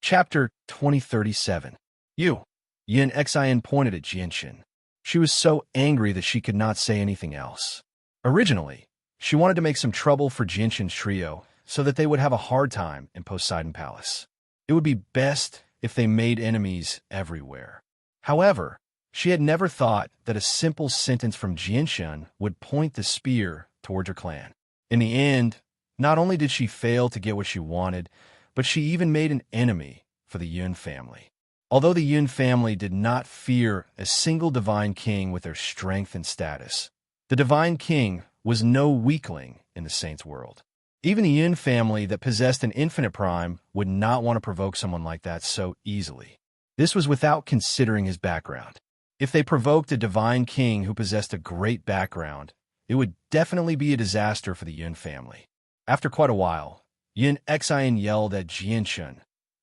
Chapter 2037. Yin Xin pointed at Jianshin. She was so angry that she could not say anything else. Originally, she wanted to make some trouble for Jianshin's trio so that they would have a hard time in Poseidon Palace. It would be best if they made enemies everywhere. However, she had never thought that a simple sentence from Jianshin would point the spear towards her clan. In the end, not only did she fail to get what she wanted, but she even made an enemy for the Yun family. Although the Yun family did not fear a single divine king with their strength and status, the divine king was no weakling in the saints' world. Even the Yun family that possessed an infinite prime would not want to provoke someone like that so easily. This was without considering his background. If they provoked a divine king who possessed a great background, it would definitely be a disaster for the Yun family. After quite a while, Yin Xin yelled at Jianshin.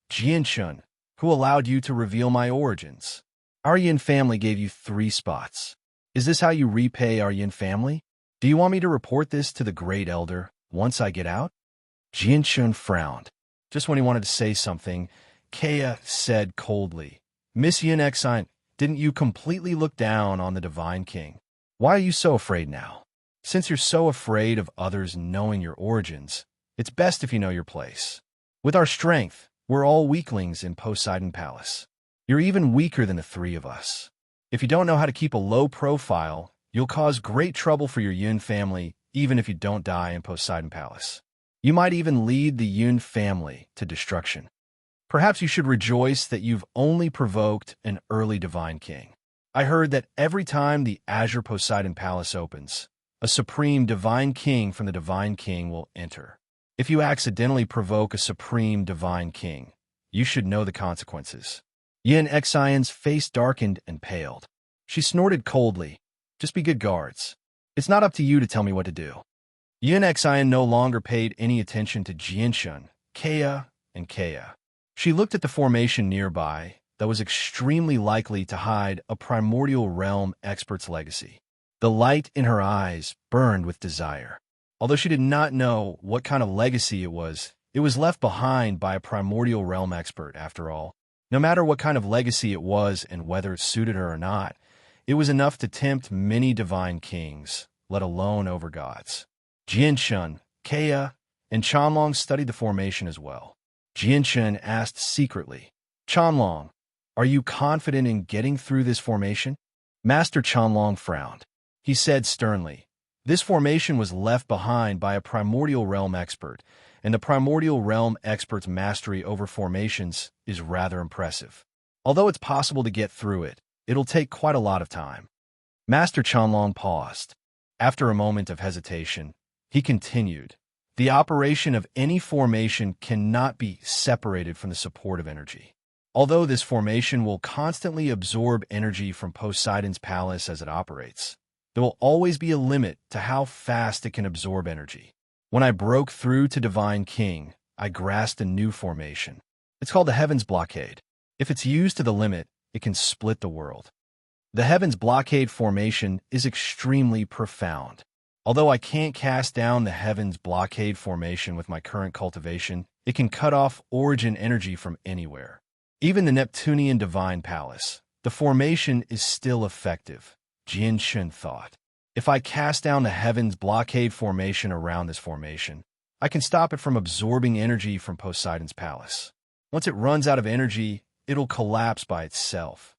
Jianshin, who allowed you to reveal my origins? Our Yin family gave you 3 spots. Is this how you repay our Yin family? Do you want me to report this to the Great Elder once I get out? Jianshin frowned. Just when he wanted to say something, Kea said coldly, Miss Yin Xin, didn't you completely look down on the Divine King? Why are you so afraid now? Since you're so afraid of others knowing your origins, it's best if you know your place. With our strength, we're all weaklings in Poseidon Palace. You're even weaker than the 3 of us. If you don't know how to keep a low profile, you'll cause great trouble for your Yun family, even if you don't die in Poseidon Palace. You might even lead the Yun family to destruction. Perhaps you should rejoice that you've only provoked an early divine king. I heard that every time the Azure Poseidon Palace opens, a supreme divine king from the divine king will enter. If you accidentally provoke a supreme divine king, you should know the consequences. Yin Xion's face darkened and paled. She snorted coldly. Just be good guards. It's not up to you to tell me what to do. Yin Xion no longer paid any attention to Jianshin, Kea, and Kea. She looked at the formation nearby that was extremely likely to hide a primordial realm expert's legacy. The light in her eyes burned with desire. Although she did not know what kind of legacy it was left behind by a primordial realm expert, after all. No matter what kind of legacy it was and whether it suited her or not, it was enough to tempt many divine kings, let alone over gods. Jianshin, Kea, and Chanlong studied the formation as well. Jianshin asked secretly, Chanlong, are you confident in getting through this formation? Master Chanlong frowned. He said sternly, this formation was left behind by a primordial realm expert, and the primordial realm expert's mastery over formations is rather impressive. Although it's possible to get through it, it'll take quite a lot of time. Master Chanlong paused. After a moment of hesitation, he continued, the operation of any formation cannot be separated from the support of energy. Although this formation will constantly absorb energy from Poseidon's palace as it operates, there will always be a limit to how fast it can absorb energy. When I broke through to Divine King, I grasped a new formation. It's called the Heavens Blockade. If it's used to the limit, it can split the world. The Heavens Blockade formation is extremely profound. Although I can't cast down the Heavens Blockade formation with my current cultivation, it can cut off origin energy from anywhere. Even the Neptunian Divine Palace, the formation is still effective, Jianshin thought. If I cast down the Heavens Blockade formation around this formation, I can stop it from absorbing energy from Poseidon's palace. Once it runs out of energy, it'll collapse by itself.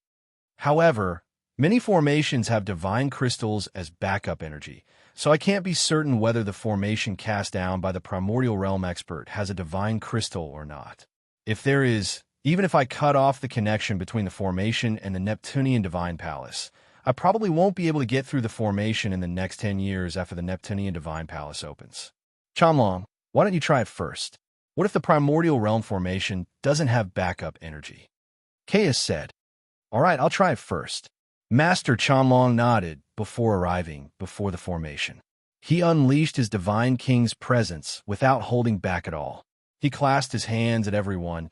However, many formations have divine crystals as backup energy, so I can't be certain whether the formation cast down by the primordial realm expert has a divine crystal or not. If there is, even if I cut off the connection between the formation and the Neptunian Divine Palace, I probably won't be able to get through the formation in the next 10 years after the Neptunian Divine Palace opens. Chanlong, why don't you try it first? What if the primordial realm formation doesn't have backup energy? Kea said, all right, I'll try it first. Master Chanlong nodded before arriving before the formation. He unleashed his Divine King's presence without holding back at all. He clasped his hands at everyone.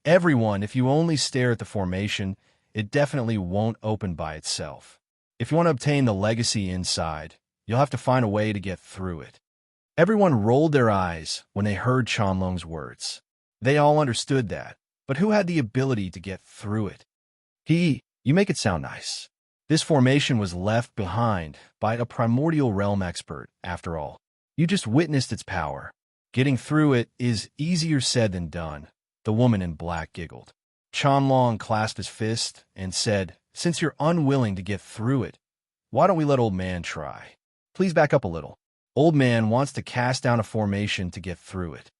Everyone, if you only stare at the formation, it definitely won't open by itself. If you want to obtain the legacy inside, you'll have to find a way to get through it. Everyone rolled their eyes when they heard Chanlong's words. They all understood that, But who had the ability to get through it? You make it sound nice. This formation was left behind by a primordial realm expert, after all. You just witnessed its power. Getting through it is easier said than done, the woman in black giggled. Chanlong clasped his fist and said, "Since you're unwilling to get through it, why don't we let old man try? Please back up a little. Old man wants to cast down a formation to get through it."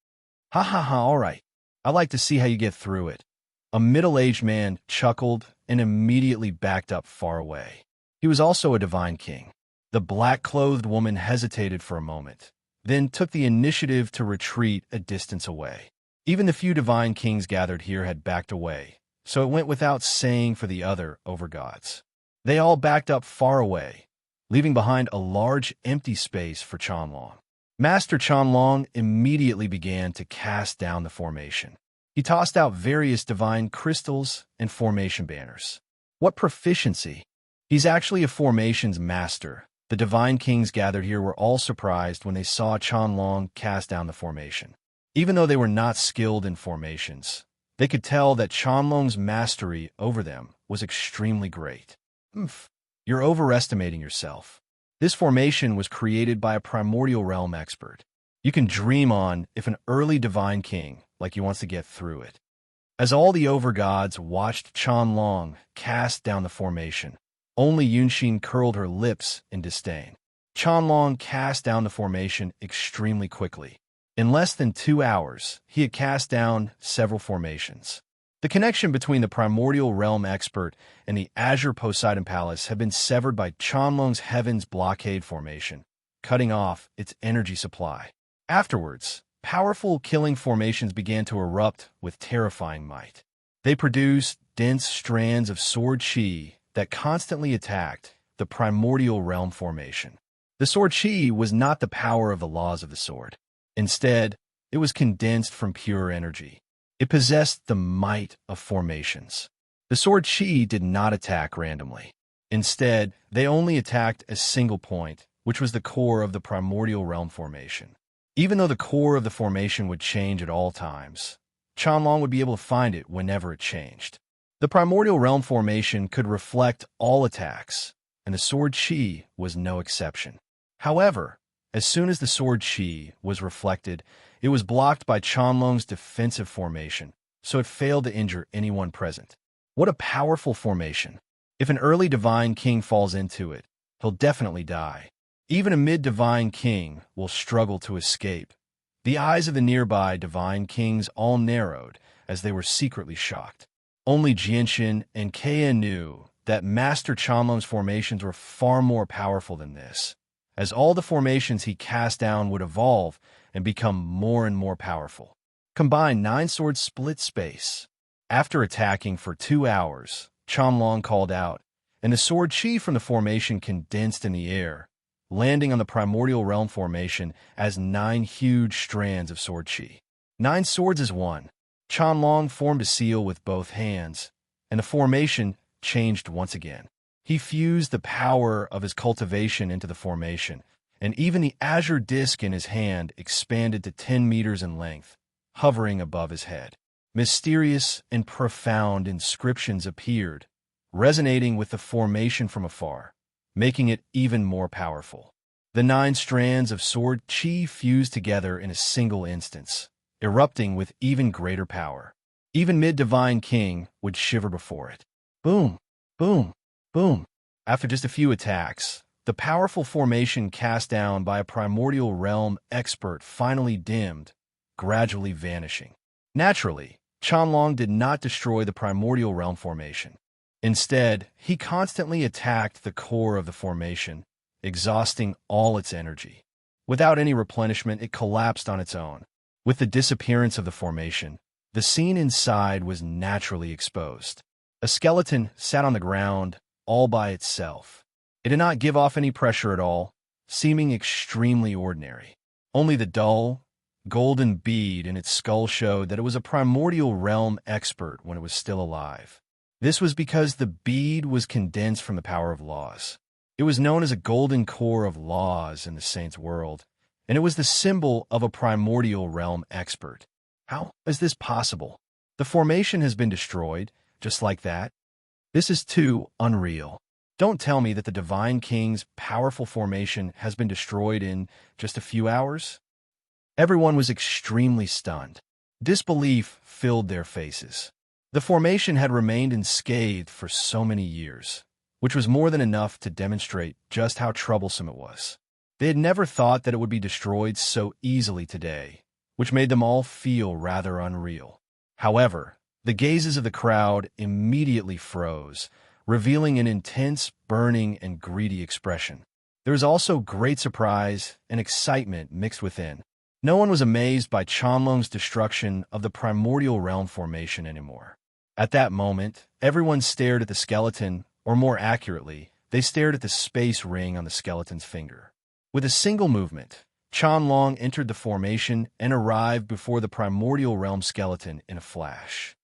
"Ha ha ha, all right. I'd like to see how you get through it." A middle-aged man chuckled and immediately backed up far away. He was also a divine king. The black-clothed woman hesitated for a moment, then took the initiative to retreat a distance away. Even the few divine kings gathered here had backed away, so it went without saying for the other overgods. They all backed up far away, leaving behind a large empty space for Chanlong. Master Chanlong immediately began to cast down the formation. He tossed out various divine crystals and formation banners. What proficiency! He's actually a formations master. The divine kings gathered here were all surprised when they saw Chanlong cast down the formation. Even though they were not skilled in formations, they could tell that Chanlong's mastery over them was extremely great. You're overestimating yourself. This formation was created by a primordial realm expert. You can dream on if an early divine king like you wants to get through it. As all the overgods watched Chanlong cast down the formation, only Yunxin curled her lips in disdain. Chanlong cast down the formation extremely quickly. In less than 2 hours, he had cast down several formations. The connection between the primordial realm expert and the Azure Poseidon Palace had been severed by Chanlong's Heaven's Blockade formation, cutting off its energy supply. Afterwards, powerful killing formations began to erupt with terrifying might. They produced dense strands of sword chi that constantly attacked the primordial realm formation. The sword chi was not the power of the laws of the sword. Instead, it was condensed from pure energy. It possessed the might of formations. The sword chi did not attack randomly. Instead, they only attacked a single point, which was the core of the primordial realm formation. Even though the core of the formation would change at all times, Chanlong would be able to find it whenever it changed. The primordial realm formation could reflect all attacks, and the sword chi was no exception. However, as soon as the sword chi was reflected, it was blocked by Chanlong's defensive formation, so it failed to injure anyone present. What a powerful formation! If an early divine king falls into it, he'll definitely die. Even a mid-divine king will struggle to escape. The eyes of the nearby divine kings all narrowed as they were secretly shocked. Only Jianxin and Kea knew that Master Chanlong's formations were far more powerful than this, as all the formations he cast down would evolve and become more and more powerful. Combined 9 swords split space. After attacking for 2 hours, Chanlong called out, and the sword chi from the formation condensed in the air, landing on the primordial realm formation as 9 huge strands of sword chi. 9 swords as one. Chanlong formed a seal with both hands, and the formation changed once again. He fused the power of his cultivation into the formation, and even the azure disc in his hand expanded to 10 meters in length, hovering above his head. Mysterious and profound inscriptions appeared, resonating with the formation from afar, making it even more powerful. The 9 strands of sword chi fused together in a single instance, erupting with even greater power. Even mid-divine king would shiver before it. Boom, boom, boom. After just a few attacks, the powerful formation cast down by a primordial realm expert finally dimmed, gradually vanishing. Naturally, Chanlong did not destroy the primordial realm formation. Instead, he constantly attacked the core of the formation, exhausting all its energy. Without any replenishment, it collapsed on its own. With the disappearance of the formation, the scene inside was naturally exposed. A skeleton sat on the ground, all by itself. It did not give off any pressure at all, seeming extremely ordinary. Only the dull, golden bead in its skull showed that it was a primordial realm expert when it was still alive. This was because the bead was condensed from the power of laws. It was known as a golden core of laws in the saints' world, and it was the symbol of a primordial realm expert. How is this possible? The formation has been destroyed, just like that. This is too unreal. Don't tell me that the Divine King's powerful formation has been destroyed in just a few hours. Everyone was extremely stunned. Disbelief filled their faces. The formation had remained unscathed for so many years, which was more than enough to demonstrate just how troublesome it was. They had never thought that it would be destroyed so easily today, which made them all feel rather unreal. However, the gazes of the crowd immediately froze, revealing an intense, burning, and greedy expression. There was also great surprise and excitement mixed within. No one was amazed by Chanlong's destruction of the primordial realm formation anymore. At that moment, everyone stared at the skeleton, or more accurately, they stared at the space ring on the skeleton's finger. With a single movement, Chanlong entered the formation and arrived before the primordial realm skeleton in a flash.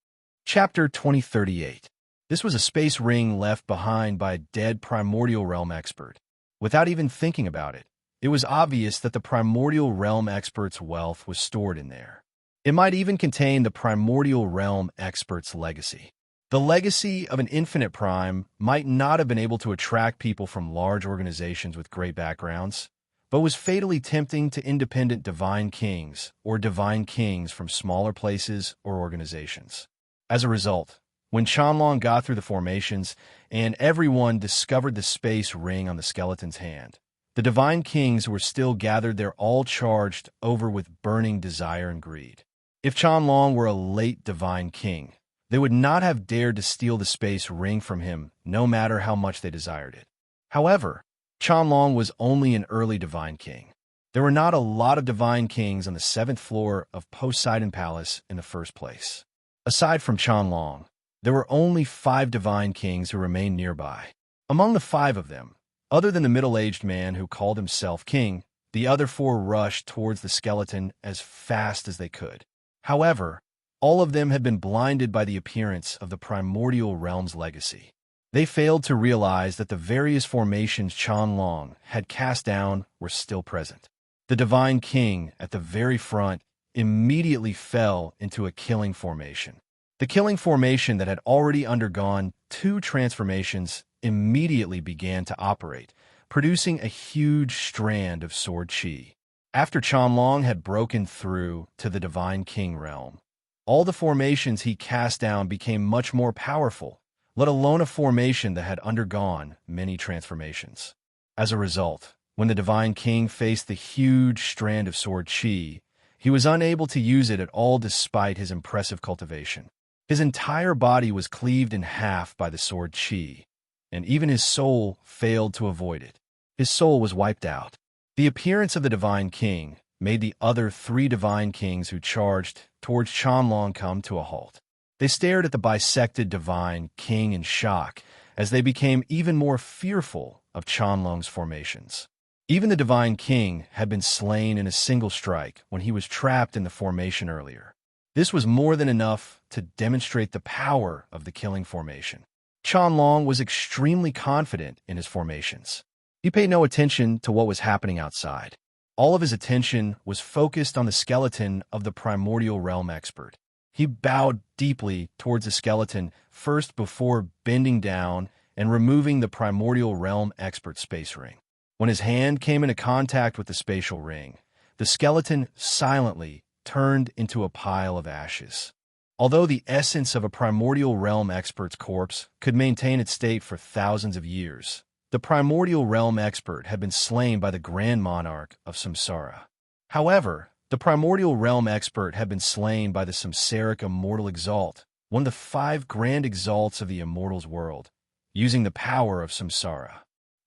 Chapter 2038. This was a space ring left behind by a dead primordial realm expert. Without even thinking about it, it was obvious that the primordial realm expert's wealth was stored in there. It might even contain the primordial realm expert's legacy. The legacy of an infinite prime might not have been able to attract people from large organizations with great backgrounds, but was fatally tempting to independent divine kings or divine kings from smaller places or organizations. As a result, when Chanlong got through the formations and everyone discovered the space ring on the skeleton's hand, the divine kings were still gathered there, all charged over with burning desire and greed. If Chanlong were a late divine king, they would not have dared to steal the space ring from him, no matter how much they desired it. However, Chanlong was only an early divine king. There were not a lot of divine kings on the 7th floor of Poseidon Palace in the first place. Aside from Chanlong, there were only 5 divine kings who remained nearby. Among the 5 of them, other than the middle-aged man who called himself king, the other 4 rushed towards the skeleton as fast as they could. However, all of them had been blinded by the appearance of the primordial realm's legacy. They failed to realize that the various formations Chanlong had cast down were still present. The divine king at the very front immediately fell into a killing formation. The killing formation that had already undergone 2 transformations immediately began to operate, producing a huge strand of sword chi. After Chanlong had broken through to the divine king realm, all the formations he cast down became much more powerful, let alone a formation that had undergone many transformations. As a result, when the divine king faced the huge strand of sword chi, he was unable to use it at all despite his impressive cultivation. His entire body was cleaved in half by the sword chi, and even his soul failed to avoid it. His soul was wiped out. The appearance of the divine king made the other 3 divine kings who charged towards Chanlong come to a halt. They stared at the bisected divine king in shock as they became even more fearful of Chanlong's formations. Even the divine king had been slain in a single strike when he was trapped in the formation earlier. This was more than enough to demonstrate the power of the killing formation. Chanlong was extremely confident in his formations. He paid no attention to what was happening outside. All of his attention was focused on the skeleton of the primordial realm expert. He bowed deeply towards the skeleton first before bending down and removing the primordial realm expert space ring. When his hand came into contact with the spatial ring, the skeleton silently turned into a pile of ashes. Although the essence of a primordial realm expert's corpse could maintain its state for thousands of years, the primordial realm expert had been slain by the Grand Monarch of Samsara. However, the primordial realm expert had been slain by the samsaric immortal exalt, one of the 5 grand exalts of the immortal's world, using the power of samsara.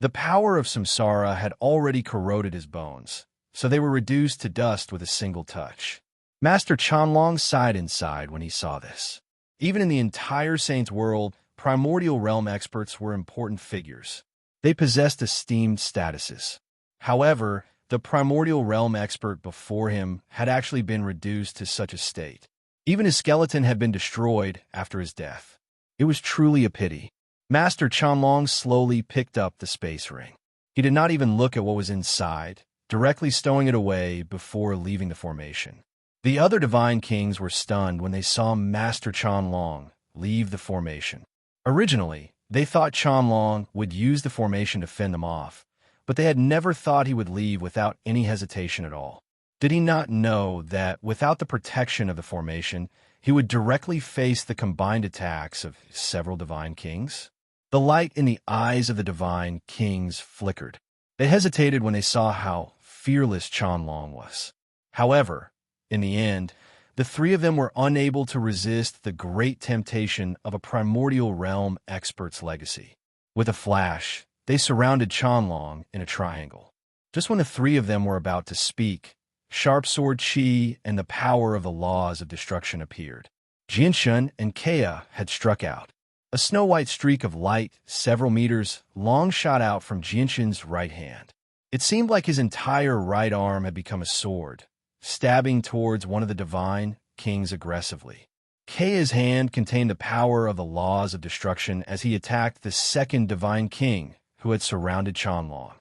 The power of samsara had already corroded his bones, so they were reduced to dust with a single touch. Master Chanlong sighed inside when he saw this. Even in the entire Saint's world, primordial realm experts were important figures. They possessed esteemed statuses. However, the primordial realm expert before him had actually been reduced to such a state. Even his skeleton had been destroyed after his death. It was truly a pity. Master Chanlong slowly picked up the space ring. He did not even look at what was inside, directly stowing it away before leaving the formation. The other divine kings were stunned when they saw Master Chanlong leave the formation. Originally, they thought Chanlong would use the formation to fend them off, but they had never thought he would leave without any hesitation at all. Did he not know that without the protection of the formation, he would directly face the combined attacks of several divine kings? The light in the eyes of the divine kings flickered. They hesitated when they saw how fearless Chanlong was. However, in the end, the three of them were unable to resist the great temptation of a primordial realm expert's legacy. With a flash, they surrounded Chanlong in a triangle. Just when the three of them were about to speak, sharp sword chi and the power of the laws of destruction appeared. Jianshun and Kea had struck out. A snow-white streak of light, several meters long, shot out from Jianshun's right hand. It seemed like his entire right arm had become a sword, stabbing towards one of the divine kings aggressively. Kea's hand contained the power of the laws of destruction as he attacked the second divine king who had surrounded Chanlong.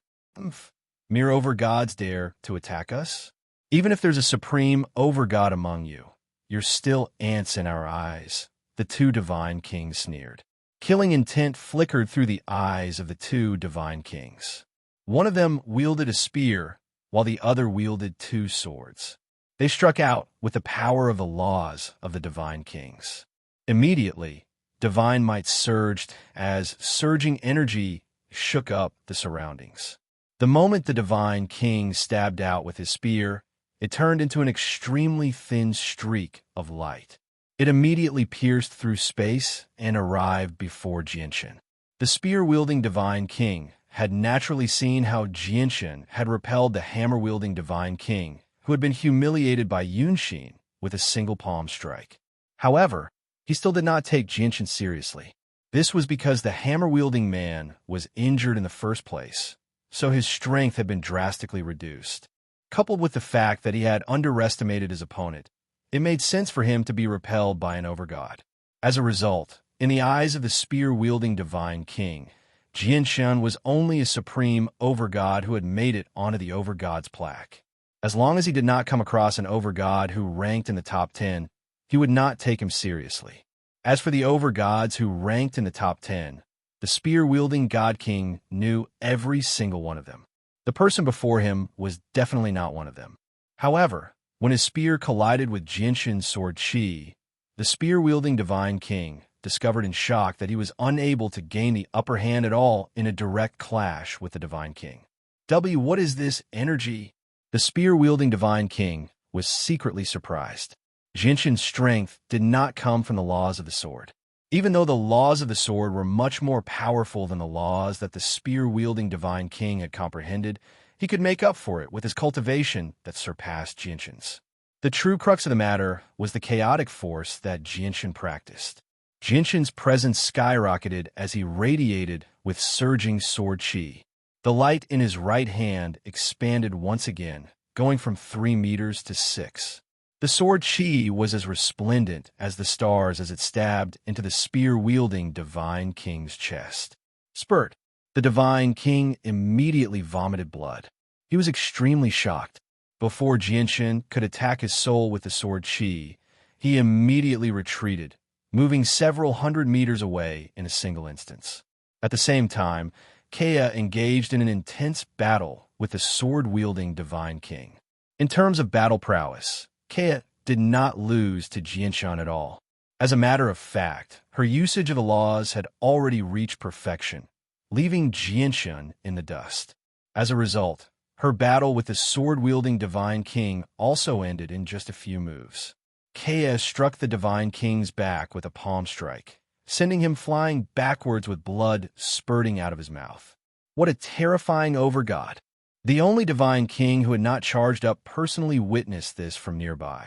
Mere overgods dare to attack us? Even if there's a supreme overgod among you, you're still ants in our eyes, the two divine kings sneered. Killing intent flickered through the eyes of the two divine kings. One of them wielded a spear, while the other wielded two swords. They struck out with the power of the laws of the divine kings. Immediately, divine might surged as surging energy shook up the surroundings. The moment the divine king stabbed out with his spear, it turned into an extremely thin streak of light. It immediately pierced through space and arrived before Jianshun. The spear-wielding divine king had naturally seen how Jianshun had repelled the hammer-wielding divine king, who had been humiliated by Yunxin with a single palm strike. However, he still did not take Jianshun seriously. This was because the hammer-wielding man was injured in the first place, so his strength had been drastically reduced. Coupled with the fact that he had underestimated his opponent, it made sense for him to be repelled by an overgod. As a result, in the eyes of the spear-wielding divine king, Jianshun was only a supreme overgod who had made it onto the overgod's plaque. As long as he did not come across an overgod who ranked in the top 10, he would not take him seriously. As for the overgods who ranked in the top 10, the spear-wielding god king knew every single one of them. The person before him was definitely not one of them. However, when his spear collided with Jianshun's sword chi, the spear-wielding divine king discovered in shock that he was unable to gain the upper hand at all in a direct clash with the divine king. What is this energy? The spear-wielding divine king was secretly surprised. Jianshun's strength did not come from the laws of the sword. Even though the laws of the sword were much more powerful than the laws that the spear-wielding divine king had comprehended, he could make up for it with his cultivation that surpassed Jianshun's. The true crux of the matter was the chaotic force that Jianshun practiced. Jianshun's presence skyrocketed as he radiated with surging sword chi. The light in his right hand expanded once again, going from 3 meters to 6. The sword chi was as resplendent as the stars as it stabbed into the spear-wielding divine king's chest. Spurt! The divine king immediately vomited blood. He was extremely shocked. Before Jianshun could attack his soul with the sword chi, he immediately retreated, moving several hundred meters away in a single instance. At the same time, Kea engaged in an intense battle with the sword-wielding divine king. In terms of battle prowess, Kea did not lose to Jianshun at all. As a matter of fact, her usage of the laws had already reached perfection, leaving Jianshun in the dust. As a result, her battle with the sword-wielding divine king also ended in just a few moves. Kea struck the divine king's back with a palm strike, sending him flying backwards with blood spurting out of his mouth. What a terrifying overgod! The only divine king who had not charged up personally witnessed this from nearby.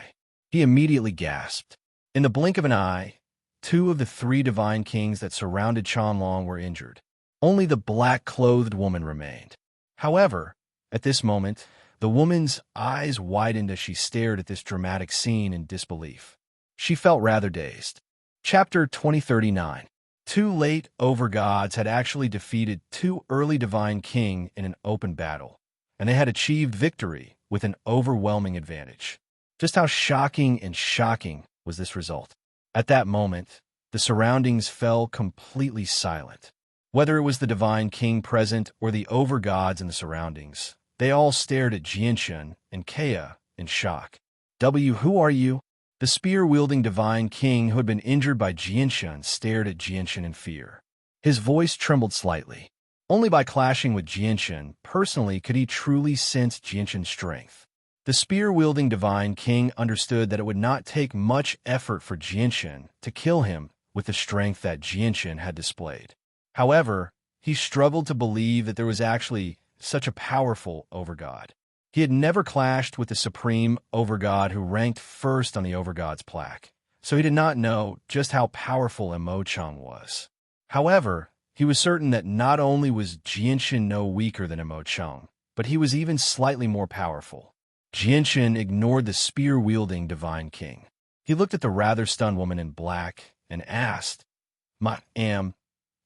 He immediately gasped. In the blink of an eye, 2 of the 3 divine kings that surrounded Chanlong were injured. Only the black-clothed woman remained. However, at this moment, the woman's eyes widened as she stared at this dramatic scene in disbelief. She felt rather dazed. Chapter 2039. 2 late overgods had actually defeated 2 early divine king in an open battle, and they had achieved victory with an overwhelming advantage. Just how shocking was this result? At that moment, the surroundings fell completely silent. Whether it was the divine king present or the overgods in the surroundings, they all stared at Jianshun and Kea in shock. Who are you? The spear-wielding divine king who had been injured by Jianshun stared at Jianshun in fear. His voice trembled slightly. Only by clashing with Jianshun personally could he truly sense Jianshun's strength. The spear-wielding divine king understood that it would not take much effort for Jianshun to kill him with the strength that Jianshun had displayed. However, he struggled to believe that there was actually such a powerful overgod. He had never clashed with the supreme overgod who ranked first on the overgod's plaque, so he did not know just how powerful Emochang was. However, he was certain that not only was Jianshun no weaker than Emochang, but he was even slightly more powerful. Jianshun ignored the spear-wielding divine king. He looked at the rather stunned woman in black and asked, "Ma'am,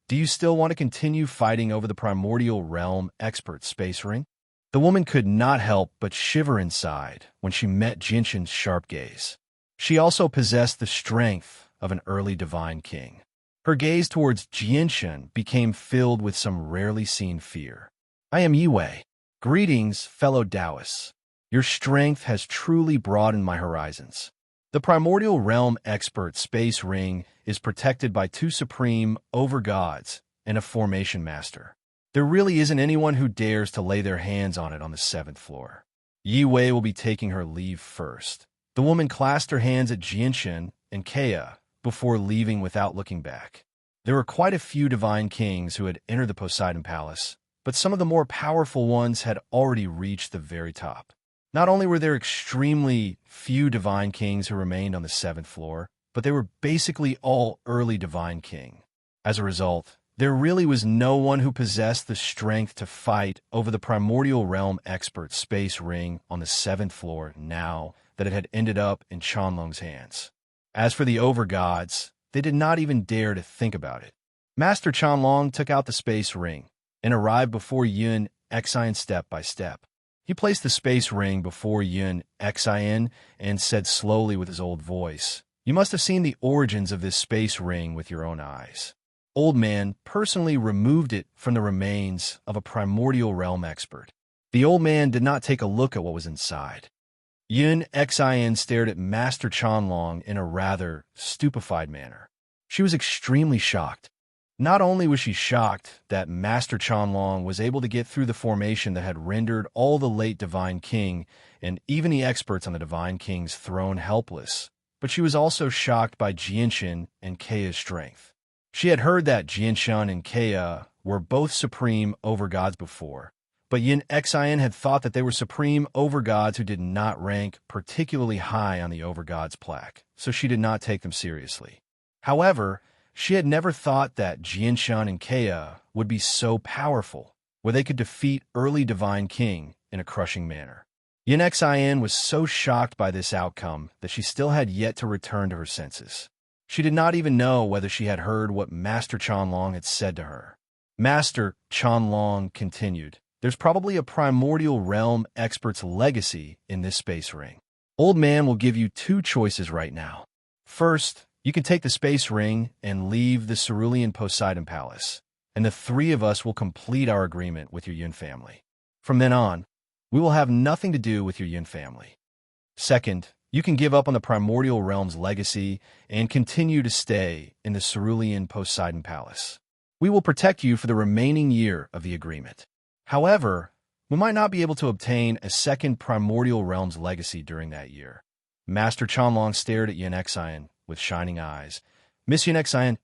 do you still want to continue fighting over the primordial realm expert space ring?" The woman could not help but shiver inside when she met Jianshun's sharp gaze. She also possessed the strength of an early divine king. Her gaze towards Jianshun became filled with some rarely seen fear. "I am Yue. Greetings, fellow Taoists. Your strength has truly broadened my horizons. The primordial realm expert space ring is protected by two supreme overgods and a formation master. There really isn't anyone who dares to lay their hands on it on the 7th floor. Yue will be taking her leave first." The woman clasped her hands at Jianshun and Kea before leaving without looking back. There were quite a few divine kings who had entered the Poseidon Palace, but some of the more powerful ones had already reached the very top. Not only were there extremely few divine kings who remained on the 7th floor, but they were basically all early divine king. As a result, there really was no one who possessed the strength to fight over the primordial realm expert space ring on the 7th floor now that it had ended up in Qianlong's hands. As for the overgods, they did not even dare to think about it. Master Qianlong took out the space ring and arrived before Yun Xian step by step. He placed the space ring before Yun Xian and said slowly with his old voice, "You must have seen the origins of this space ring with your own eyes." Old Man personally removed it from the remains of a primordial realm expert. The old man did not take a look at what was inside. Yun Xian stared at Master Qianlong in a rather stupefied manner. She was extremely shocked. Not only was she shocked that Master Qianlong was able to get through the formation that had rendered all the late Divine King and even the experts on the Divine King's throne helpless, but she was also shocked by Jianshun and Kea's strength. She had heard that Jianshun and Kea were both supreme overgods before, but Yun Xian had thought that they were supreme overgods who did not rank particularly high on the overgods plaque, so she did not take them seriously. However, she had never thought that Jianshun and Kea would be so powerful, where they could defeat early Divine King in a crushing manner. Yun Xian was so shocked by this outcome that she still had yet to return to her senses. She did not even know whether she had heard what Master Qianlong had said to her. Master Qianlong continued, "There's probably a primordial realm expert's legacy in this space ring. Old Man will give you two choices right now. First, you can take the space ring and leave the cerulean Poseidon Palace, and the three of us will complete our agreement with your Yun family. From then on, we will have nothing to do with your Yun family. Second, you can give up on the primordial realm's legacy and continue to stay in the cerulean Poseidon Palace. We will protect you for the remaining year of the agreement. However, we might not be able to obtain a second primordial realm's legacy during that year." Master Qianlong stared at Yun Xian with shining eyes. "Miss Yun Xian,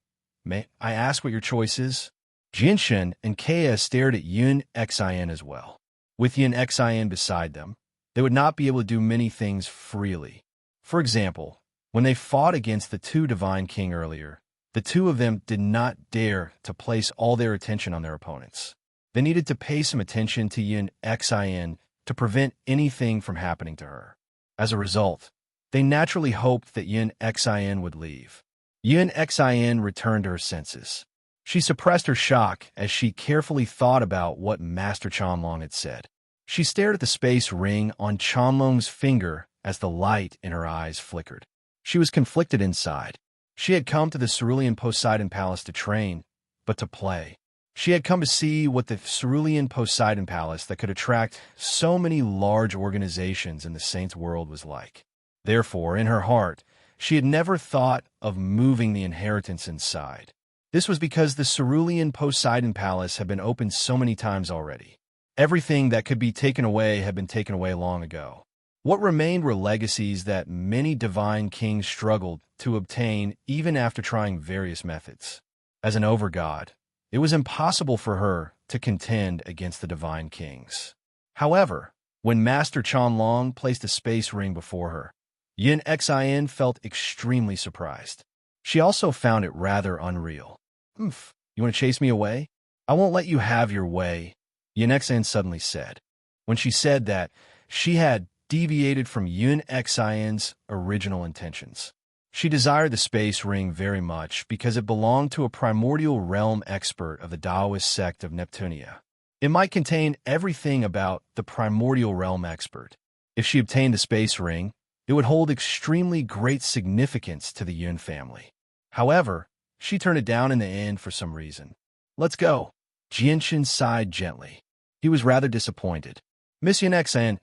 may I ask what your choice is?" Jianshun and Kea stared at Yun Xian as well. With Yun Xian beside them, they would not be able to do many things freely. For example, when they fought against the two Divine King earlier, the two of them did not dare to place all their attention on their opponents. They needed to pay some attention to Yun Xian to prevent anything from happening to her. As a result, they naturally hoped that Yun Xian would leave. Yun Xian returned to her senses. She suppressed her shock as she carefully thought about what Master Qianlong had said. She stared at the space ring on Qianlong's finger as the light in her eyes flickered. She was conflicted inside. She had come to the Cerulean Poseidon Palace to train, but to play. She had come to see what the Cerulean Poseidon Palace that could attract so many large organizations in the Saints' world was like. Therefore, in her heart, she had never thought of moving the inheritance inside. This was because the Cerulean Poseidon Palace had been opened so many times already. Everything that could be taken away had been taken away long ago. What remained were legacies that many divine kings struggled to obtain even after trying various methods. As an overgod, it was impossible for her to contend against the divine kings. However, when Master Chanlong placed a space ring before her, Yin Xin felt extremely surprised. She also found it rather unreal. You want to chase me away? I won't let you have your way, Yin Xin suddenly said. When she said that, she had deviated from Yin Xin's original intentions. She desired the space ring very much because it belonged to a primordial realm expert of the Taoist sect of Neptunia. It might contain everything about the primordial realm expert. If she obtained the space ring, it would hold extremely great significance to the Yun family. However, she turned it down in the end for some reason. Let's go. Jianxin sighed gently. He was rather disappointed. Miss Yin Xin,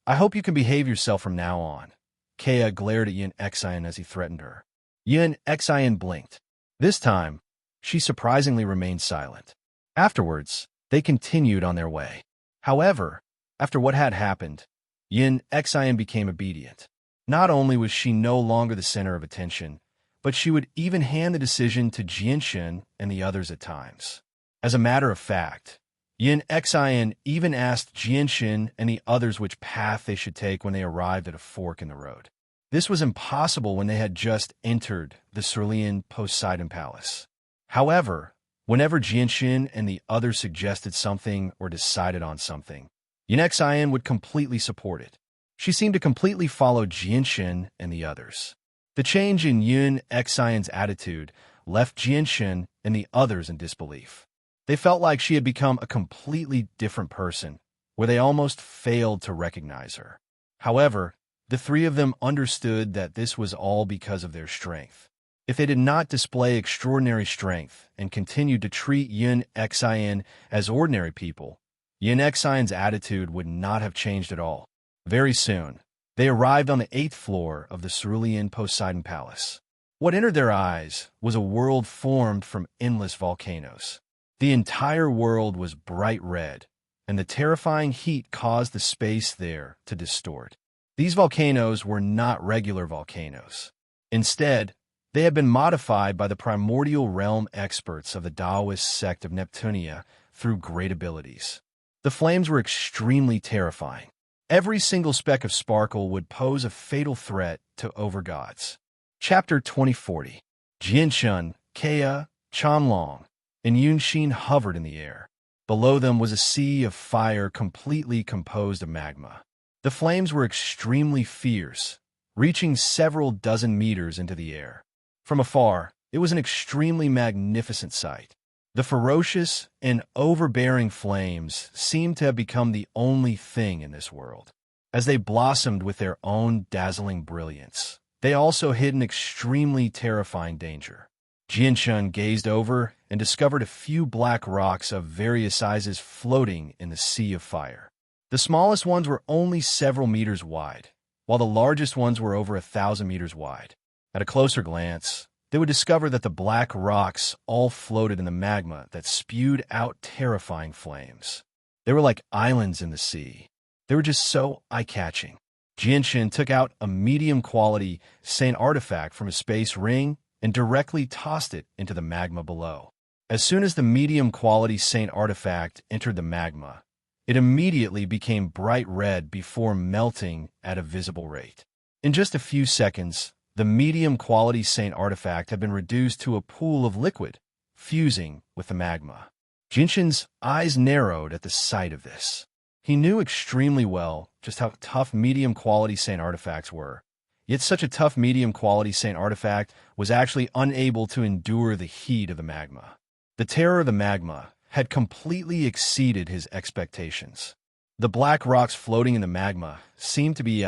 I hope you can behave yourself from now on. Kea glared at Yin Xin as he threatened her. Yin Xin blinked. This time, she surprisingly remained silent. Afterwards, they continued on their way. However, after what had happened, Yin Xin became obedient. Not only was she no longer the center of attention, but she would even hand the decision to Jianxin and the others at times. As a matter of fact, Yin Xin even asked Jianxin and the others which path they should take when they arrived at a fork in the road. This was impossible when they had just entered the Cerulean Poseidon Palace. However, whenever Jianxin and the others suggested something or decided on something, Yin Xin would completely support it. She seemed to completely follow Jianxin and the others. The change in Yin Xin's attitude left Jianxin and the others in disbelief. They felt like she had become a completely different person, where they almost failed to recognize her. However, the three of them understood that this was all because of their strength. If they did not display extraordinary strength and continued to treat Yin Xin as ordinary people, Yin Xin's attitude would not have changed at all. Very soon, they arrived on the 8th floor of the Cerulean Poseidon Palace. What entered their eyes was a world formed from endless volcanoes. The entire world was bright red, and the terrifying heat caused the space there to distort. These volcanoes were not regular volcanoes. Instead, they had been modified by the primordial realm experts of the Taoist sect of Neptunia through great abilities. The flames were extremely terrifying. Every single speck of sparkle would pose a fatal threat to overgods. Chapter 2040. Jianxin, Kea, Chanlong, and Yunxin hovered in the air. Below them was a sea of fire completely composed of magma. The flames were extremely fierce, reaching several dozen meters into the air. From afar, it was an extremely magnificent sight. The ferocious and overbearing flames seemed to have become the only thing in this world. As they blossomed with their own dazzling brilliance, they also hid an extremely terrifying danger. Jianxin gazed over and discovered a few black rocks of various sizes floating in the sea of fire. The smallest ones were only several meters wide, while the largest ones were over 1,000 meters wide. At a closer glance, they would discover that the black rocks all floated in the magma that spewed out terrifying flames. They were like islands in the sea. They were just so eye-catching. Jianxin took out a medium-quality saint artifact from a space ring and directly tossed it into the magma below. As soon as the medium-quality saint artifact entered the magma, it immediately became bright red before melting at a visible rate. In just a few seconds, the medium-quality saint artifact had been reduced to a pool of liquid, fusing with the magma. Jianxin's eyes narrowed at the sight of this. He knew extremely well just how tough medium-quality saint artifacts were, yet such a tough medium-quality saint artifact was actually unable to endure the heat of the magma. The terror of the magma had completely exceeded his expectations. The black rocks floating in the magma seemed to be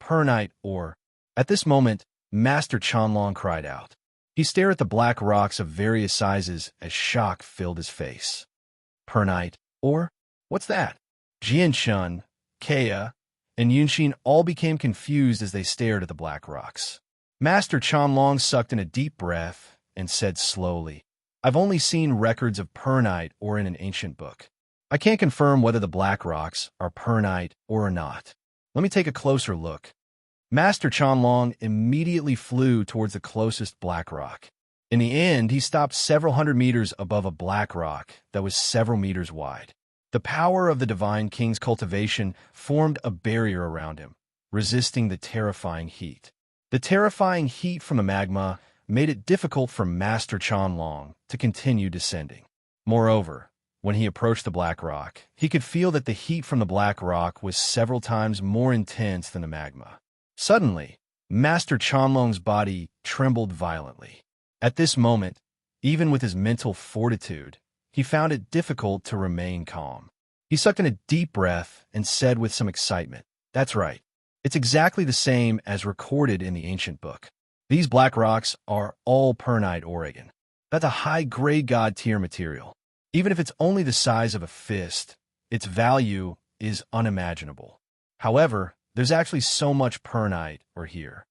Perlite ore. At this moment, Master Chanlong cried out. He stared at the black rocks of various sizes as shock filled his face. Perlite ore? What's that? Jianshun, Kea, and Yunxin all became confused as they stared at the black rocks. Master Chanlong sucked in a deep breath and said slowly, I've only seen records of perlite ore in an ancient book. I can't confirm whether the black rocks are perlite or not. Let me take a closer look. Master Chanlong immediately flew towards the closest black rock. In the end, he stopped several hundred meters above a black rock that was several meters wide. The power of the Divine King's cultivation formed a barrier around him, resisting the terrifying heat. The terrifying heat from the magma made it difficult for Master Chanlong to continue descending. Moreover, when he approached the black rock, he could feel that the heat from the black rock was several times more intense than the magma. Suddenly, Master Chanlong's body trembled violently. At this moment, even with his mental fortitude, he found it difficult to remain calm. He sucked in a deep breath and said with some excitement, That's right. It's exactly the same as recorded in the ancient book. These black rocks are all perlite ore. That's a high-grade god-tier material. Even if it's only the size of a fist, its value is unimaginable. However, there's actually so much perlite ore here.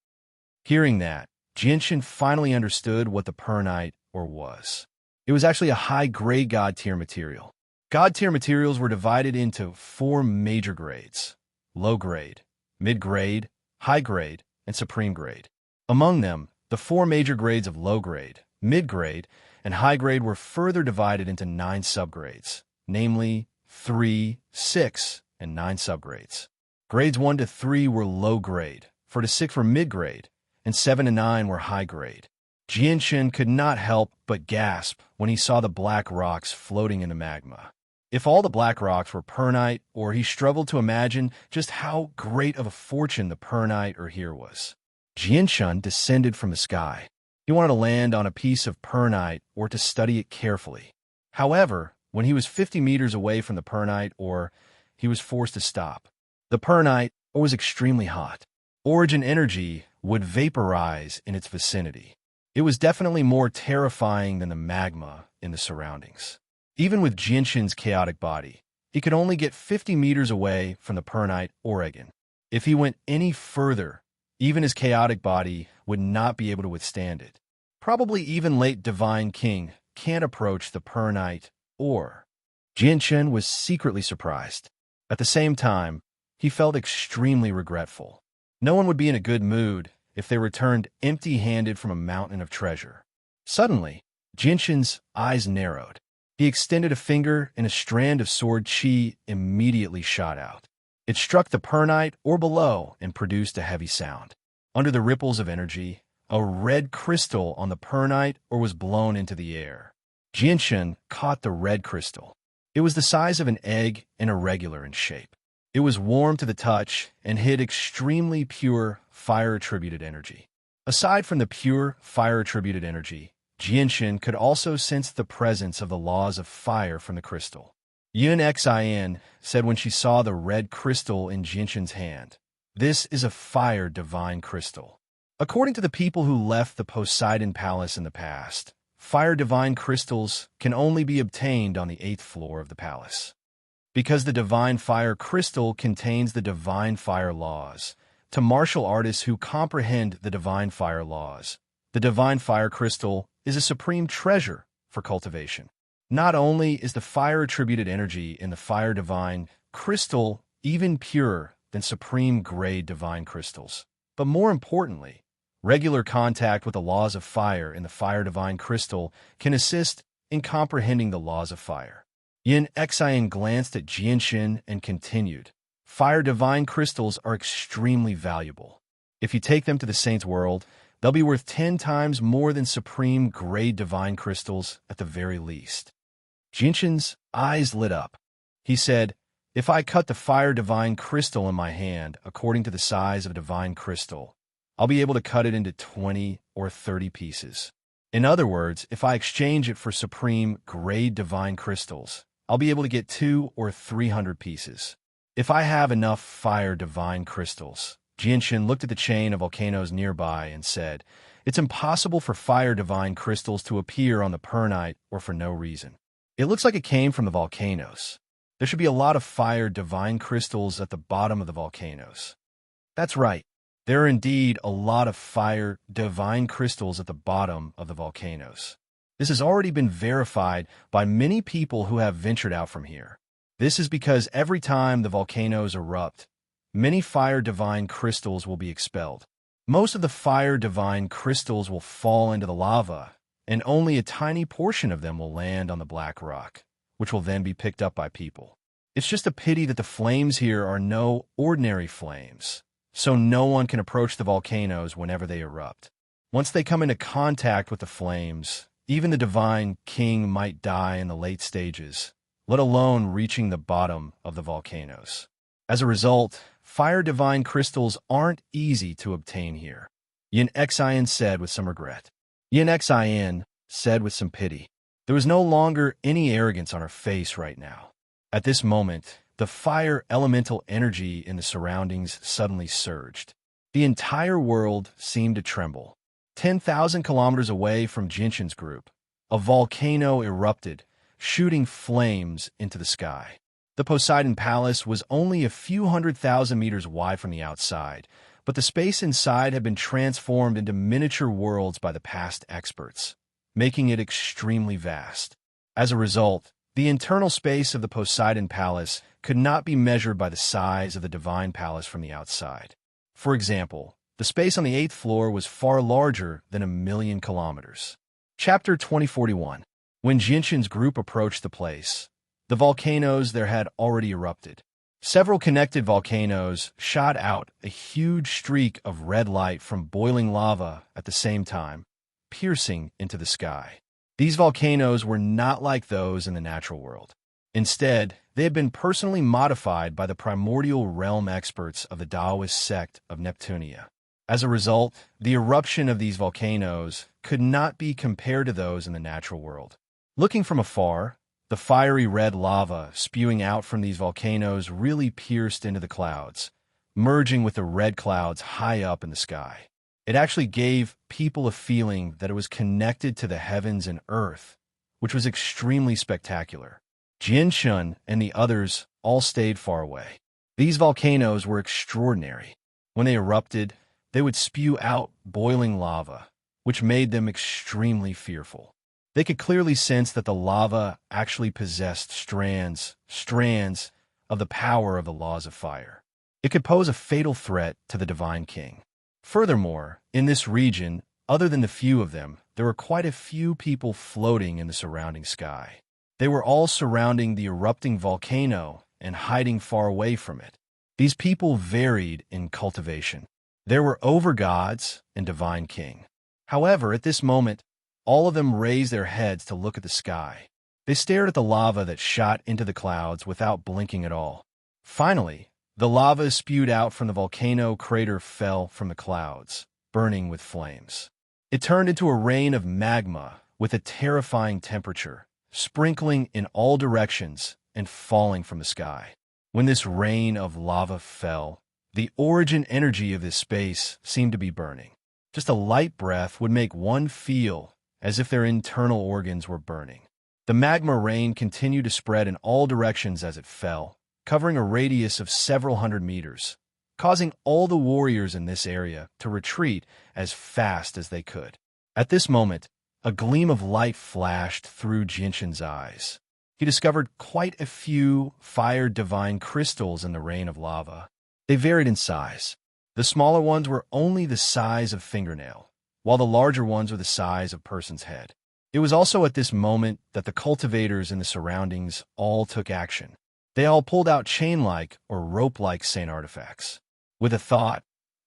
Hearing that, Jianxin finally understood what the perlite ore was. It was actually a high-grade god-tier material. God-tier materials were divided into 4 major grades: low-grade, mid-grade, high-grade, and supreme grade. Among them, the 4 major grades of low-grade, mid-grade, and high-grade were further divided into 9 subgrades, namely 3, 6, and 9 subgrades. Grades 1 to 3 were low-grade, 4 to 6 were mid-grade, and 7 to 9 were high-grade. Jianxin could not help but gasp when he saw the black rocks floating in the magma. If all the black rocks were perlite ore, he struggled to imagine just how great of a fortune the perlite ore here was. Jianxin descended from the sky. He wanted to land on a piece of perlite ore to study it carefully. However, when he was 50 meters away from the perlite ore, he was forced to stop. The perlite ore was extremely hot. Origin energy would vaporize in its vicinity. It was definitely more terrifying than the magma in the surroundings. Even with Jianxin's chaotic body, he could only get 50 meters away from the perlite ore. If he went any further, even his chaotic body would not be able to withstand it. Probably even late Divine King can't approach the perlite ore. Jianxin was secretly surprised. At the same time, he felt extremely regretful. No one would be in a good mood if they returned empty-handed from a mountain of treasure. Suddenly, Jianxin's eyes narrowed. He extended a finger and a strand of sword chi immediately shot out. It struck the perlite ore below and produced a heavy sound. Under the ripples of energy, a red crystal on the perlite ore was blown into the air. Jianxin caught the red crystal. It was the size of an egg and irregular in shape. It was warm to the touch and hid extremely pure fire-attributed energy. Aside from the pure fire-attributed energy, Jianxin could also sense the presence of the laws of fire from the crystal. Xin said when she saw the red crystal in Jianxin's hand, "This is a fire divine crystal." According to the people who left the Poseidon Palace in the past, fire divine crystals can only be obtained on the 8th floor of the palace. Because the divine fire crystal contains the divine fire laws, to martial artists who comprehend the divine fire laws, the divine fire crystal is a supreme treasure for cultivation. Not only is the fire-attributed energy in the fire divine crystal even purer than supreme-grade divine crystals, but more importantly, regular contact with the laws of fire in the fire divine crystal can assist in comprehending the laws of fire. Xin glanced at Jianxin and continued, "Fire divine crystals are extremely valuable. If you take them to the Saint's world, they'll be worth 10 times more than supreme-grade divine crystals at the very least." Jianxin's eyes lit up. He said, "If I cut the fire divine crystal in my hand according to the size of a divine crystal, I'll be able to cut it into 20 or 30 pieces. In other words, if I exchange it for supreme-grade divine crystals, I'll be able to get 200 or 300 pieces. If I have enough fire divine crystals," Jinshin looked at the chain of volcanoes nearby and said, "It's impossible for fire divine crystals to appear on the pernight or for no reason. It looks like it came from the volcanoes. There should be a lot of fire divine crystals at the bottom of the volcanoes." That's right. There are indeed a lot of fire divine crystals at the bottom of the volcanoes. This has already been verified by many people who have ventured out from here. This is because every time the volcanoes erupt, many fire divine crystals will be expelled. Most of the fire divine crystals will fall into the lava, and only a tiny portion of them will land on the black rock, which will then be picked up by people. It's just a pity that the flames here are no ordinary flames, so no one can approach the volcanoes whenever they erupt. Once they come into contact with the flames, even the divine king might die in the late stages, let alone reaching the bottom of the volcanoes. As a result, fire divine crystals aren't easy to obtain here, Yin Xian said with some regret. Yin Xian said with some pity. There was no longer any arrogance on her face right now. At this moment, the fire elemental energy in the surroundings suddenly surged. The entire world seemed to tremble. 10,000 kilometers away from Jinshin's group, a volcano erupted, shooting flames into the sky. The Poseidon Palace was only a few 100,000 meters wide from the outside, but the space inside had been transformed into miniature worlds by the past experts, making it extremely vast. As a result, the internal space of the Poseidon Palace could not be measured by the size of the Divine Palace from the outside. For example, the space on the 8th floor was far larger than 1,000,000 kilometers. Chapter 2041. When Jinshin's group approached the place, the volcanoes there had already erupted. Several connected volcanoes shot out a huge streak of red light from boiling lava at the same time, piercing into the sky. These volcanoes were not like those in the natural world. Instead, they had been personally modified by the primordial realm experts of the Taoist sect of Neptunia. As a result, the eruption of these volcanoes could not be compared to those in the natural world. Looking from afar, the fiery red lava spewing out from these volcanoes really pierced into the clouds, merging with the red clouds high up in the sky. It actually gave people a feeling that it was connected to the heavens and earth, which was extremely spectacular. Jinshin and the others all stayed far away. These volcanoes were extraordinary. When they erupted, they would spew out boiling lava, which made them extremely fearful. They could clearly sense that the lava actually possessed strands of the power of the laws of fire. It could pose a fatal threat to the Divine King. Furthermore, in this region, other than the few of them, there were quite a few people floating in the surrounding sky. They were all surrounding the erupting volcano and hiding far away from it. These people varied in cultivation. There were overgods and divine king. However, at this moment, all of them raised their heads to look at the sky. They stared at the lava that shot into the clouds without blinking at all. Finally, the lava spewed out from the volcano crater fell from the clouds, burning with flames. It turned into a rain of magma with a terrifying temperature, sprinkling in all directions and falling from the sky. When this rain of lava fell, the origin energy of this space seemed to be burning. Just a light breath would make one feel as if their internal organs were burning. The magma rain continued to spread in all directions as it fell, covering a radius of several hundred meters, causing all the warriors in this area to retreat as fast as they could. At this moment, a gleam of light flashed through Jinshin's eyes. He discovered quite a few fire divine crystals in the rain of lava. They varied in size. The smaller ones were only the size of fingernail, while the larger ones were the size of a person's head. It was also at this moment that the cultivators in the surroundings all took action. They all pulled out chain-like or rope-like saint artifacts. With a thought,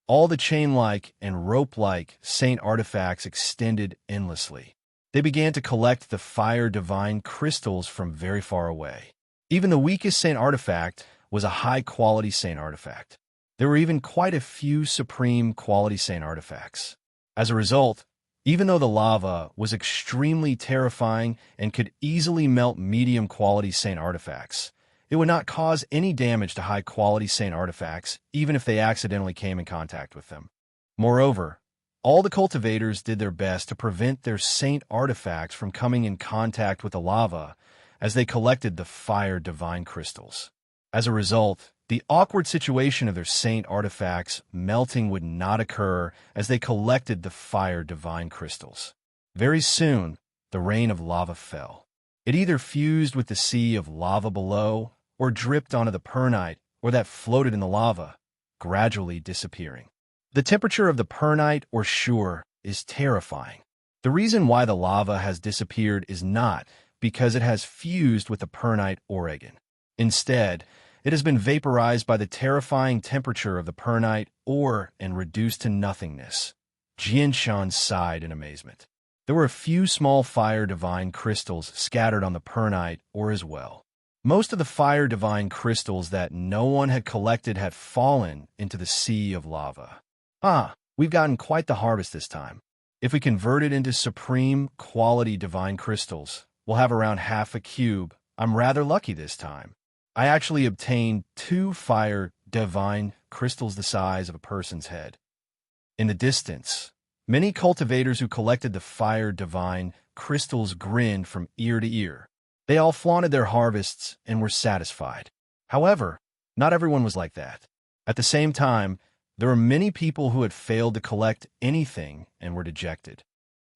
all the chain-like and rope-like saint artifacts extended endlessly. They began to collect the fire divine crystals from very far away. Even the weakest saint artifact was a high-quality saint artifact. There were even quite a few supreme quality saint artifacts. As a result, even though the lava was extremely terrifying and could easily melt medium-quality saint artifacts, it would not cause any damage to high-quality saint artifacts, even if they accidentally came in contact with them. Moreover, all the cultivators did their best to prevent their saint artifacts from coming in contact with the lava as they collected the fire divine crystals. As a result, the awkward situation of their saint artifacts melting would not occur as they collected the fire divine crystals. Very soon, the rain of lava fell. It either fused with the sea of lava below or dripped onto the perlite or that floated in the lava, gradually disappearing. The temperature of the perlite or shore is terrifying. The reason why the lava has disappeared is not because it has fused with the perlite Oregon. Instead, it has been vaporized by the terrifying temperature of the perlite ore and reduced to nothingness. Jianshan sighed in amazement. There were a few small fire divine crystals scattered on the perlite ore as well. Most of the fire divine crystals that no one had collected had fallen into the sea of lava. We've gotten quite the harvest this time. If we convert it into supreme quality divine crystals, we'll have around half a cube. I'm rather lucky this time. I actually obtained 2 fire divine crystals the size of a person's head. In the distance, many cultivators who collected the fire divine crystals grinned from ear to ear. They all flaunted their harvests and were satisfied. However, not everyone was like that. At the same time, there were many people who had failed to collect anything and were dejected.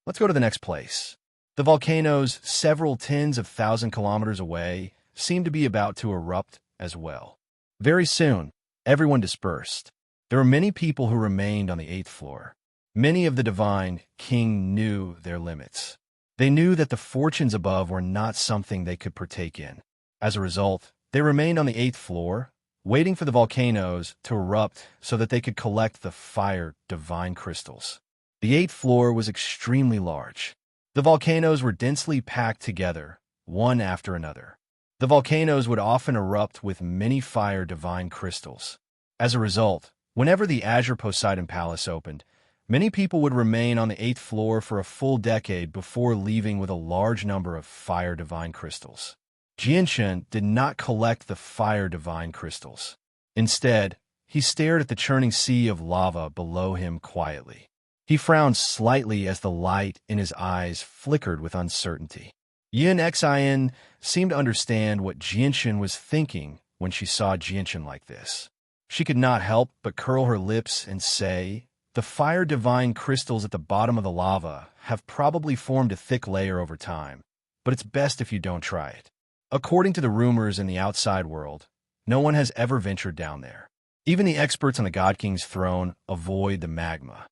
Let's go to the next place. The volcanoes, several tens of thousand kilometers away, seemed to be about to erupt as well. Very soon, everyone dispersed. There were many people who remained on the 8th floor. Many of the divine king knew their limits. They knew that the fortunes above were not something they could partake in. As a result, they remained on the 8th floor, waiting for the volcanoes to erupt so that they could collect the fire divine crystals. The 8th floor was extremely large. The volcanoes were densely packed together, one after another. The volcanoes would often erupt with many fire divine crystals. As a result, whenever the Azure Poseidon Palace opened, many people would remain on the 8th floor for a full decade before leaving with a large number of fire divine crystals. Jianshan did not collect the fire divine crystals. Instead, he stared at the churning sea of lava below him quietly. He frowned slightly as the light in his eyes flickered with uncertainty. Yin Xin seemed to understand what Jianshan was thinking when she saw Jianshan like this. She could not help but curl her lips and say, "The fire divine crystals at the bottom of the lava have probably formed a thick layer over time, but it's best if you don't try it. According to the rumors in the outside world, no one has ever ventured down there. Even the experts on the God King's throne avoid the magma.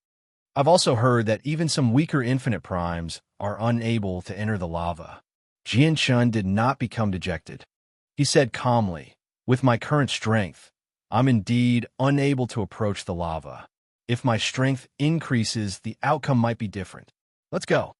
I've also heard that even some weaker infinite primes are unable to enter the lava." Jianshan did not become dejected. He said calmly, "With my current strength, I'm indeed unable to approach the lava. If my strength increases, the outcome might be different. Let's go."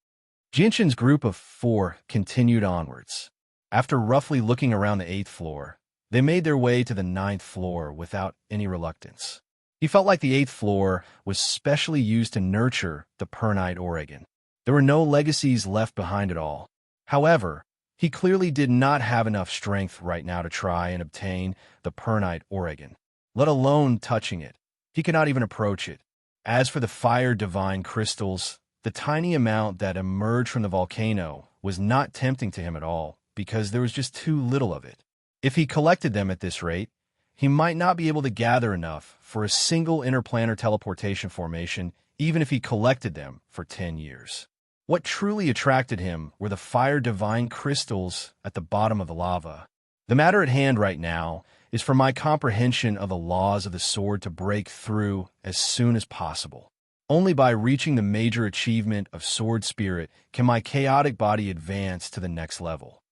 Jianshan's group of 4 continued onwards. After roughly looking around the 8th floor, they made their way to the 9th floor without any reluctance. He felt like the 8th floor was specially used to nurture the perlite Oregon. There were no legacies left behind at all. However, he clearly did not have enough strength right now to try and obtain the perlite Oregon, let alone touching it. He could not even approach it. As for the fire divine crystals, the tiny amount that emerged from the volcano was not tempting to him at all because there was just too little of it. If he collected them at this rate, he might not be able to gather enough for a single interplanar teleportation formation, even if he collected them for 10 years. What truly attracted him were the fire divine crystals at the bottom of the lava. The matter at hand right now is for my comprehension of the laws of the sword to break through as soon as possible. Only by reaching the major achievement of sword spirit can my chaotic body advance to the next level.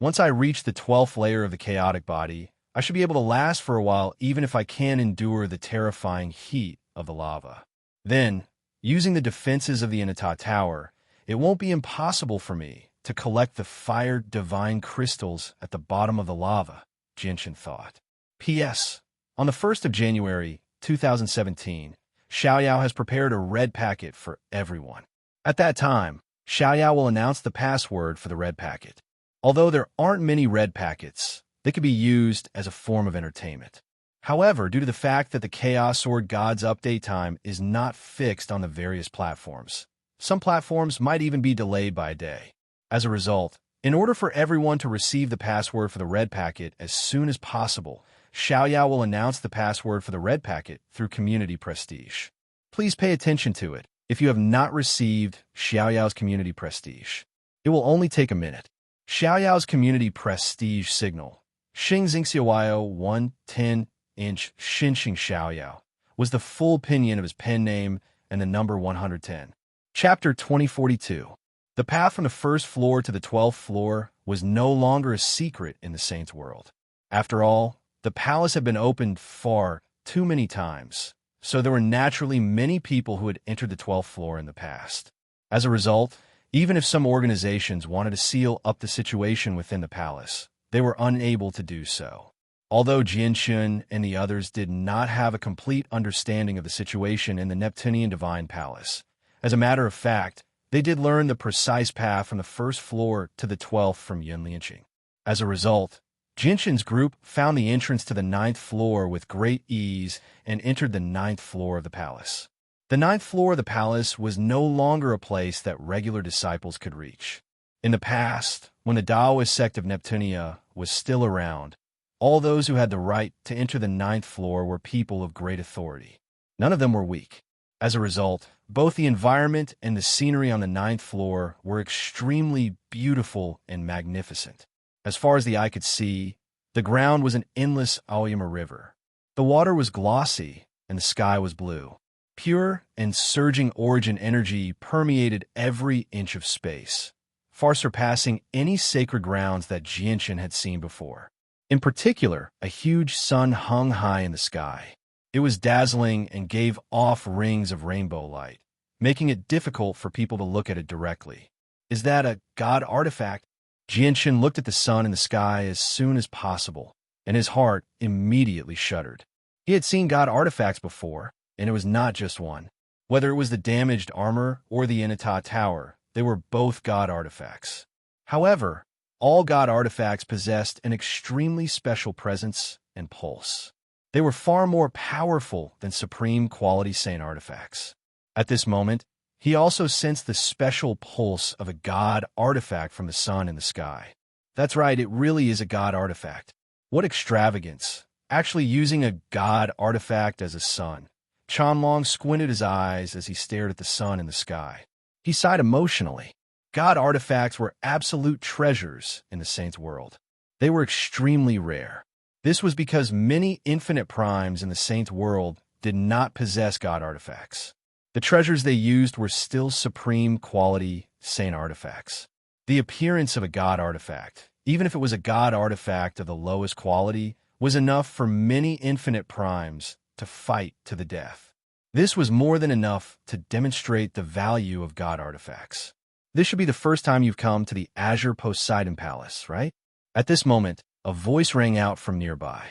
Once I reach the 12th layer of the chaotic body, I should be able to last for a while even if I can't endure the terrifying heat of the lava. Then, using the defenses of the Inata Tower, it won't be impossible for me to collect the fire divine crystals at the bottom of the lava, Jianshan thought. P.S. On the 1st of January, 2017, Xiaoyao has prepared a red packet for everyone. At that time, Xiaoyao will announce the password for the red packet. Although there aren't many red packets, They could be used as a form of entertainment. However, due to the fact that the Chaos Sword God's update time is not fixed on the various platforms, some platforms might even be delayed by a day. As a result, in order for everyone to receive the password for the red packet as soon as possible, Xiaoyao will announce the password for the red packet through community prestige. Please pay attention to it if you have not received Xiaoyao's community prestige. It will only take a minute. Xiaoyao's community prestige signal, Xing Xingxiaoyao 110-inch Xinxing Xiaoyao, was the full pinyin of his pen name and the number 110. Chapter 2042. The path from the first floor to the 12th floor was no longer a secret in the Saints' world. After all, the palace had been opened far too many times, so there were naturally many people who had entered the 12th floor in the past. As a result, even if some organizations wanted to seal up the situation within the palace, they were unable to do so. Although Jianxun and the others did not have a complete understanding of the situation in the Neptunian Divine Palace, as a matter of fact, they did learn the precise path from the first floor to the 12th from Yun Lianqing. As a result, Jinshin's group found the entrance to the 9th floor with great ease and entered the 9th floor of the palace. The 9th floor of the palace was no longer a place that regular disciples could reach. In the past, when the Taoist sect of Neptunia was still around, all those who had the right to enter the 9th floor were people of great authority. None of them were weak. As a result, both the environment and the scenery on the 9th floor were extremely beautiful and magnificent. As far as the eye could see, the ground was an endless Aoyama river. The water was glossy, and the sky was blue. Pure and surging origin energy permeated every inch of space, far surpassing any sacred grounds that Jianshin had seen before. In particular, a huge sun hung high in the sky. It was dazzling and gave off rings of rainbow light, making it difficult for people to look at it directly. Is that a god artifact? Jianshin looked at the sun in the sky as soon as possible, and his heart immediately shuddered. He had seen god artifacts before, and it was not just one. Whether it was the damaged armor or the Inata Tower, they were both god artifacts. However, all god artifacts possessed an extremely special presence and pulse. They were far more powerful than supreme quality saint artifacts. At this moment, he also sensed the special pulse of a god artifact from the sun in the sky. That's right, it really is a god artifact. What extravagance, actually using a god artifact as a sun. Chanlong squinted his eyes as he stared at the sun in the sky. He sighed emotionally. God artifacts were absolute treasures in the Saints' world. They were extremely rare. This was because many infinite primes in the Saints' world did not possess god artifacts. The treasures they used were still supreme quality saint artifacts. The appearance of a god artifact, even if it was a god artifact of the lowest quality, was enough for many infinite primes to fight to the death. This was more than enough to demonstrate the value of god artifacts. This should be the first time you've come to the Azure Poseidon Palace, right? At this moment, a voice rang out from nearby.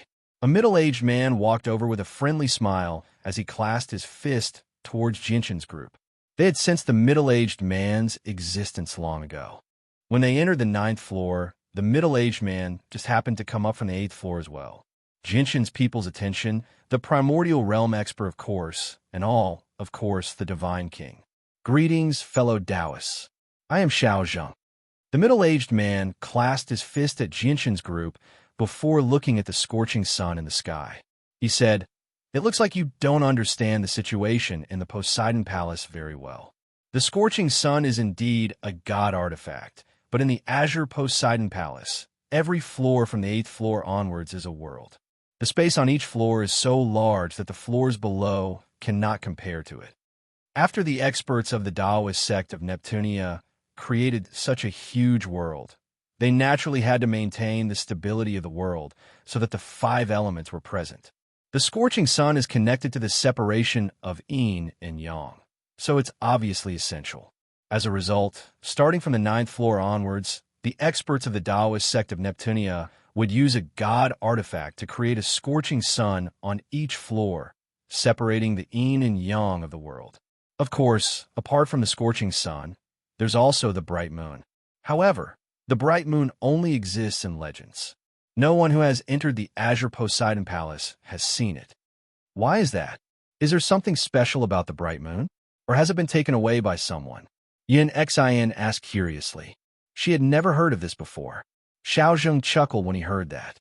A middle-aged man walked over with a friendly smile as he clasped his fist towards Jinshin's group. They had sensed the middle-aged man's existence long ago. When they entered the 9th floor, the middle-aged man just happened to come up from the 8th floor as well. Jinshin's people's attention, the primordial realm expert of course, and all, of course, the divine king. Greetings, fellow Taoists. I am Xiao Zheng. The middle-aged man clasped his fist at Jinshin's group before looking at the scorching sun in the sky. He said, "It looks like you don't understand the situation in the Poseidon Palace very well. The scorching sun is indeed a god artifact, but in the Azure Poseidon Palace, every floor from the 8th floor onwards is a world. The space on each floor is so large that the floors below cannot compare to it. After the experts of the Taoist sect of Neptunia created such a huge world, they naturally had to maintain the stability of the world so that the 5 elements were present. The scorching sun is connected to the separation of yin and yang, so it's obviously essential. As a result, starting from the 9th floor onwards, the experts of the Taoist sect of Neptunia would use a god artifact to create a scorching sun on each floor, separating the yin and yang of the world. Of course, apart from the scorching sun, there's also the bright moon. However, the bright moon only exists in legends. No one who has entered the Azure Poseidon Palace has seen it. Why is that? Is there something special about the bright moon? Or has it been taken away by someone? Yin Xin asked curiously. She had never heard of this before. Xiao Zheng chuckled when he heard that.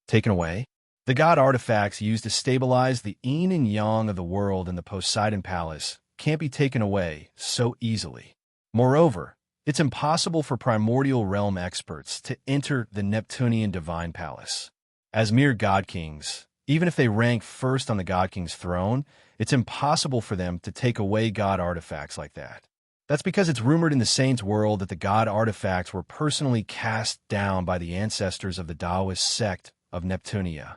Taken away? The god artifacts used to stabilize the yin and yang of the world in the Poseidon Palace can't be taken away so easily. Moreover, it's impossible for primordial realm experts to enter the Neptunian Divine Palace. As mere god kings, even if they rank first on the god king's throne, it's impossible for them to take away god artifacts like that. That's because it's rumored in the Saints' world that the god artifacts were personally cast down by the ancestors of the Taoist sect of Neptunia.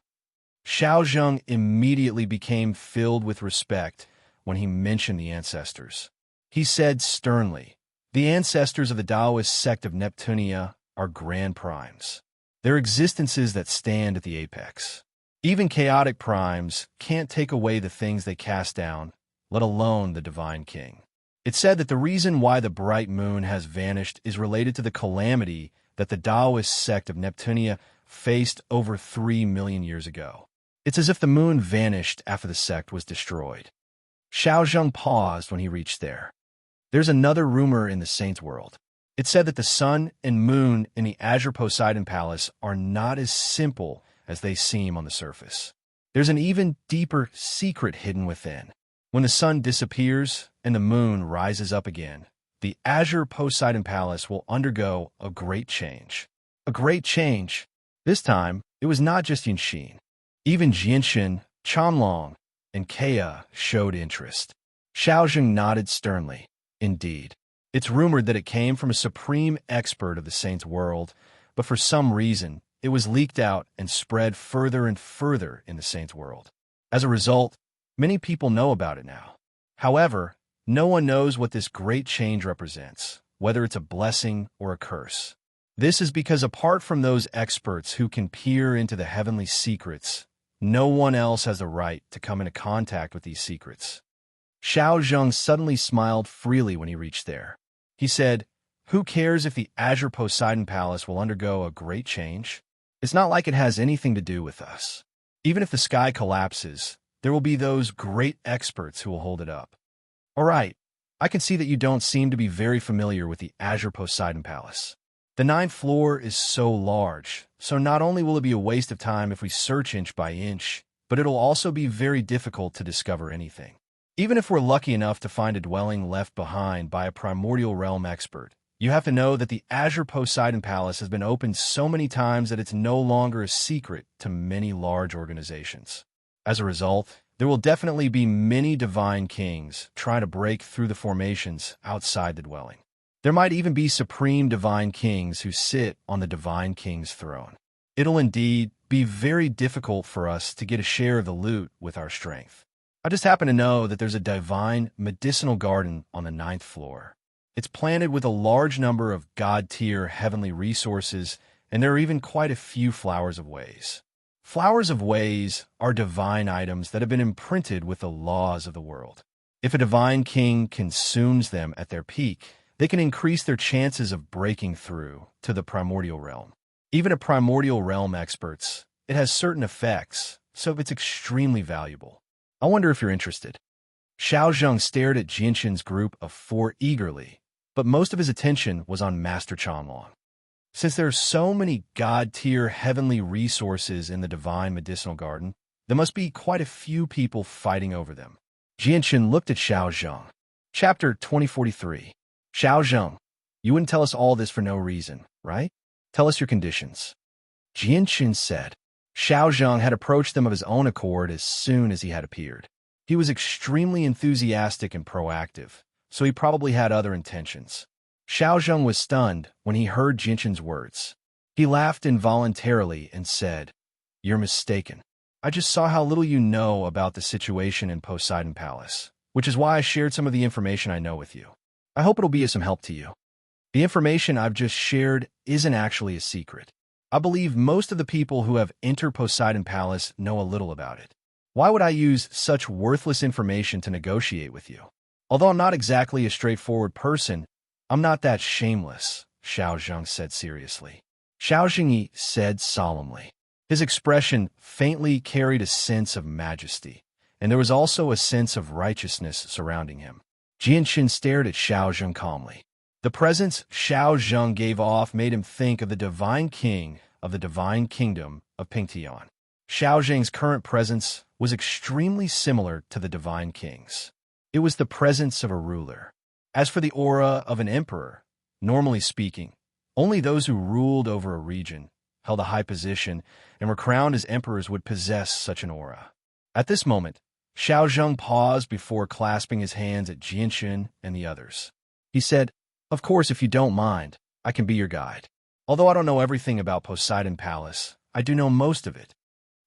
Xiao Zheng immediately became filled with respect when he mentioned the ancestors. He said sternly, "The ancestors of the Taoist sect of Neptunia are grand primes. They're existences that stand at the apex. Even chaotic primes can't take away the things they cast down, let alone the Divine King." It's said that the reason why the bright moon has vanished is related to the calamity that the Taoist sect of Neptunia faced over 3 million years ago. It's as if the moon vanished after the sect was destroyed. Xiao Zheng paused when he reached there. There's another rumor in the Saints' world. It's said that the sun and moon in the Azure Poseidon Palace are not as simple as they seem on the surface. There's an even deeper secret hidden within. When the sun disappears and the moon rises up again, the Azure Poseidon Palace will undergo a great change. A great change. This time, it was not just Yinxin. Even Jinshin, Chanlong, and Kea showed interest. Xiao Zheng nodded sternly. Indeed. It's rumored that it came from a supreme expert of the Saints' world, but for some reason, it was leaked out and spread further and further in the Saints' world. As a result, many people know about it now. However, no one knows what this great change represents, whether it's a blessing or a curse. This is because apart from those experts who can peer into the heavenly secrets, no one else has the right to come into contact with these secrets. Xiao Zheng suddenly smiled freely when he reached there. He said, "Who cares if the Azure Poseidon Palace will undergo a great change? It's not like it has anything to do with us. Even if the sky collapses, there will be those great experts who will hold it up." All right, I can see that you don't seem to be very familiar with the Azure Poseidon Palace. The 9th floor is so large, so not only will it be a waste of time if we search inch by inch, but it'll also be very difficult to discover anything. Even if we're lucky enough to find a dwelling left behind by a primordial realm expert, you have to know that the Azure Poseidon Palace has been opened so many times that it's no longer a secret to many large organizations. As a result, there will definitely be many divine kings trying to break through the formations outside the dwelling. There might even be supreme divine kings who sit on the divine king's throne. It'll indeed be very difficult for us to get a share of the loot with our strength. I just happen to know that there's a divine medicinal garden on the 9th floor. It's planted with a large number of god-tier heavenly resources, and there are even quite a few flowers of ways. Flowers of ways are divine items that have been imprinted with the laws of the world. If a divine king consumes them at their peak, they can increase their chances of breaking through to the primordial realm. Even at primordial realm experts, it has certain effects, so it's extremely valuable. I wonder if you're interested. Xiao Zheng stared at Jinshin's group of 4 eagerly, but most of his attention was on Master Chanlong. Since there are so many god-tier heavenly resources in the divine medicinal garden, there must be quite a few people fighting over them. Jinshin looked at Xiao Zheng. Chapter 2043. Xiao Zheng, you wouldn't tell us all this for no reason, right? Tell us your conditions. Jinshin said. Xiao Zheng had approached them of his own accord as soon as he had appeared. He was extremely enthusiastic and proactive, so he probably had other intentions. Xiao Zheng was stunned when he heard Jinshin's words. He laughed involuntarily and said, "You're mistaken. I just saw how little you know about the situation in Poseidon Palace, which is why I shared some of the information I know with you. I hope it'll be of some help to you. The information I've just shared isn't actually a secret. I believe most of the people who have entered Poseidon Palace know a little about it. Why would I use such worthless information to negotiate with you? Although I'm not exactly a straightforward person, I'm not that shameless," Xiao Zheng said seriously. Xiao Jingyi said solemnly. His expression faintly carried a sense of majesty, and there was also a sense of righteousness surrounding him. Jianxin stared at Xiao Zheng calmly. The presence Xiao Zheng gave off made him think of the divine king of the divine kingdom of Pingtian. Xiao Zheng's current presence was extremely similar to the divine king's. It was the presence of a ruler. As for the aura of an emperor, normally speaking, only those who ruled over a region, held a high position, and were crowned as emperors would possess such an aura. At this moment, Xiao Zheng paused before clasping his hands at Jianxin and the others. He said, "Of course, if you don't mind, I can be your guide. Although I don't know everything about Poseidon Palace, I do know most of it."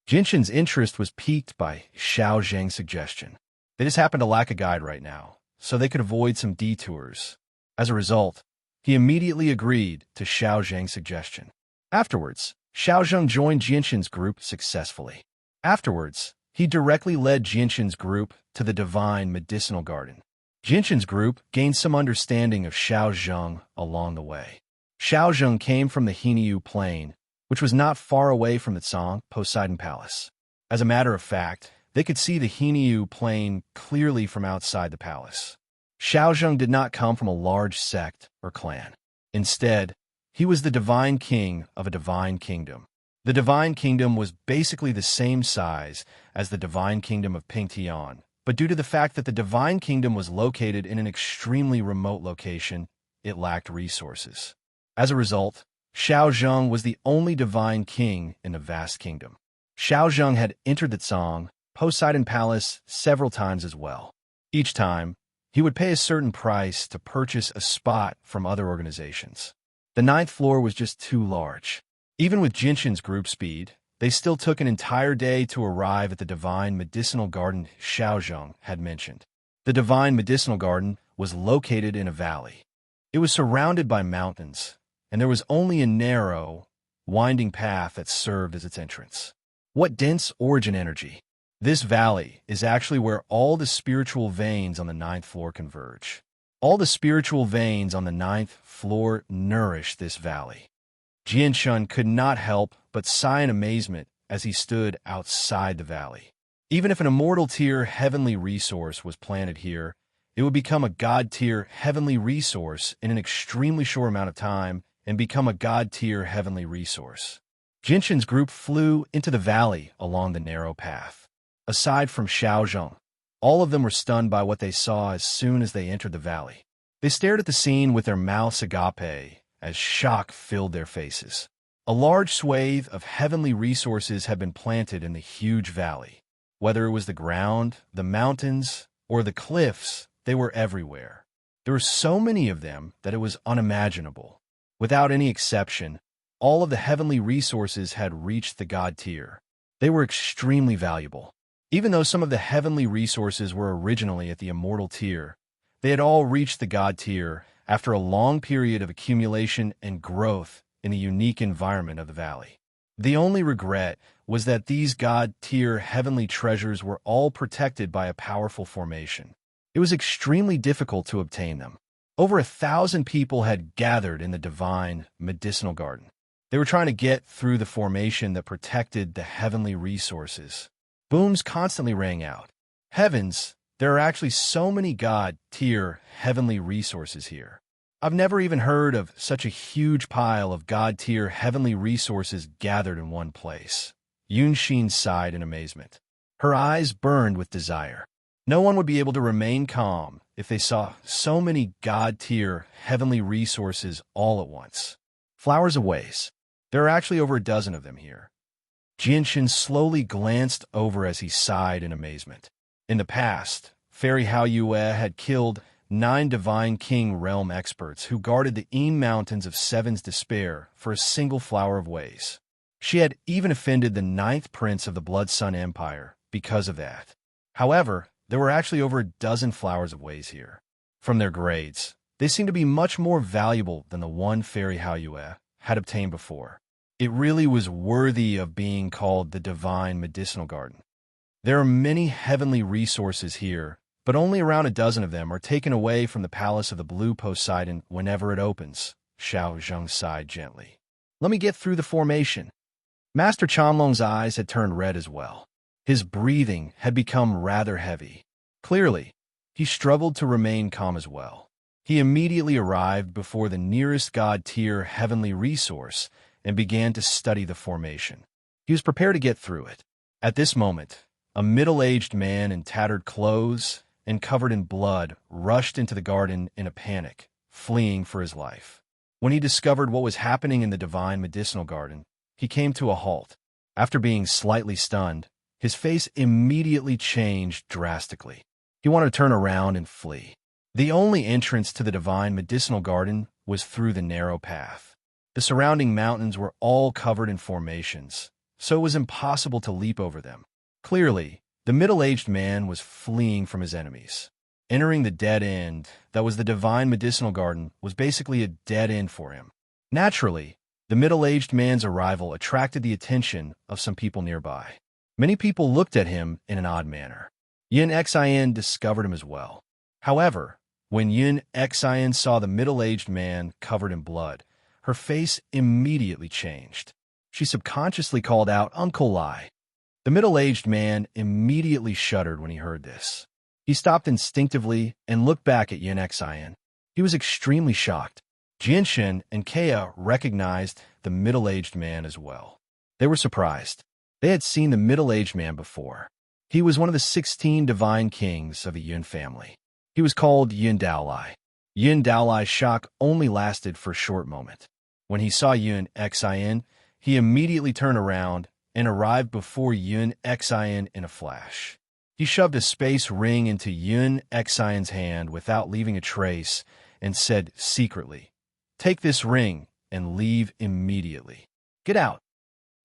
Jianxin's interest was piqued by Xiao Zheng's suggestion. They just happened to lack a guide right now, so they could avoid some detours. As a result, he immediately agreed to Xiao Zheng's suggestion. Afterwards, Xiao Zheng joined Jianxin's group successfully. Afterwards, he directly led Jianxin's group to the divine medicinal garden. Jianxin's group gained some understanding of Xiao Zheng along the way. Xiao Zheng came from the Hiniu Plain, which was not far away from the Tsang Poseidon Palace. As a matter of fact, they could see the Hiniu Plain clearly from outside the palace. Xiao Zheng did not come from a large sect or clan. Instead, he was the divine king of a divine kingdom. The divine kingdom was basically the same size as the divine kingdom of Pingtian, but due to the fact that the divine kingdom was located in an extremely remote location, it lacked resources. As a result, Xiao Zheng was the only divine king in the vast kingdom. Xiao Zheng had entered the Tsang Poseidon Palace several times as well. Each time, he would pay a certain price to purchase a spot from other organizations. The 9th floor was just too large. Even with Jianxin's group speed, they still took an entire day to arrive at the divine medicinal garden Xiao Zheng had mentioned. The divine medicinal garden was located in a valley. It was surrounded by mountains, and there was only a narrow, winding path that served as its entrance. What dense origin energy! This valley is actually where all the spiritual veins on the 9th floor converge. All the spiritual veins on the 9th floor nourish this valley. Jianxin could not help but sigh in amazement as he stood outside the valley. Even if an immortal tier heavenly resource was planted here, it would become a god tier heavenly resource in an extremely short amount of time and become a god tier heavenly resource. Jianxin's group flew into the valley along the narrow path. Aside from Xiao Zheng, all of them were stunned by what they saw as soon as they entered the valley. They stared at the scene with their mouths agape as shock filled their faces. A large swathe of heavenly resources had been planted in the huge valley. Whether it was the ground, the mountains, or the cliffs, they were everywhere. There were so many of them that it was unimaginable. Without any exception, all of the heavenly resources had reached the god tier. They were extremely valuable. Even though some of the heavenly resources were originally at the immortal tier, they had all reached the god tier after a long period of accumulation and growth in the unique environment of the valley. The only regret was that these god tier heavenly treasures were all protected by a powerful formation. It was extremely difficult to obtain them. Over 1,000 people had gathered in the divine medicinal garden. They were trying to get through the formation that protected the heavenly resources. Booms constantly rang out. Heavens, there are actually so many god-tier heavenly resources here. I've never even heard of such a huge pile of god-tier heavenly resources gathered in one place. Yunxin sighed in amazement. Her eyes burned with desire. No one would be able to remain calm if they saw so many god-tier heavenly resources all at once. Flowers of ways. There are actually over a dozen of them here. Jianxin slowly glanced over as he sighed in amazement. In the past, Fairy Hao Yue had killed 9 Divine King Realm experts who guarded the Een Mountains of Seven's Despair for a single flower of ways. She had even offended the 9th Prince of the Blood Sun Empire because of that. However, there were actually over a dozen flowers of ways here. From their grades, they seemed to be much more valuable than the one Fairy Hao Yue had obtained before. It really was worthy of being called the Divine Medicinal Garden. There are many heavenly resources here, but only around a dozen of them are taken away from the Palace of the Blue Poseidon whenever it opens, Xiao Zheng sighed gently. Let me get through the formation. Master Chanlong's eyes had turned red as well. His breathing had become rather heavy. Clearly, he struggled to remain calm as well. He immediately arrived before the nearest god-tier heavenly resource and began to study the formation. He was prepared to get through it. At this moment, a middle-aged man in tattered clothes and covered in blood rushed into the garden in a panic, fleeing for his life. When he discovered what was happening in the divine medicinal garden, he came to a halt. After being slightly stunned, his face immediately changed drastically. He wanted to turn around and flee. The only entrance to the divine medicinal garden was through the narrow path. The surrounding mountains were all covered in formations, so it was impossible to leap over them. Clearly, the middle-aged man was fleeing from his enemies. Entering the dead end that was the divine medicinal garden was basically a dead end for him. Naturally, the middle-aged man's arrival attracted the attention of some people nearby. Many people looked at him in an odd manner. Yin Xian discovered him as well. However, when Yin Xian saw the middle-aged man covered in blood, her face immediately changed. She subconsciously called out, "Uncle Lai." The middle-aged man immediately shuddered when he heard this. He stopped instinctively and looked back at Yin Xian. He was extremely shocked. Jinshin and Kea recognized the middle-aged man as well. They were surprised. They had seen the middle-aged man before. He was one of the 16 divine kings of the Yun family. He was called Yun Daolai. Yun Daolai's shock only lasted for a short moment. When he saw Yun Xian, he immediately turned around and arrived before Yun Xian in a flash. He shoved a space ring into Yun Xian's hand without leaving a trace and said secretly, "Take this ring and leave immediately. Get out."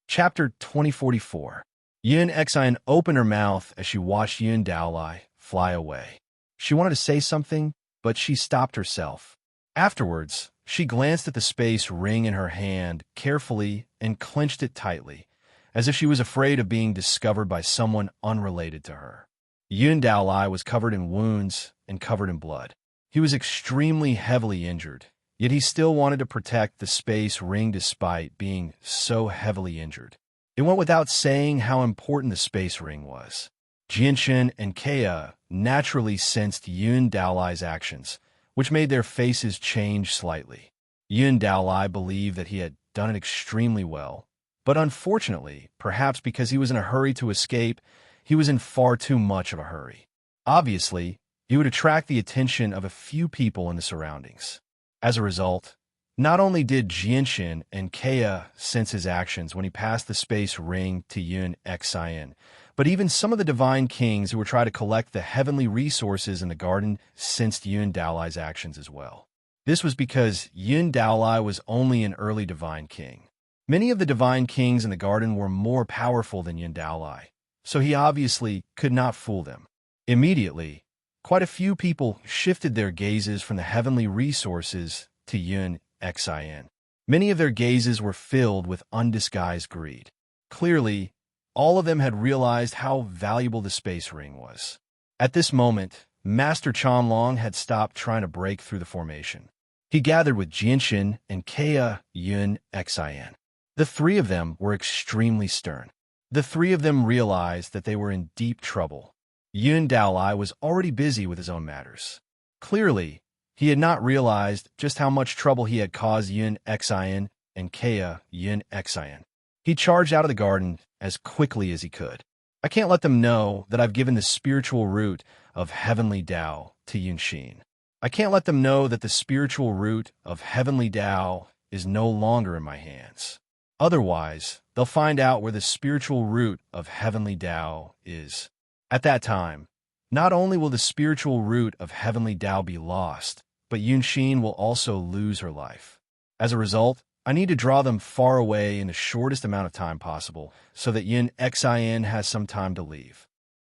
Chapter 2044. Yun Xian opened her mouth as she watched Yun Daolai fly away. She wanted to say something, but she stopped herself. Afterwards, she glanced at the space ring in her hand carefully and clenched it tightly, as if she was afraid of being discovered by someone unrelated to her. Yun Daolai was covered in wounds and covered in blood. He was extremely heavily injured, yet he still wanted to protect the space ring despite being so heavily injured. It went without saying how important the space ring was. Jinshin and Kea naturally sensed Yun Daolai's actions, which made their faces change slightly. Yun Daolai believed that he had done it extremely well, but unfortunately, perhaps because he was in a hurry to escape, he was in far too much of a hurry. Obviously, he would attract the attention of a few people in the surroundings. As a result, not only did Jinshin and Kea sense his actions when he passed the space ring to Yun Xian, but even some of the divine kings who were trying to collect the heavenly resources in the garden sensed Yun Daolai's actions as well. This was because Yun Daolai was only an early divine king. Many of the divine kings in the garden were more powerful than Yun Daolai, so he obviously could not fool them. Immediately, quite a few people shifted their gazes from the heavenly resources to Yun Xian. Many of their gazes were filled with undisguised greed. Clearly, all of them had realized how valuable the space ring was. At this moment, Master Chanlong had stopped trying to break through the formation. He gathered with Jinshin and Kea Yun Xian. The three of them were extremely stern. The three of them realized that they were in deep trouble. Yun Daolai was already busy with his own matters. Clearly, he had not realized just how much trouble he had caused Yun Xian and Kea Yun Xian. He charged out of the garden as quickly as he could. "I can't let them know that I've given the spiritual root of heavenly Tao to Yunshin. I can't let them know that the spiritual root of heavenly Tao is no longer in my hands. Otherwise, they'll find out where the spiritual root of heavenly Tao is. At that time, not only will the spiritual root of heavenly Tao be lost, but Yunshin will also lose her life. As a result, I need to draw them far away in the shortest amount of time possible so that Yun Xian has some time to leave."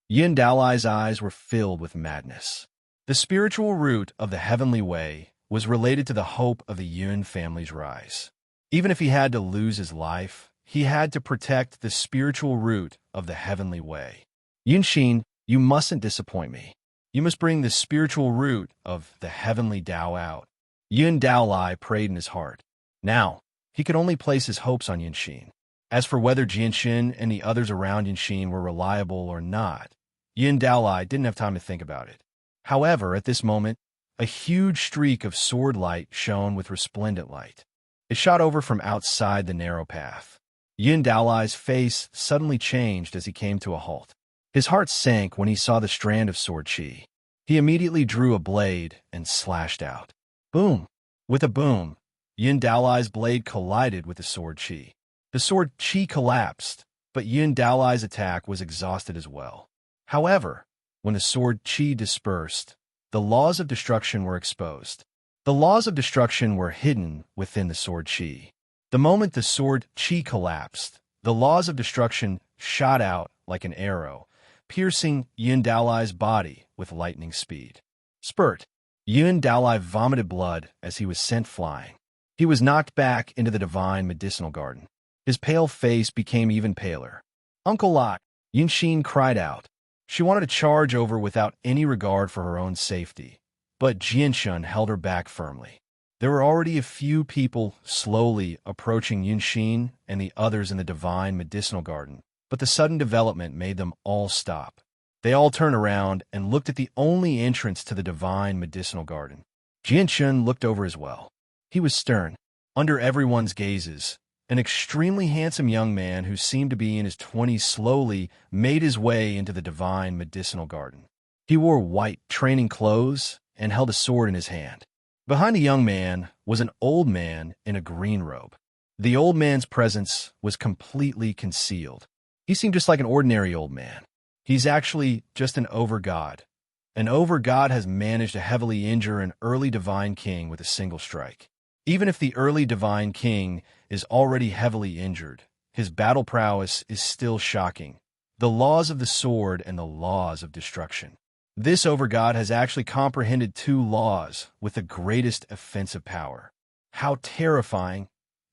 Yun Daolai's eyes were filled with madness. The spiritual root of the heavenly way was related to the hope of the Yun family's rise. Even if he had to lose his life, he had to protect the spiritual root of the heavenly way. "Yunshin, you mustn't disappoint me. You must bring the spiritual root of the heavenly Tao out." Yun Daolai prayed in his heart. Now, He could only place his hopes on Yinxin. As for whether Jianxin and the others around Yinxin were reliable or not, Yin Daolai didn't have time to think about it. However, at this moment, a huge streak of sword light shone with resplendent light. It shot over from outside the narrow path. Yin Daolai's face suddenly changed as he came to a halt. His heart sank when he saw the strand of sword qi. He immediately drew a blade and slashed out. Boom! With a boom, Yin Daolai's blade collided with the sword qi. The sword qi collapsed, but Yin Daolai's attack was exhausted as well. However, when the sword qi dispersed, the laws of destruction were exposed. The laws of destruction were hidden within the sword qi. The moment the sword qi collapsed, the laws of destruction shot out like an arrow, piercing Yin Daolai's body with lightning speed. Spurt! Yin Daolai vomited blood as he was sent flying. He was knocked back into the divine medicinal garden. His pale face became even paler. Uncle Lot! Yinxin cried out. She wanted to charge over without any regard for her own safety, but Jianxin held her back firmly. There were already a few people slowly approaching Yinxin and the others in the divine medicinal garden, but the sudden development made them all stop. They all turned around and looked at the only entrance to the divine medicinal garden. Jianxin looked over as well. He was stern. Under everyone's gazes, an extremely handsome young man who seemed to be in his 20s slowly made his way into the divine medicinal garden. He wore white training clothes and held a sword in his hand. Behind the young man was an old man in a green robe. The old man's presence was completely concealed. He seemed just like an ordinary old man. He's actually just an overgod. An overgod has managed to heavily injure an early divine king with a single strike. Even if the early divine king is already heavily injured, his battle prowess is still shocking. The laws of the sword and the laws of destruction. This overgod has actually comprehended two laws with the greatest offensive power. How terrifying!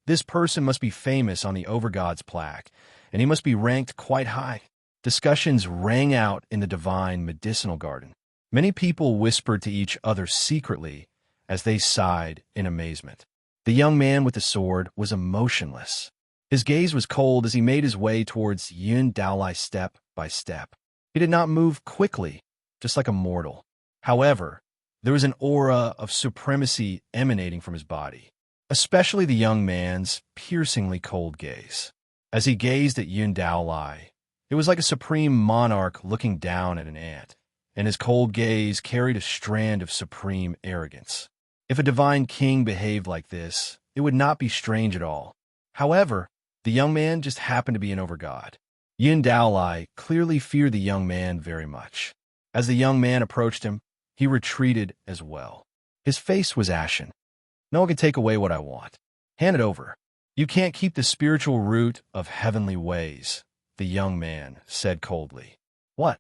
This person must be famous on the overgod's plaque, and he must be ranked quite high. Discussions rang out in the divine medicinal garden. Many people whispered to each other secretly as they sighed in amazement. The young man with the sword was emotionless. His gaze was cold as he made his way towards Yin Daolai step by step. He did not move quickly, just like a mortal. However, there was an aura of supremacy emanating from his body, especially the young man's piercingly cold gaze. As he gazed at Yin Daolai, it was like a supreme monarch looking down at an ant, and his cold gaze carried a strand of supreme arrogance. If a divine king behaved like this, it would not be strange at all. However, the young man just happened to be an overgod. Yin Daolai clearly feared the young man very much. As the young man approached him, he retreated as well. His face was ashen. No one can take away what I want. Hand it over. You can't keep the spiritual root of heavenly ways, the young man said coldly. What?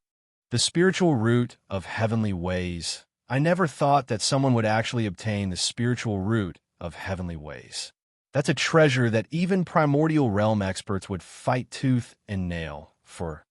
The spiritual root of heavenly ways? I never thought that someone would actually obtain the spiritual root of heavenly ways. That's a treasure that even primordial realm experts would fight tooth and nail for.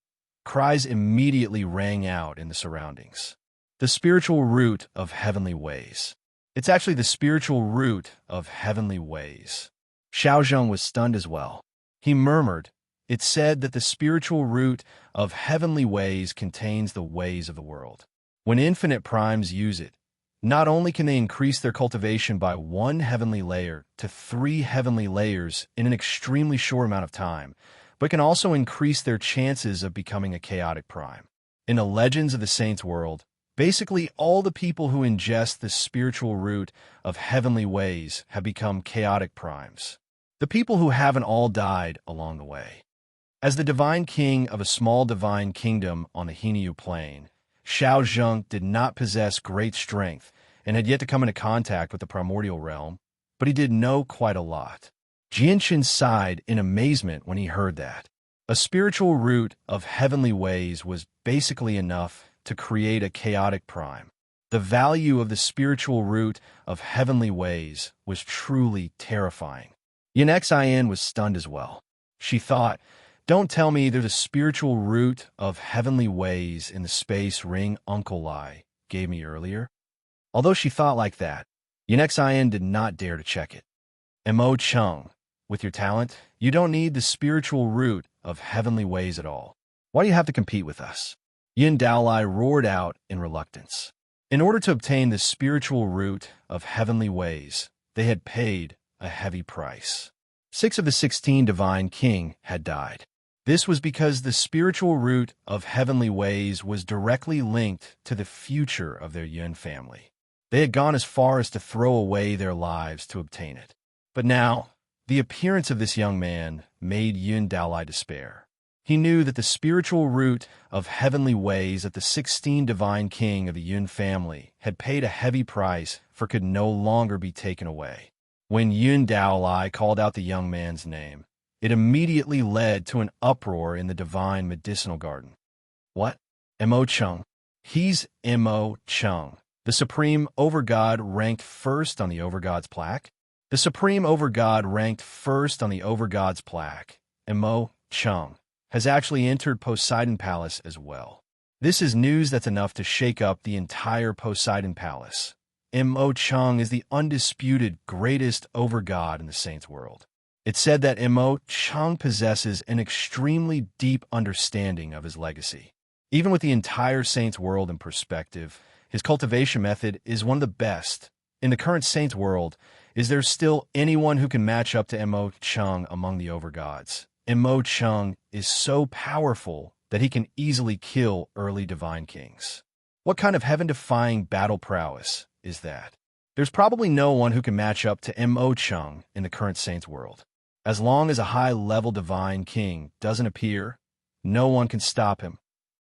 Cries immediately rang out in the surroundings. The spiritual root of heavenly ways. It's actually the spiritual root of heavenly ways. Xiaozheng was stunned as well. He murmured, "It said that the spiritual root of heavenly ways contains the ways of the world. When infinite primes use it, not only can they increase their cultivation by 1 heavenly layer to 3 heavenly layers in an extremely short amount of time, but can also increase their chances of becoming a chaotic prime. In the Legends of the Saints world, basically all the people who ingest the spiritual root of heavenly ways have become chaotic primes. The people who haven't all died along the way. As the divine king of a small divine kingdom on the Hinyu plain, Xiao Zheng did not possess great strength and had yet to come into contact with the primordial realm, but he did know quite a lot. Jianxin sighed in amazement when he heard that. A spiritual root of heavenly ways was basically enough to create a chaotic prime. The value of the spiritual root of heavenly ways was truly terrifying. Yin Xin was stunned as well. She thought, "Don't tell me there's a spiritual root of heavenly ways in the space ring Uncle Lai gave me earlier." Although she thought like that, Yin Xin did not dare to check it. Mo Chung, With your talent, you don't need the spiritual root of heavenly ways at all. Why do you have to compete with us? Yin Daolai roared out in reluctance. In order to obtain the spiritual root of heavenly ways, they had paid a heavy price. 6 of the 16 divine king had died. This was because the spiritual root of heavenly ways was directly linked to the future of their Yun family. They had gone as far as to throw away their lives to obtain it. But now, the appearance of this young man made Yun Daolai despair. He knew that the spiritual root of heavenly ways that the 16 divine king of the Yun family had paid a heavy price for could no longer be taken away. When Yun Daolai called out the young man's name, it immediately led to an uproar in the divine medicinal garden. What? Mo Chung. He's Mo Chung, the supreme overgod ranked first on the overgod's plaque? The supreme overgod ranked first on the overgod's plaque, Mo Chung, has actually entered Poseidon Palace as well. This is news that's enough to shake up the entire Poseidon Palace. Mo Chung is the undisputed greatest overgod in the Saints' world. It's said that Mo Chung possesses an extremely deep understanding of his legacy. Even with the entire Saints' world in perspective, his cultivation method is one of the best. In the current Saints' world, is there still anyone who can match up to Mo Chung among the overgods? Mo Chung is so powerful that he can easily kill early divine kings. What kind of heaven-defying battle prowess is that? There's probably no one who can match up to Mo Chung in the current Saints world. As long as a high-level divine king doesn't appear, no one can stop him.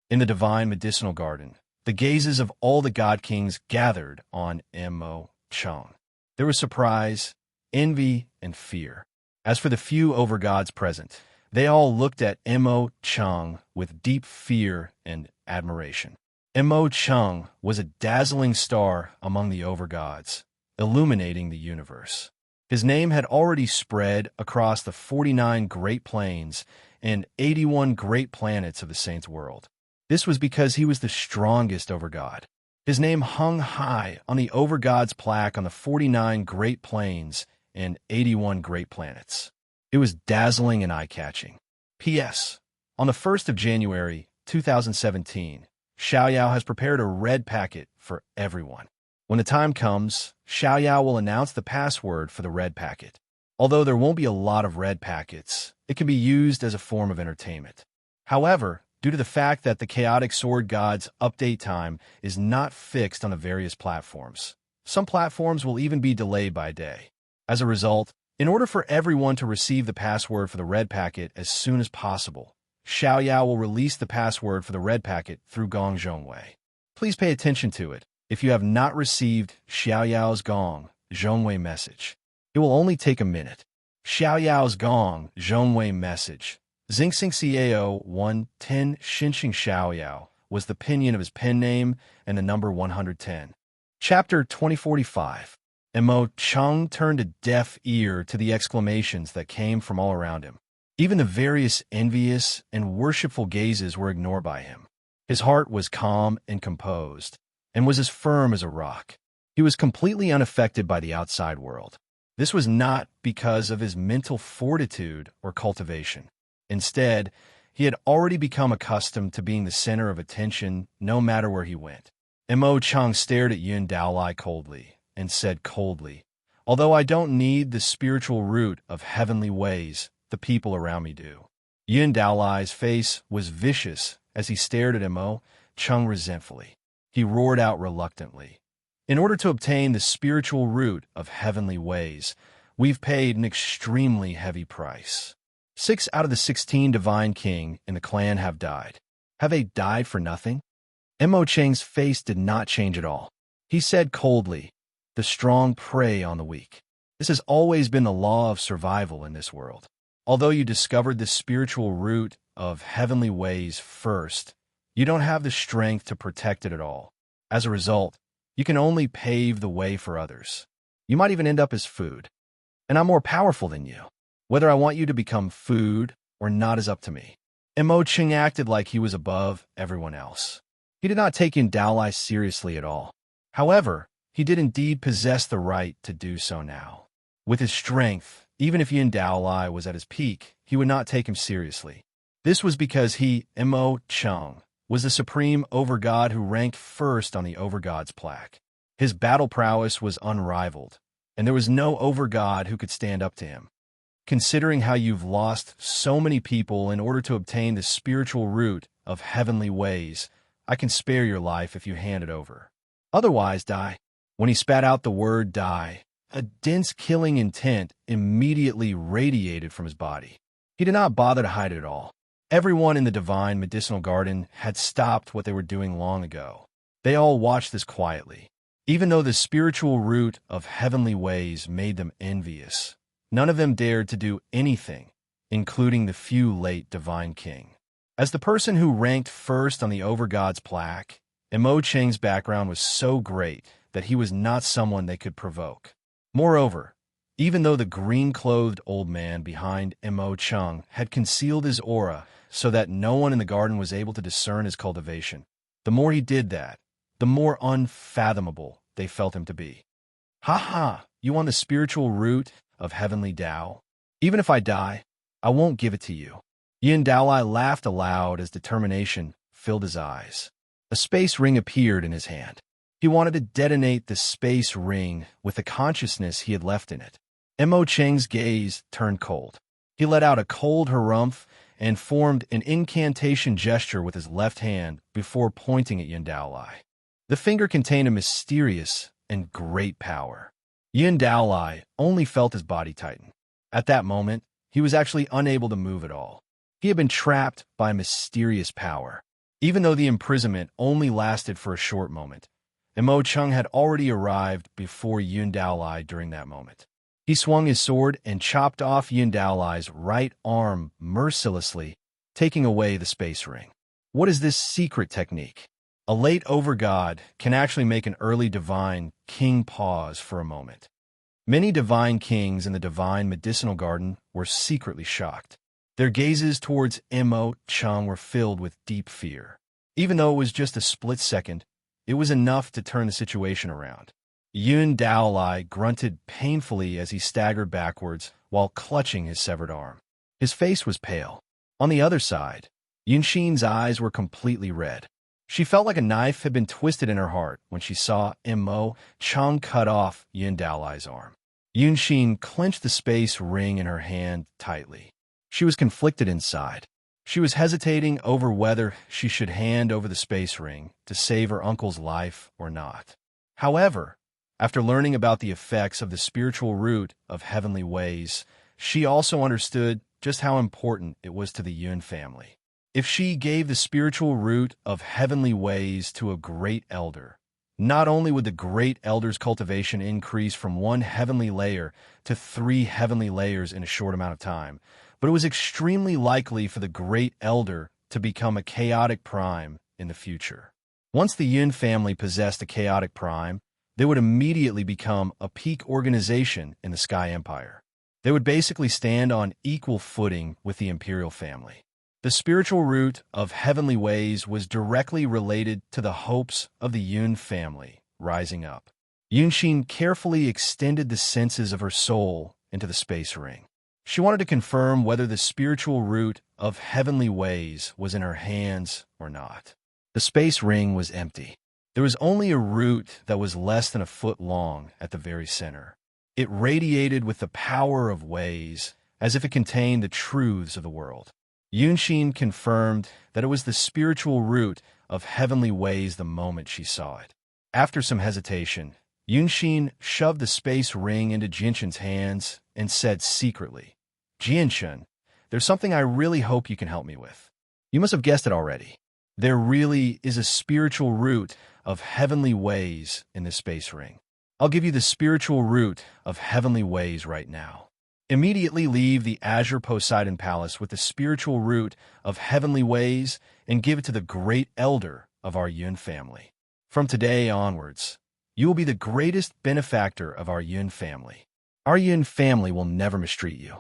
In the divine medicinal garden, the gazes of all the god kings gathered on Mo Chung. There was surprise, envy, and fear. As for the few overgods present, they all looked at Mo Chung with deep fear and admiration. Mo Chung was a dazzling star among the overgods, illuminating the universe. His name had already spread across the 49 great plains and 81 great planets of the Saints' world. This was because he was the strongest overgod. His name hung high on the overgod's plaque on the 49 great plains and 81 great planets. It was dazzling and eye-catching. P.S. On the 1st of January, 2017, Xiaoyao has prepared a red packet for everyone. When the time comes, Xiaoyao will announce the password for the red packet. Although there won't be a lot of red packets, it can be used as a form of entertainment. However, due to the fact that the Chaotic Sword God's update time is not fixed on the various platforms, some platforms will even be delayed by a day. As a result, in order for everyone to receive the password for the red packet as soon as possible, Xiaoyao will release the password for the red packet through Gong Zhongwei. Please pay attention to it if you have not received Xiaoyao's Gong Zhongwei message. It will only take a minute. Xiaoyao's Gong Zhongwei message. Xingxing Xiao 110 Xinxing Xiaoyao was the pinyin of his pen name and the number 110. Chapter 2045. Mo Chung turned a deaf ear to the exclamations that came from all around him. Even the various envious and worshipful gazes were ignored by him. His heart was calm and composed, and was as firm as a rock. He was completely unaffected by the outside world. This was not because of his mental fortitude or cultivation. Instead, he had already become accustomed to being the center of attention no matter where he went. Mo Chung stared at Yun Daolai coldly, and said coldly, "Although I don't need the spiritual root of heavenly ways, the people around me do." Yun Daolai's face was vicious as he stared at Mo Chung resentfully. He roared out reluctantly, "In order to obtain the spiritual root of heavenly ways, we've paid an extremely heavy price. 6 out of the 16 divine king in the clan have died. Have they died for nothing?" Mo Cheng's face did not change at all. He said coldly, "The strong prey on the weak. This has always been the law of survival in this world. Although you discovered the spiritual root of heavenly ways first, you don't have the strength to protect it at all. As a result, you can only pave the way for others. You might even end up as food. And I'm more powerful than you. Whether I want you to become food or not is up to me." Mo Cheng acted like he was above everyone else. He did not take Yin Daolai seriously at all. However, he did indeed possess the right to do so now. With his strength, Even if Yin Daolai was at his peak, he would not take him seriously. This was because he, Mo Chung, was the supreme overgod who ranked first on the overgod's plaque. His battle prowess was unrivaled, and there was no overgod who could stand up to him. Considering how you've lost so many people in order to obtain the spiritual root of heavenly ways, I can spare your life if you hand it over. Otherwise, die. When he spat out the word die, a dense killing intent immediately radiated from his body. He did not bother to hide it at all. Everyone in the divine medicinal garden had stopped what they were doing long ago. They all watched this quietly. Even though the spiritual root of heavenly ways made them envious, none of them dared to do anything, including the few late divine king. As the person who ranked first on the overgod's plaque, Mo Cheng's background was so great that he was not someone they could provoke. Moreover, even though the green-clothed old man behind Mo Cheng had concealed his aura so that no one in the garden was able to discern his cultivation, the more he did that, the more unfathomable they felt him to be. Ha ha, you want the spiritual root of heavenly Tao? Even if I die, I won't give it to you. Yin Daolai laughed aloud as determination filled his eyes. A space ring appeared in his hand. He wanted to detonate the space ring with the consciousness he had left in it. Mo Cheng's gaze turned cold. He let out a cold harumph and formed an incantation gesture with his left hand before pointing at Yin Daolai. The finger contained a mysterious and great power. Yin Daolai only felt his body tighten. At that moment, he was actually unable to move at all. He had been trapped by mysterious power. Even though the imprisonment only lasted for a short moment, Mo Chung had already arrived before Yin Daolai during that moment. He swung his sword and chopped off Yin Daolai's right arm mercilessly, taking away the space ring. What is this secret technique? A late overgod can actually make an early divine king pause for a moment. Many divine kings in the divine medicinal garden were secretly shocked. Their gazes towards Mo Chung were filled with deep fear. Even though it was just a split second, it was enough to turn the situation around. Yin Daolai grunted painfully as he staggered backwards while clutching his severed arm. His face was pale. On the other side, Yunxin's eyes were completely red. She felt like a knife had been twisted in her heart when she saw Mo Chung cut off Yin Daolai's arm. Yunxin clenched the space ring in her hand tightly. She was conflicted inside. She was hesitating over whether she should hand over the space ring to save her uncle's life or not. However, after learning about the effects of the spiritual root of heavenly ways, she also understood just how important it was to the Yun family. If she gave the spiritual root of heavenly ways to a great elder, not only would the great elder's cultivation increase from 1 heavenly layer to 3 heavenly layers in a short amount of time, but it was extremely likely for the great elder to become a chaotic prime in the future. Once the Yun family possessed a chaotic prime, they would immediately become a peak organization in the Sky Empire. They would basically stand on equal footing with the imperial family. The spiritual root of heavenly ways was directly related to the hopes of the Yun family rising up. Yunxin carefully extended the senses of her soul into the space ring. She wanted to confirm whether the spiritual root of heavenly ways was in her hands or not. The space ring was empty. There was only a root that was less than a foot long at the very center. It radiated with the power of ways, as if it contained the truths of the world. Yunxin confirmed that it was the spiritual root of heavenly ways the moment she saw it. After some hesitation, Yunxin shoved the space ring into Jinshin's hands and said secretly, "Jinshin, there's something I really hope you can help me with. You must have guessed it already. There really is a spiritual root of heavenly ways in this space ring. I'll give you the spiritual root of heavenly ways right now. Immediately leave the Azure Poseidon Palace with the spiritual root of heavenly ways and give it to the great elder of our Yun family. From today onwards, you will be the greatest benefactor of our Yun family. Our Yun family will never mistreat you."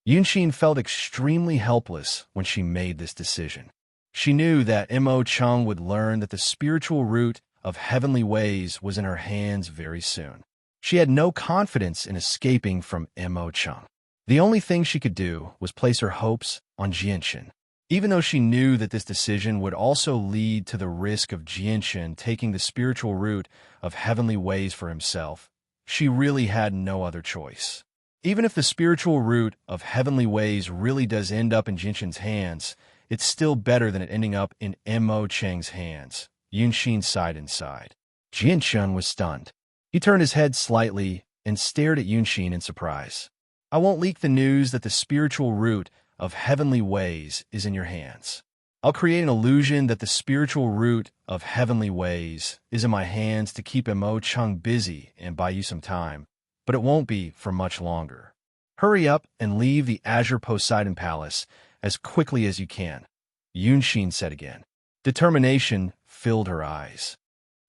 Yunxin felt extremely helpless when she made this decision. She knew that Mo Chung would learn that the spiritual root of heavenly ways was in her hands very soon. She had no confidence in escaping from Mo Chung. The only thing she could do was place her hopes on Jianshan. Even though she knew that this decision would also lead to the risk of Jianshan taking the spiritual root of heavenly ways for himself, she really had no other choice. Even if the spiritual root of heavenly ways really does end up in Jianshan's hands, it's still better than it ending up in Mo Cheng's hands. Yunxin sighed inside. Jianshan was stunned. He turned his head slightly and stared at Yunxin in surprise. I won't leak the news that the spiritual root of heavenly ways is in your hands. I'll create an illusion that the spiritual root of heavenly ways is in my hands to keep Mo Cheng busy and buy you some time, but it won't be for much longer. Hurry up and leave the Azure Poseidon Palace as quickly as you can, Yunxin said again. Determination filled her eyes.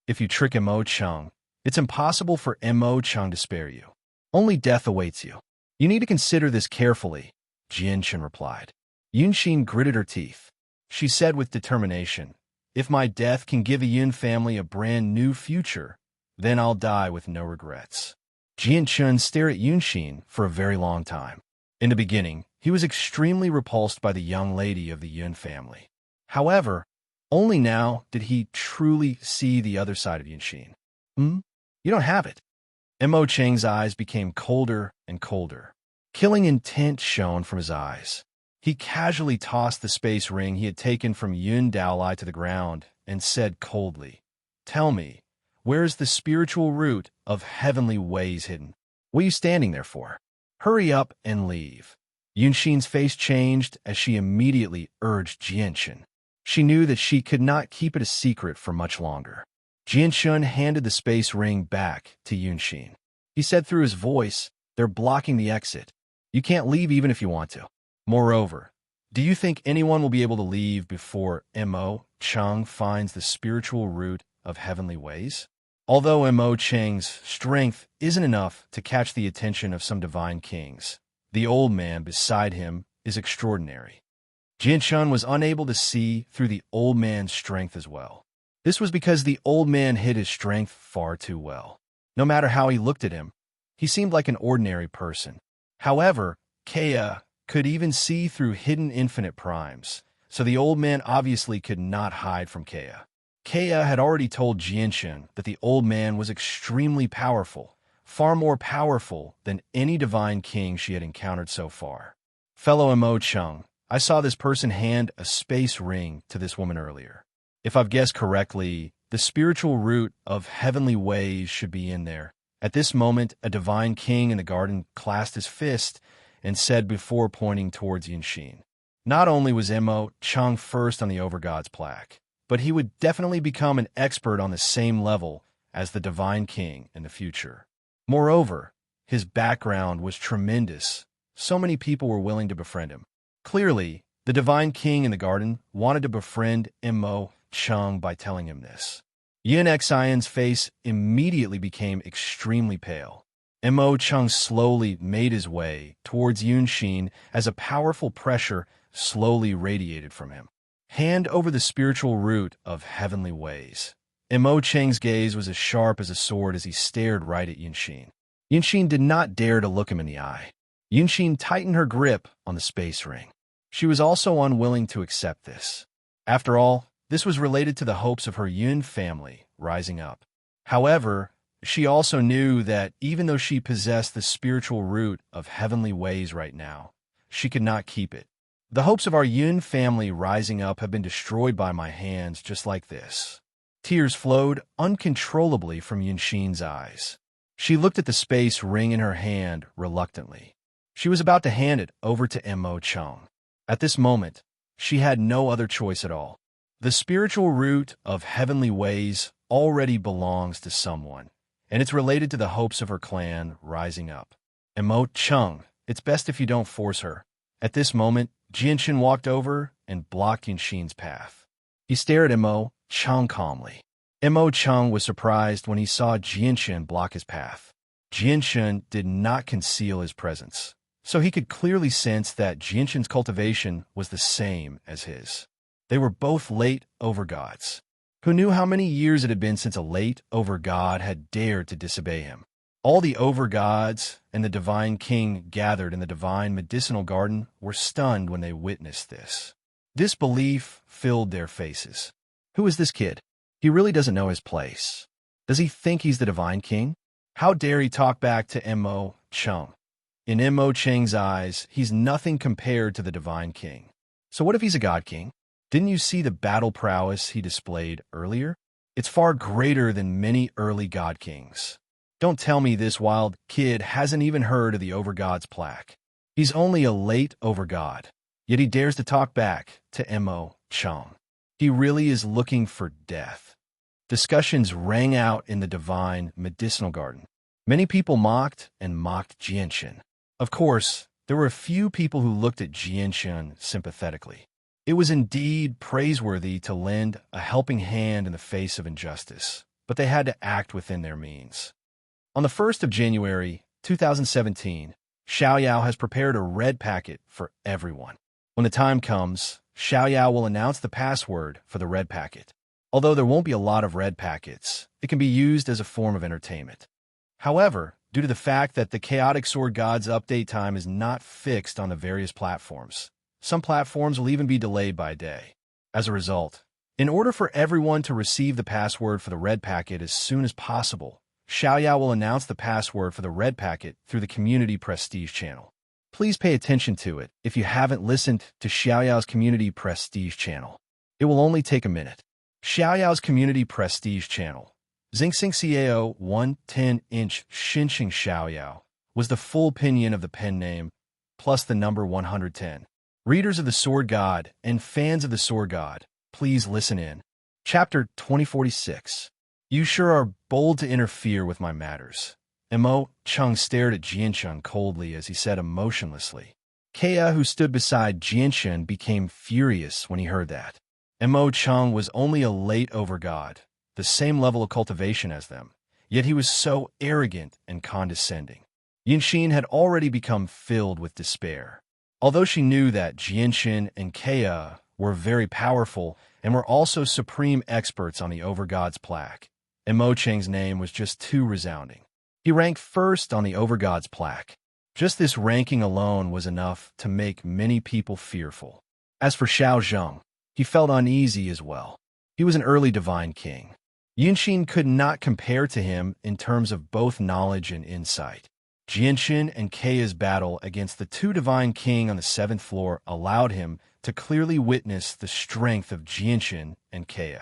If you trick Mo Cheng, it's impossible for Mo Cheng to spare you. Only death awaits you. You need to consider this carefully, Jianshan replied. Yunxin gritted her teeth. She said with determination, if my death can give a Yun family a brand new future, then I'll die with no regrets. Jianshan stared at Yunxin for a very long time. In the beginning, he was extremely repulsed by the young lady of the Yun family. However, only now did he truly see the other side of Yunxin. You don't have it. Mo Cheng's eyes became colder and colder. Killing intent shone from his eyes. He casually tossed the space ring he had taken from Yun Daolai to the ground and said coldly, Tell me, where is the spiritual root of heavenly ways hidden? What are you standing there for? Hurry up and leave. Yunxin's face changed as she immediately urged Jianshan. She knew that she could not keep it a secret for much longer. Jianshan handed the space ring back to Yunxin. He said through his voice, They're blocking the exit. You can't leave even if you want to. Moreover, do you think anyone will be able to leave before Mo Cheng finds the spiritual root of heavenly ways? Although Mo Cheng's strength isn't enough to catch the attention of some divine kings, the old man beside him is extraordinary. Jianshan was unable to see through the old man's strength as well. This was because the old man hid his strength far too well. No matter how he looked at him, he seemed like an ordinary person. However, Kea could even see through hidden infinite primes, so the old man obviously could not hide from Kea. Kea had already told Jianshan that the old man was extremely powerful, far more powerful than any divine king she had encountered so far. Fellow Mo Cheng, I saw this person hand a space ring to this woman earlier. If I've guessed correctly, the spiritual root of heavenly ways should be in there. At this moment, a divine king in the garden clasped his fist and said before pointing towards Yunxin. Not only was Mo Cheng first on the Overgod's plaque, but he would definitely become an expert on the same level as the divine king in the future. Moreover, his background was tremendous. So many people were willing to befriend him. Clearly, the divine king in the garden wanted to befriend Mo Cheng by telling him this. Yin Xian's face immediately became extremely pale. Mo Cheng slowly made his way towards Yunxin as a powerful pressure slowly radiated from him. Hand over the spiritual root of heavenly ways. Mo Cheng's gaze was as sharp as a sword as he stared right at Yunxin. Yunxin did not dare to look him in the eye. Yunxin tightened her grip on the space ring. She was also unwilling to accept this. After all, this was related to the hopes of her Yun family rising up. However, she also knew that even though she possessed the spiritual root of heavenly ways right now, she could not keep it. The hopes of our Yun family rising up have been destroyed by my hands just like this. Tears flowed uncontrollably from Yunxin's eyes. She looked at the space ring in her hand reluctantly. She was about to hand it over to Mo Cheng. At this moment, she had no other choice at all. The spiritual root of heavenly ways already belongs to someone, and it's related to the hopes of her clan rising up. Mo Cheng, it's best if you don't force her. At this moment, Jianshan walked over and blocked Yunxin's path. He stared at Mo Cheng calmly. Mo Cheng was surprised when he saw Jianshan block his path. Jianshan did not conceal his presence, so he could clearly sense that Jianshan's cultivation was the same as his. They were both late overgods. Who knew how many years it had been since a late overgod had dared to disobey him? All the overgods and the divine king gathered in the divine medicinal garden were stunned when they witnessed this. Disbelief filled their faces. Who is this kid? He really doesn't know his place. Does he think he's the divine king? How dare he talk back to Mo Chung? In Mo Cheng's eyes, he's nothing compared to the divine king. So what if he's a god king? Didn't you see the battle prowess he displayed earlier? It's far greater than many early god kings. Don't tell me this wild kid hasn't even heard of the Overgod's plaque. He's only a late overgod, yet he dares to talk back to Mo Chung. He really is looking for death. Discussions rang out in the divine medicinal garden. Many people mocked and mocked Jianshan. Of course, there were a few people who looked at Jianshan sympathetically. It was indeed praiseworthy to lend a helping hand in the face of injustice, but they had to act within their means. On the 1st of January, 2017, Xiaoyao has prepared a red packet for everyone. When the time comes, Xiaoyao will announce the password for the red packet. Although there won't be a lot of red packets, it can be used as a form of entertainment. However, due to the fact that the Chaotic Sword God's update time is not fixed on the various platforms, some platforms will even be delayed by a day. As a result, in order for everyone to receive the password for the red packet as soon as possible, Xiaoyao will announce the password for the red packet through the Community Prestige channel. Please pay attention to it if you haven't listened to Xiaoyao's Community Prestige channel. It will only take a minute. Xiaoyao's Community Prestige channel, Xingxing Xiao 110-inch Xinxing Xiaoyao, was the full pinyin of the pen name, plus the number 110. Readers of the Sword God and fans of the Sword God, please listen in. Chapter 2046. You sure are bold to interfere with my matters. Mo Chung stared at Jianshan coldly as he said emotionlessly. Kea, who stood beside Jianshan, became furious when he heard that. Mo Chung was only a late overgod, the same level of cultivation as them, yet he was so arrogant and condescending. Yinxin had already become filled with despair. Although she knew that Jianshan and Kea were very powerful and were also supreme experts on the Overgod's plaque, Mo Cheng's name was just too resounding. He ranked first on the Overgod's plaque. Just this ranking alone was enough to make many people fearful. As for Xiao Zheng, he felt uneasy as well. He was an early divine king. Yinxin could not compare to him in terms of both knowledge and insight. Jianshan and Kea's battle against the two divine king on the 7th floor allowed him to clearly witness the strength of Jianshan and Kea.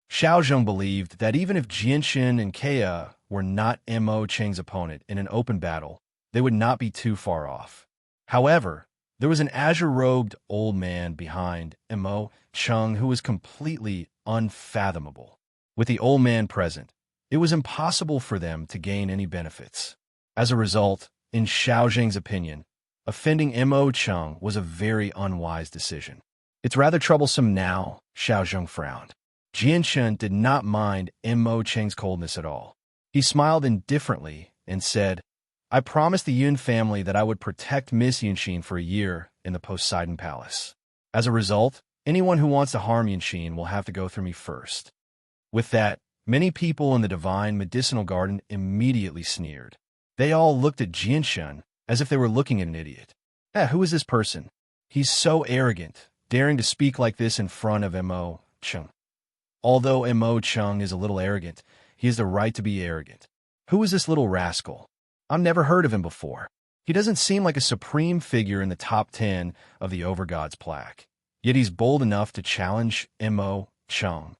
Xiao Zheng believed that even if Jianshan and Kea were not Mo Cheng's opponent in an open battle, they would not be too far off. However, there was an azure-robed old man behind Mo Cheng who was completely unfathomable. With the old man present, it was impossible for them to gain any benefits. As a result, in Xiao Zheng's opinion, offending Mo Cheng was a very unwise decision. It's rather troublesome now, Xiao Zheng frowned. Jianshan did not mind Mo Cheng's coldness at all. He smiled indifferently and said, I promised the Yun family that I would protect Miss Yinxin for a year in the Poseidon Palace. As a result, anyone who wants to harm Yinxin will have to go through me first. With that, many people in the divine medicinal garden immediately sneered. They all looked at Jianshan as if they were looking at an idiot. Who is this person? He's so arrogant, daring to speak like this in front of Mo Cheng. Although Mo Cheng is a little arrogant, he has the right to be arrogant. Who is this little rascal? I've never heard of him before. He doesn't seem like a supreme figure in the top 10 of the Overgod's plaque. Yet he's bold enough to challenge Mo Cheng.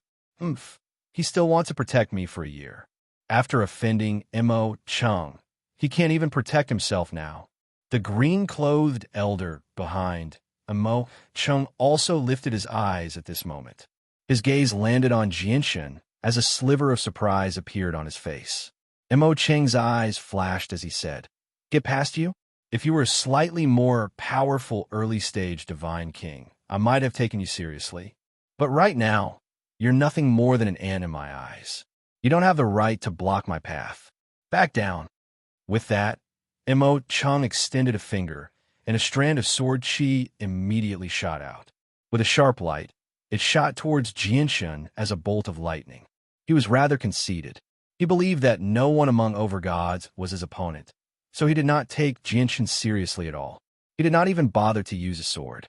He still wants to protect me for a year. After offending Mo Cheng, he can't even protect himself now. The green-clothed elder behind Mo Cheng also lifted his eyes at this moment. His gaze landed on Jianshan as a sliver of surprise appeared on his face. Mo Cheng's eyes flashed as he said, Get past you? If you were a slightly more powerful early-stage divine king, I might have taken you seriously. But right now, you're nothing more than an ant in my eyes. You don't have the right to block my path. Back down. With that, Mo Cheng extended a finger, and a strand of sword chi immediately shot out. With a sharp light, it shot towards Jianshan as a bolt of lightning. He was rather conceited. He believed that no one among overgods was his opponent, so he did not take Jianshan seriously at all. He did not even bother to use a sword.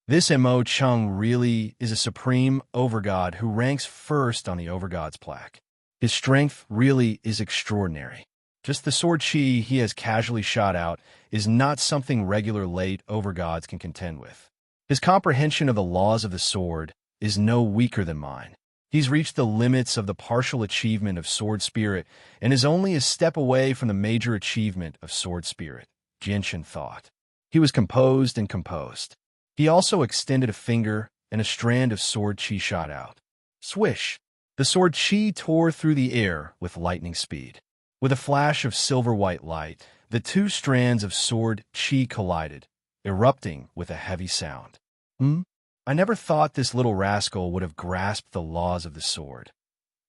This Mo Chung really is a supreme overgod who ranks first on the overgod's plaque. His strength really is extraordinary. Just the sword chi he has casually shot out is not something regular late overgods can contend with. His comprehension of the laws of the sword is no weaker than mine. He's reached the limits of the partial achievement of sword spirit and is only a step away from the major achievement of sword spirit, Jianshan thought. He was composed and composed. He also extended a finger, and a strand of sword chi shot out. Swish! The sword chi tore through the air with lightning speed. With a flash of silver-white light, the two strands of sword chi collided, erupting with a heavy sound. I never thought this little rascal would have grasped the laws of the sword.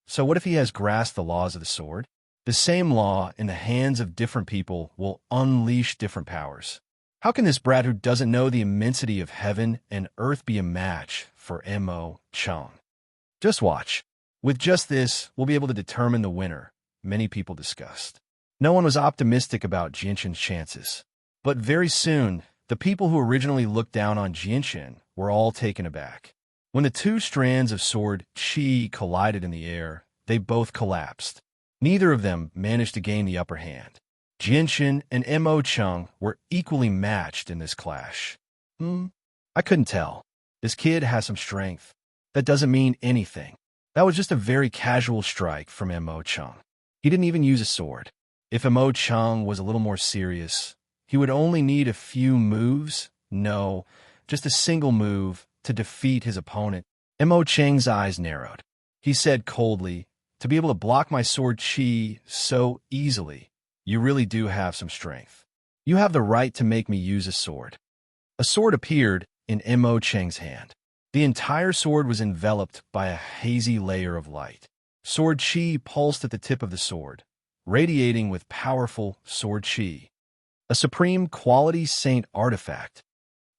So what if he has grasped the laws of the sword? The same law in the hands of different people will unleash different powers. How can this brat who doesn't know the immensity of heaven and earth be a match for Mo Chung? Just watch. With just this, we'll be able to determine the winner, many people discussed. No one was optimistic about Jianshan's chances. But very soon, the people who originally looked down on Jianshan were all taken aback. When the two strands of sword chi collided in the air, they both collapsed. Neither of them managed to gain the upper hand. Jianshan and Mo Chung were equally matched in this clash. I couldn't tell. This kid has some strength. That doesn't mean anything. That was just a very casual strike from Mo Chung. He didn't even use a sword. If Mo Chung was a little more serious, he would only need a few moves, no, just a single move, to defeat his opponent. Mo Chang's eyes narrowed. He said coldly, "To be able to block my sword chi so easily, you really do have some strength. You have the right to make me use a sword." A sword appeared in Mo Chang's hand. The entire sword was enveloped by a hazy layer of light. Sword chi pulsed at the tip of the sword, radiating with powerful sword chi. A supreme quality saint artifact.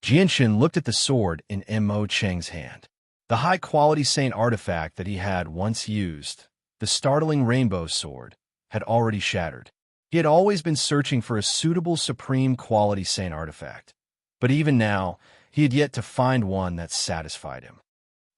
Jianshan looked at the sword in Mo Chang's hand. The high-quality saint artifact that he had once used, the startling rainbow sword, had already shattered. He had always been searching for a suitable supreme quality saint artifact, but even now, he had yet to find one that satisfied him.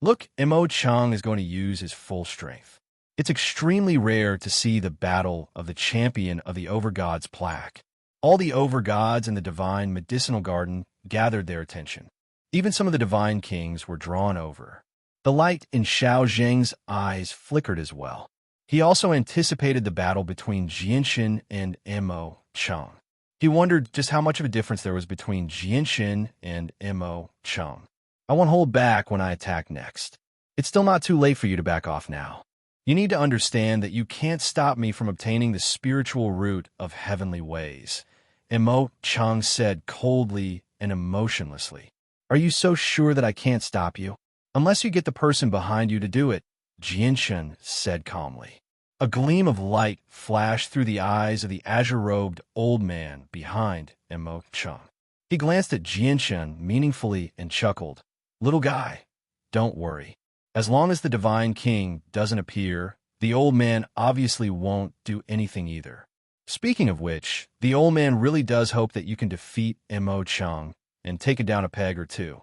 Look, Mo Chung is going to use his full strength. It's extremely rare to see the battle of the champion of the overgod's plaque. All the overgods in the divine medicinal garden gathered their attention. Even some of the divine kings were drawn over. The light in Xiao Zheng's eyes flickered as well. He also anticipated the battle between Jianshan and Mo Chung. He wondered just how much of a difference there was between Jianshan and Mo Chung. I won't hold back when I attack next. It's still not too late for you to back off now. You need to understand that you can't stop me from obtaining the spiritual root of heavenly ways, Mo Chung said coldly and emotionlessly. Are you so sure that I can't stop you? Unless you get the person behind you to do it, Jianshan said calmly. A gleam of light flashed through the eyes of the azure-robed old man behind Mo Chung. He glanced at Jianshan meaningfully and chuckled. Little guy, don't worry. As long as the divine king doesn't appear, the old man obviously won't do anything either. Speaking of which, the old man really does hope that you can defeat Mo Chung and take it down a peg or two.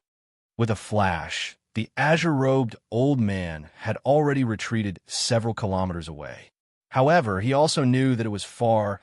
With a flash, the azure-robed old man had already retreated several kilometers away. However, he also knew that it was far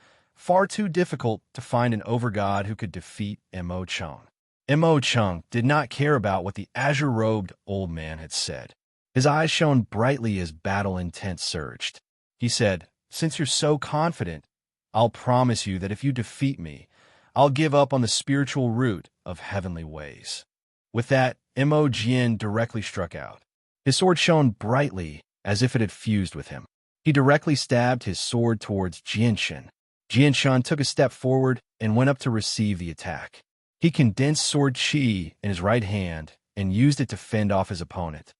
too difficult to find an overgod who could defeat Mo Chung. Mo Chung did not care about what the azure-robed old man had said. His eyes shone brightly as battle intent surged. He said, "Since you're so confident, I'll promise you that if you defeat me, I'll give up on the spiritual root of heavenly ways." With that, Mo Jian directly struck out. His sword shone brightly as if it had fused with him. He directly stabbed his sword towards Jianshan. Jianshan took a step forward and went up to receive the attack. He condensed sword chi in his right hand and used it to fend off his opponent.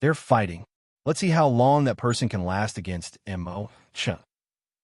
They're fighting. Let's see how long that person can last against Mo Chung.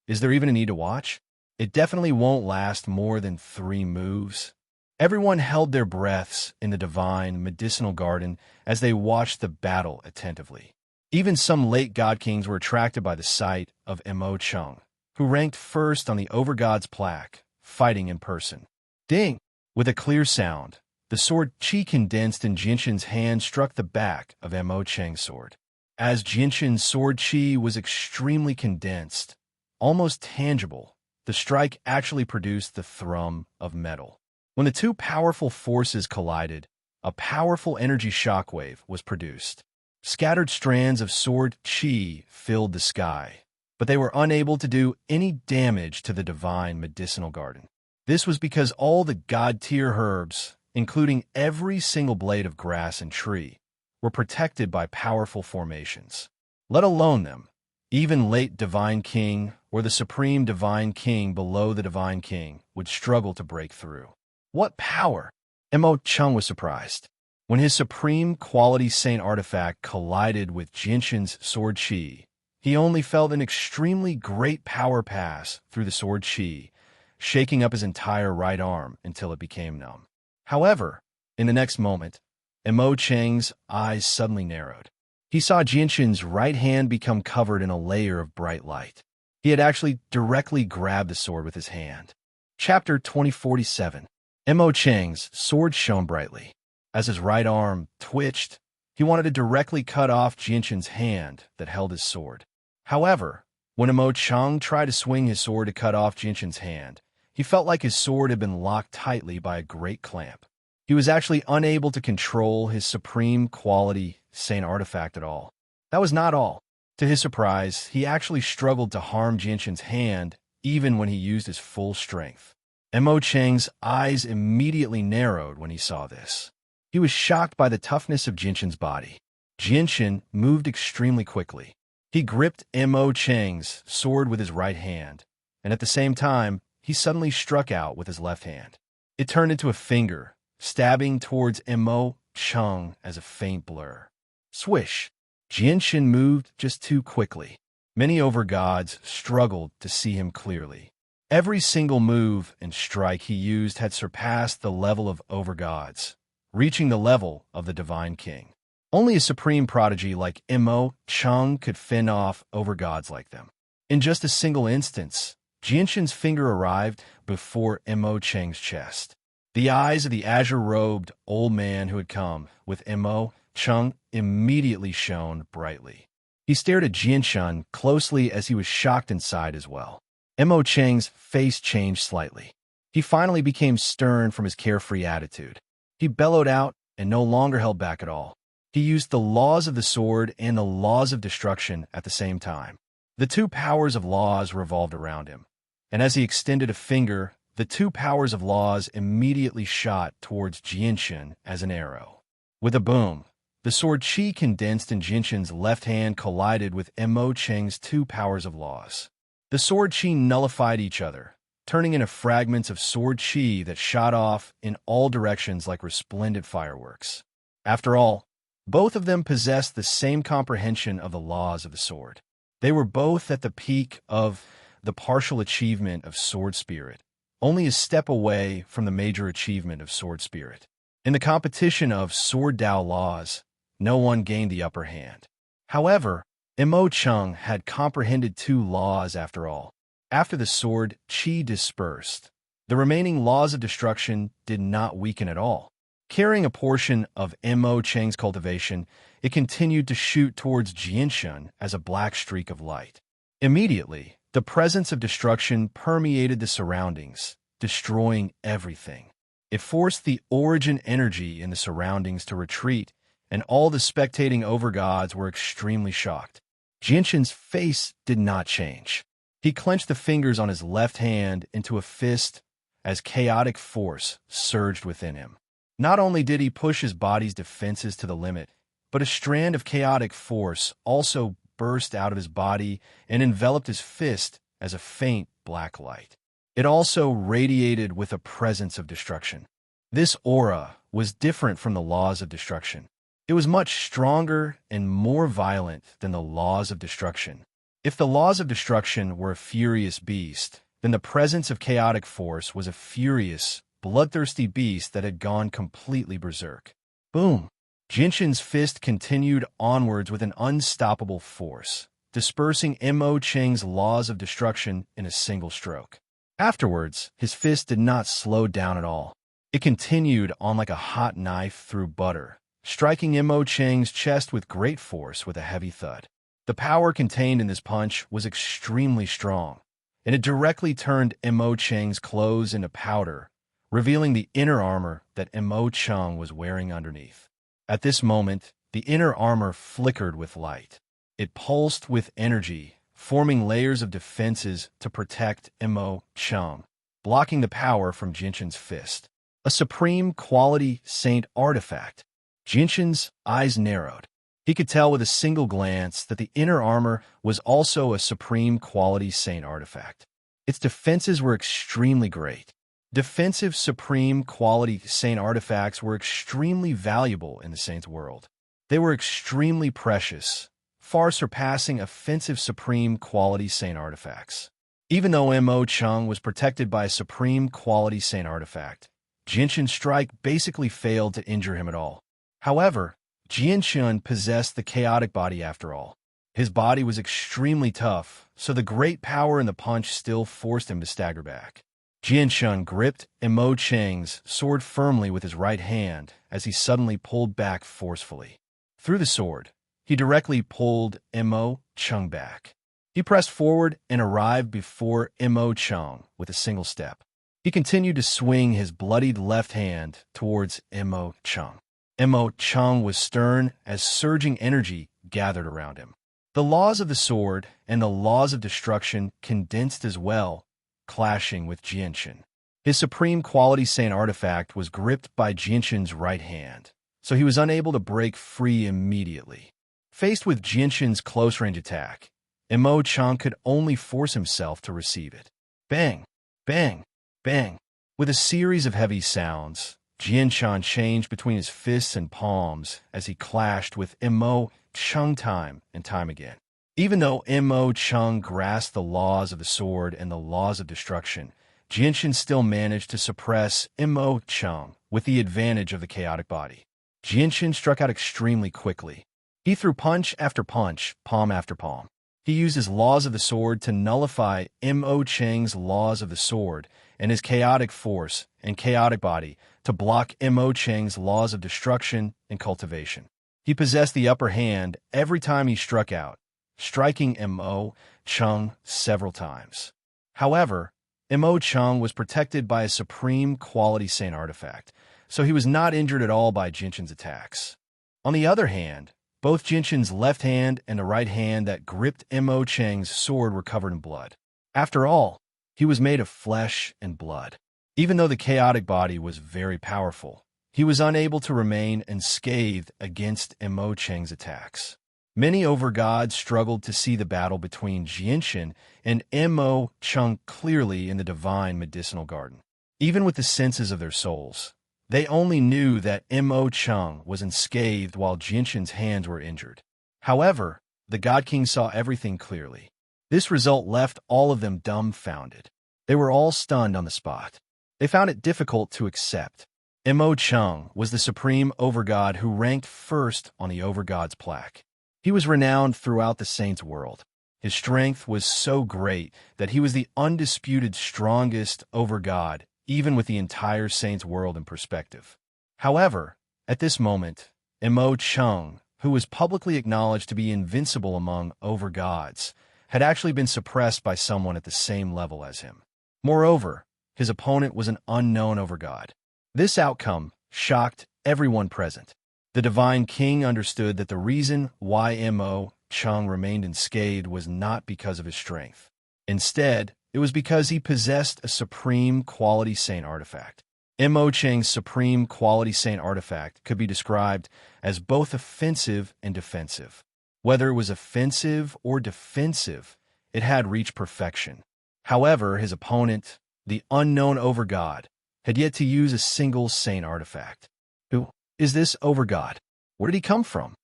Is there even a need to watch? It definitely won't last more than 3 moves. Everyone held their breaths in the divine medicinal garden as they watched the battle attentively. Even some late god kings were attracted by the sight of Mo Chung, who ranked first on the Overgod's plaque, fighting in person. Ding! With a clear sound, the sword Qi condensed in Jinshin's hand struck the back of Mo Cheng's sword. As Jinshin's sword Qi was extremely condensed, almost tangible, the strike actually produced the thrum of metal. When the two powerful forces collided, a powerful energy shockwave was produced. Scattered strands of sword Qi filled the sky, but they were unable to do any damage to the divine medicinal garden. This was because all the god-tier herbs, including every single blade of grass and tree, were protected by powerful formations. Let alone them, even late Divine King or the Supreme Divine King below the Divine King would struggle to break through. What power! Mo Chung was surprised. When his supreme quality saint artifact collided with Jinshin's sword Qi, he only felt an extremely great power pass through the sword Qi, shaking up his entire right arm until it became numb. However, in the next moment, Mo Cheng's eyes suddenly narrowed. He saw Jinshin's right hand become covered in a layer of bright light. He had actually directly grabbed the sword with his hand. Chapter 2047. Mo Cheng's sword shone brightly. As his right arm twitched, he wanted to directly cut off Jinshin's hand that held his sword. However, when Mo Cheng tried to swing his sword to cut off Jinshin's hand, he felt like his sword had been locked tightly by a great clamp. He was actually unable to control his supreme quality saint artifact at all. That was not all. To his surprise, he actually struggled to harm Jinshin's hand even when he used his full strength. Mo Cheng's eyes immediately narrowed when he saw this. He was shocked by the toughness of Jinshin's body. Jinshin moved extremely quickly. He gripped Mo Cheng's sword with his right hand, and at the same time, he suddenly struck out with his left hand. It turned into a finger, stabbing towards Mo Cheng as a faint blur. Swish! Jinshin moved just too quickly. Many overgods struggled to see him clearly. Every single move and strike he used had surpassed the level of overgods, reaching the level of the Divine King. Only a supreme prodigy like Mo Cheng could fend off overgods like them. In just a single instance, Jinshin's finger arrived before Mo Cheng's chest. The eyes of the azure-robed old man who had come with Mo Cheng immediately shone brightly. He stared at Jinshin closely as he was shocked inside as well. Mo Cheng's face changed slightly. He finally became stern from his carefree attitude. He bellowed out and no longer held back at all. He used the laws of the sword and the laws of destruction at the same time. The two powers of laws revolved around him, and as he extended a finger, the two powers of laws immediately shot towards Jinshin as an arrow. With a boom, the sword Qi condensed in Jinshin's left hand collided with Mo Cheng's two powers of laws. The sword Qi nullified each other, turning into fragments of sword Qi that shot off in all directions like resplendent fireworks. After all, both of them possessed the same comprehension of the laws of the sword. They were both at the peak of the partial achievement of sword spirit, only a step away from the major achievement of sword spirit. In the competition of sword Dao laws, no one gained the upper hand. However, Mo Cheng had comprehended two laws after all. After the sword Qi dispersed, the remaining laws of destruction did not weaken at all. Carrying a portion of Mo Cheng's cultivation, it continued to shoot towards Jinshin as a black streak of light. Immediately, the presence of destruction permeated the surroundings, destroying everything. It forced the origin energy in the surroundings to retreat, and all the spectating overgods were extremely shocked. Jinshin's face did not change. He clenched the fingers on his left hand into a fist as chaotic force surged within him. Not only did he push his body's defenses to the limit, but a strand of chaotic force also burst out of his body and enveloped his fist as a faint black light. It also radiated with a presence of destruction. This aura was different from the laws of destruction. It was much stronger and more violent than the laws of destruction. If the laws of destruction were a furious beast, then the presence of chaotic force was a furious, bloodthirsty beast that had gone completely berserk. Boom! Jinshin's fist continued onwards with an unstoppable force, dispersing Mo Cheng's laws of destruction in a single stroke. Afterwards, his fist did not slow down at all. It continued on like a hot knife through butter, striking Mo Cheng's chest with great force with a heavy thud. The power contained in this punch was extremely strong, and it directly turned Mo Cheng's clothes into powder, revealing the inner armor that Mo Cheng was wearing underneath. At this moment, the inner armor flickered with light. It pulsed with energy, forming layers of defenses to protect Mo Cheng, blocking the power from Jinshin's fist. A supreme quality saint artifact. Jinshin's eyes narrowed. He could tell with a single glance that the inner armor was also a supreme quality saint artifact. Its defenses were extremely great. Defensive supreme quality saint artifacts were extremely valuable in the saint's world. They were extremely precious, far surpassing offensive supreme quality saint artifacts. Even though Mo Cheng was protected by a supreme quality saint artifact, Jinshin's strike basically failed to injure him at all. However, Jinshin possessed the chaotic body after all. His body was extremely tough, so the great power in the punch still forced him to stagger back. Jinshin gripped Mo Cheng's sword firmly with his right hand as he suddenly pulled back forcefully. Through the sword, he directly pulled Mo Cheng back. He pressed forward and arrived before Mo Cheng with a single step. He continued to swing his bloodied left hand towards Mo Cheng. Mo Cheng was stern as surging energy gathered around him. The laws of the sword and the laws of destruction condensed as well, clashing with Jinshin. His supreme quality saint artifact was gripped by Jinshin's right hand, so he was unable to break free immediately. Faced with Jinshin's close-range attack, Mo Cheng could only force himself to receive it. Bang! Bang! Bang! With a series of heavy sounds, Jinshin changed between his fists and palms as he clashed with Mo Cheng time and time again. Even though Mo Cheng grasped the laws of the sword and the laws of destruction, Jinshin still managed to suppress Mo Cheng with the advantage of the chaotic body. Jinshin struck out extremely quickly. He threw punch after punch, palm after palm. He used his laws of the sword to nullify Mo Cheng's laws of the sword and his chaotic force and chaotic body to block Mo Cheng's laws of destruction and cultivation. He possessed the upper hand every time he struck out, striking Mo Cheng several times. However, Mo Cheng was protected by a supreme quality saint artifact, so he was not injured at all by Jinshin's attacks. On the other hand, both Jinshin's left hand and the right hand that gripped Mo Cheng's sword were covered in blood. After all, he was made of flesh and blood. Even though the chaotic body was very powerful, he was unable to remain unscathed against Mo Cheng's attacks. Many overgods struggled to see the battle between Jinshin and Mo Cheng clearly in the divine medicinal garden. Even with the senses of their souls, they only knew that Mo Cheng was unscathed while Jinshin's hands were injured. However, the God King saw everything clearly. This result left all of them dumbfounded. They were all stunned on the spot. They found it difficult to accept. Mo Cheng was the supreme overgod who ranked first on the overgod's plaque. He was renowned throughout the saints' world. His strength was so great that he was the undisputed strongest overgod, even with the entire saints' world in perspective. However, at this moment, Mo Cheng, who was publicly acknowledged to be invincible among overgods, had actually been suppressed by someone at the same level as him. Moreover, his opponent was an unknown overgod. This outcome shocked everyone present. The Divine King understood that the reason why Mo Cheng remained unscathed was not because of his strength. Instead, it was because he possessed a supreme quality saint artifact. Mo Cheng's supreme quality saint artifact could be described as both offensive and defensive. Whether it was offensive or defensive, it had reached perfection. However, his opponent, the unknown overgod, had yet to use a single saint artifact. Who is this overgod? Where did he come from?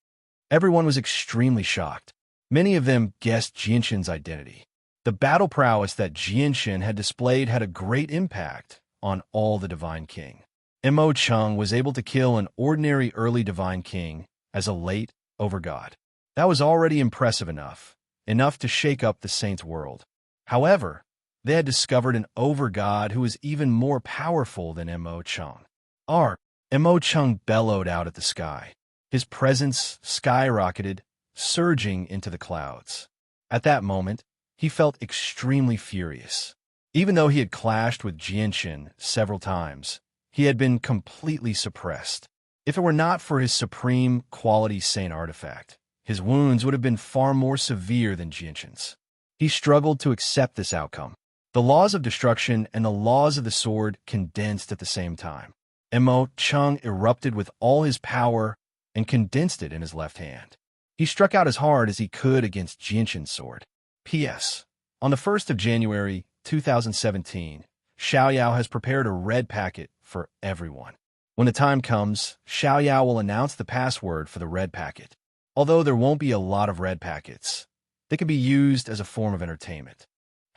Everyone was extremely shocked. Many of them guessed Jinshin's identity. The battle prowess that Jinshin had displayed had a great impact on all the Divine King. Mo Chung was able to kill an ordinary early divine king as a late overgod. That was already impressive enough to shake up the saints' world. However, they had discovered an overgod who was even more powerful than Mo Chung. Mo Chung bellowed out at the sky. His presence skyrocketed, surging into the clouds. At that moment, he felt extremely furious. Even though he had clashed with Jianchen several times, he had been completely suppressed. If it were not for his supreme quality saint artifact, his wounds would have been far more severe than Jianchen's. He struggled to accept this outcome. The laws of destruction and the laws of the sword condensed at the same time. Mo Chung erupted with all his power and condensed it in his left hand. He struck out as hard as he could against Jianchen's sword. P.S. On the 1st of January, 2017, Xiaoyao has prepared a red packet for everyone. When the time comes, Xiaoyao will announce the password for the red packet. Although there won't be a lot of red packets, they can be used as a form of entertainment.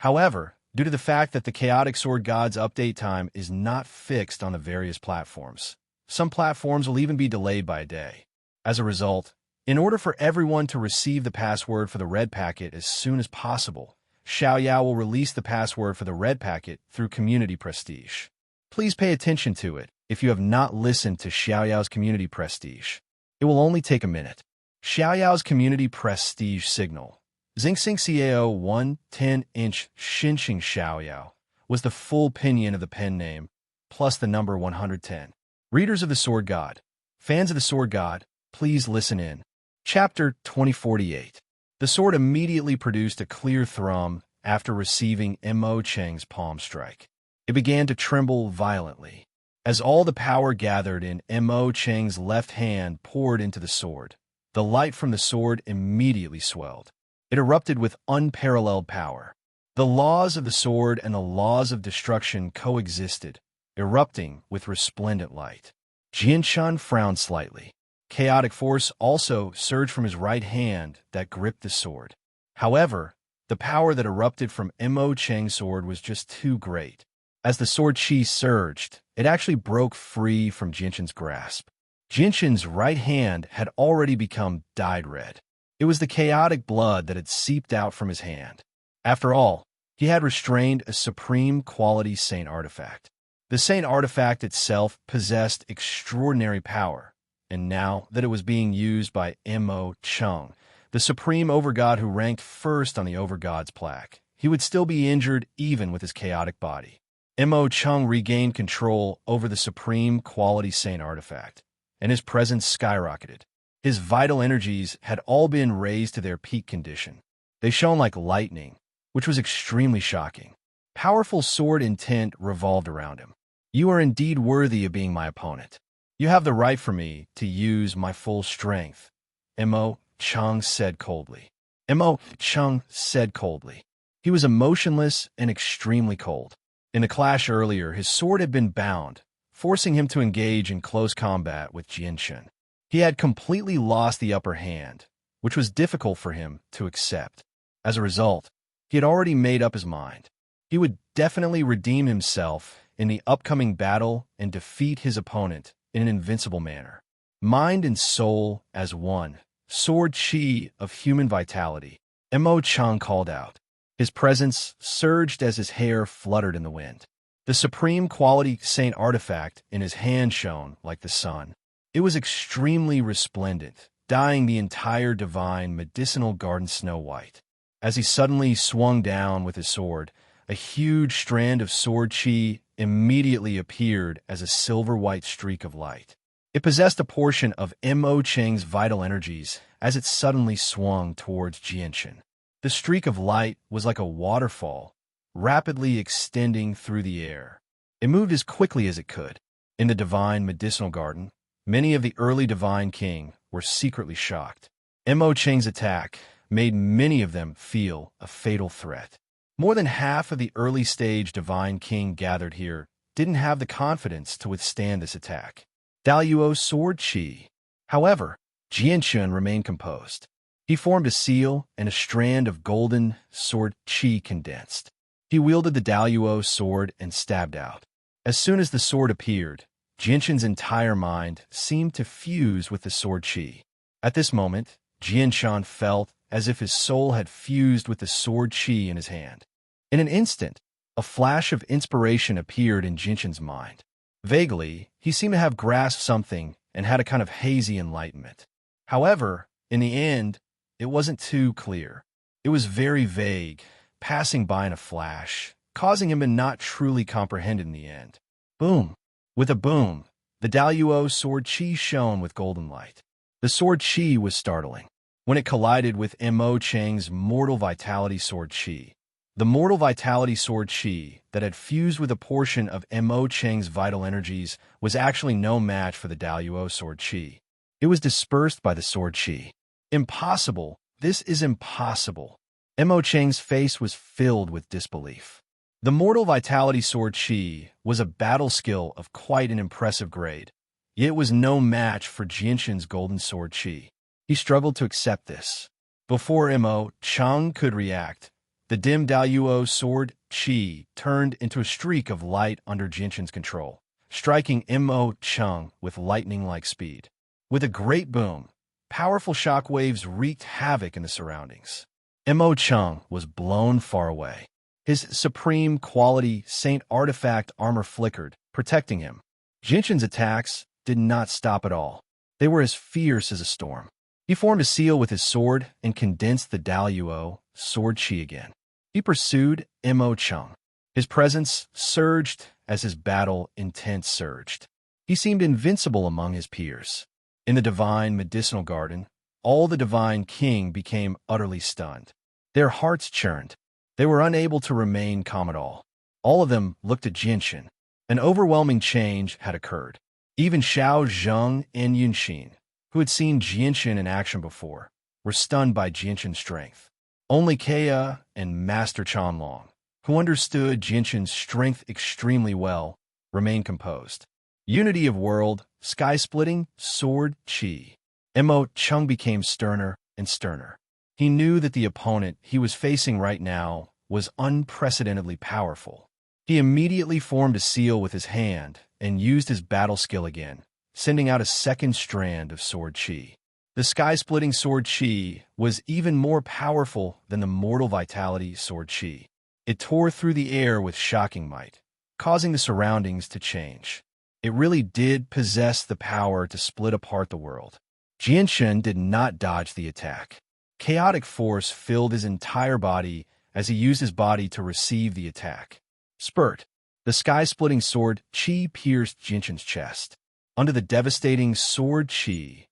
However, due to the fact that the Chaotic Sword God's update time is not fixed on the various platforms, some platforms will even be delayed by a day. As a result, in order for everyone to receive the password for the red packet as soon as possible, Xiaoyao will release the password for the red packet through Community Prestige. Please pay attention to it if you have not listened to Xiaoyao's Community Prestige. It will only take a minute. Xiaoyao's Community Prestige signal, Xingxing Xiao 1 10-inch Xinxing Xiaoyao, was the full pinyin of the pen name, plus the number 110. Readers of the Sword God, fans of the Sword God, please listen in. Chapter 2048. The sword immediately produced a clear thrum after receiving Mo Cheng's palm strike. It began to tremble violently. As all the power gathered in Mo Cheng's left hand poured into the sword, the light from the sword immediately swelled. It erupted with unparalleled power. The laws of the sword and the laws of destruction coexisted, erupting with resplendent light. Jianshan frowned slightly. Chaotic force also surged from his right hand that gripped the sword. However, the power that erupted from Mo Cheng's sword was just too great. As the sword chi surged, it actually broke free from Jianshan's grasp. Jianshan's right hand had already become dyed red. It was the chaotic blood that had seeped out from his hand. After all, he had restrained a supreme quality saint artifact. The saint artifact itself possessed extraordinary power, and now that it was being used by Mo Chung, the supreme overgod who ranked first on the overgod's plaque, he would still be injured even with his chaotic body. Mo Chung regained control over the supreme quality saint artifact, and his presence skyrocketed. His vital energies had all been raised to their peak condition. They shone like lightning, which was extremely shocking. Powerful sword intent revolved around him. You are indeed worthy of being my opponent. You have the right for me to use my full strength, Mo Chung said coldly. Mo Chung said coldly. He was emotionless and extremely cold. In the clash earlier, his sword had been bound, forcing him to engage in close combat with Jianshan. He had completely lost the upper hand, which was difficult for him to accept. As a result, he had already made up his mind. He would definitely redeem himself in the upcoming battle and defeat his opponent in an invincible manner. Mind and soul as one, sword chi of human vitality, Mo Chung called out. His presence surged as his hair fluttered in the wind. The supreme quality saint artifact in his hand shone like the sun. It was extremely resplendent, dyeing the entire divine medicinal garden snow white. As he suddenly swung down with his sword, a huge strand of sword chi immediately appeared as a silver-white streak of light. It possessed a portion of Mo Cheng's vital energies as it suddenly swung towards Jianshan. The streak of light was like a waterfall, rapidly extending through the air. It moved as quickly as it could. In the divine medicinal garden, many of the early divine king were secretly shocked. Mo Cheng's attack made many of them feel a fatal threat. More than half of the early-stage divine king gathered here didn't have the confidence to withstand this attack. Daluo's sword chi. However, Jianshan remained composed. He formed a seal and a strand of golden sword chi condensed. He wielded the Daluo sword and stabbed out. As soon as the sword appeared, Jianshan's entire mind seemed to fuse with the sword qi. At this moment, Jianshan felt as if his soul had fused with the sword qi in his hand. In an instant, a flash of inspiration appeared in Jianshan's mind. Vaguely, he seemed to have grasped something and had a kind of hazy enlightenment. However, in the end, it wasn't too clear. It was very vague, passing by in a flash, causing him to not truly comprehend in the end. Boom! With a boom, the Daluo sword qi shone with golden light. The sword qi was startling. When it collided with Mo Chang's mortal vitality sword qi, the mortal vitality sword qi that had fused with a portion of Mo Chang's vital energies was actually no match for the Daluo sword qi. It was dispersed by the sword qi. Impossible! This is impossible! Mo Chang's face was filled with disbelief. The mortal vitality sword qi was a battle skill of quite an impressive grade, yet it was no match for Jianshan's golden sword qi. He struggled to accept this. Before Mo Chang could react, the dim Daluo sword qi turned into a streak of light under Jianshan's control, striking Mo Chang with lightning-like speed. With a great boom, powerful shock waves wreaked havoc in the surroundings. Mo Chang was blown far away. His supreme quality Saint artifact armor flickered, protecting him. Jianshan's attacks did not stop at all. They were as fierce as a storm. He formed a seal with his sword and condensed the Daluo sword qi again. He pursued Mo Chang. His presence surged as his battle intent surged. He seemed invincible among his peers. In the divine medicinal garden, all the divine king became utterly stunned. Their hearts churned. They were unable to remain calm at all. All of them looked at Jianshan. An overwhelming change had occurred. Even Xiao Zheng and Yunxin, who had seen Jianshan in action before, were stunned by Jianshan's strength. Only Kea and Master Chanlong, who understood Jianshan's strength extremely well, remained composed. Unity of world, sky-splitting, sword, qi. Mo Chang became sterner and sterner. He knew that the opponent he was facing right now was unprecedentedly powerful. He immediately formed a seal with his hand and used his battle skill again, sending out a second strand of sword qi. The sky-splitting sword qi was even more powerful than the mortal vitality sword qi. It tore through the air with shocking might, causing the surroundings to change. It really did possess the power to split apart the world. Jianshan did not dodge the attack. Chaotic force filled his entire body as he used his body to receive the attack. Spurt. The sky-splitting sword qi pierced Jianshan's chest. Under the devastating sword qi,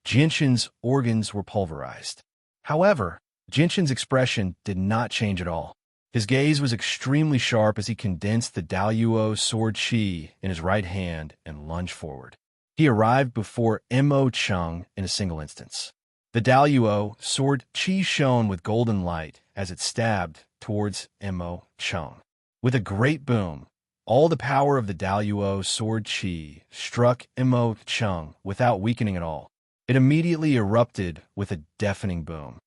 Jianshan's organs were pulverized. However, Jianshan's expression did not change at all. His gaze was extremely sharp as he condensed the Daluo sword qi in his right hand and lunged forward. He arrived before Mo Chang in a single instance. The Daluo sword qi shone with golden light as it stabbed towards Mo Chang. With a great boom, all the power of the Daluo sword qi struck Mo Chang without weakening at all. It immediately erupted with a deafening boom.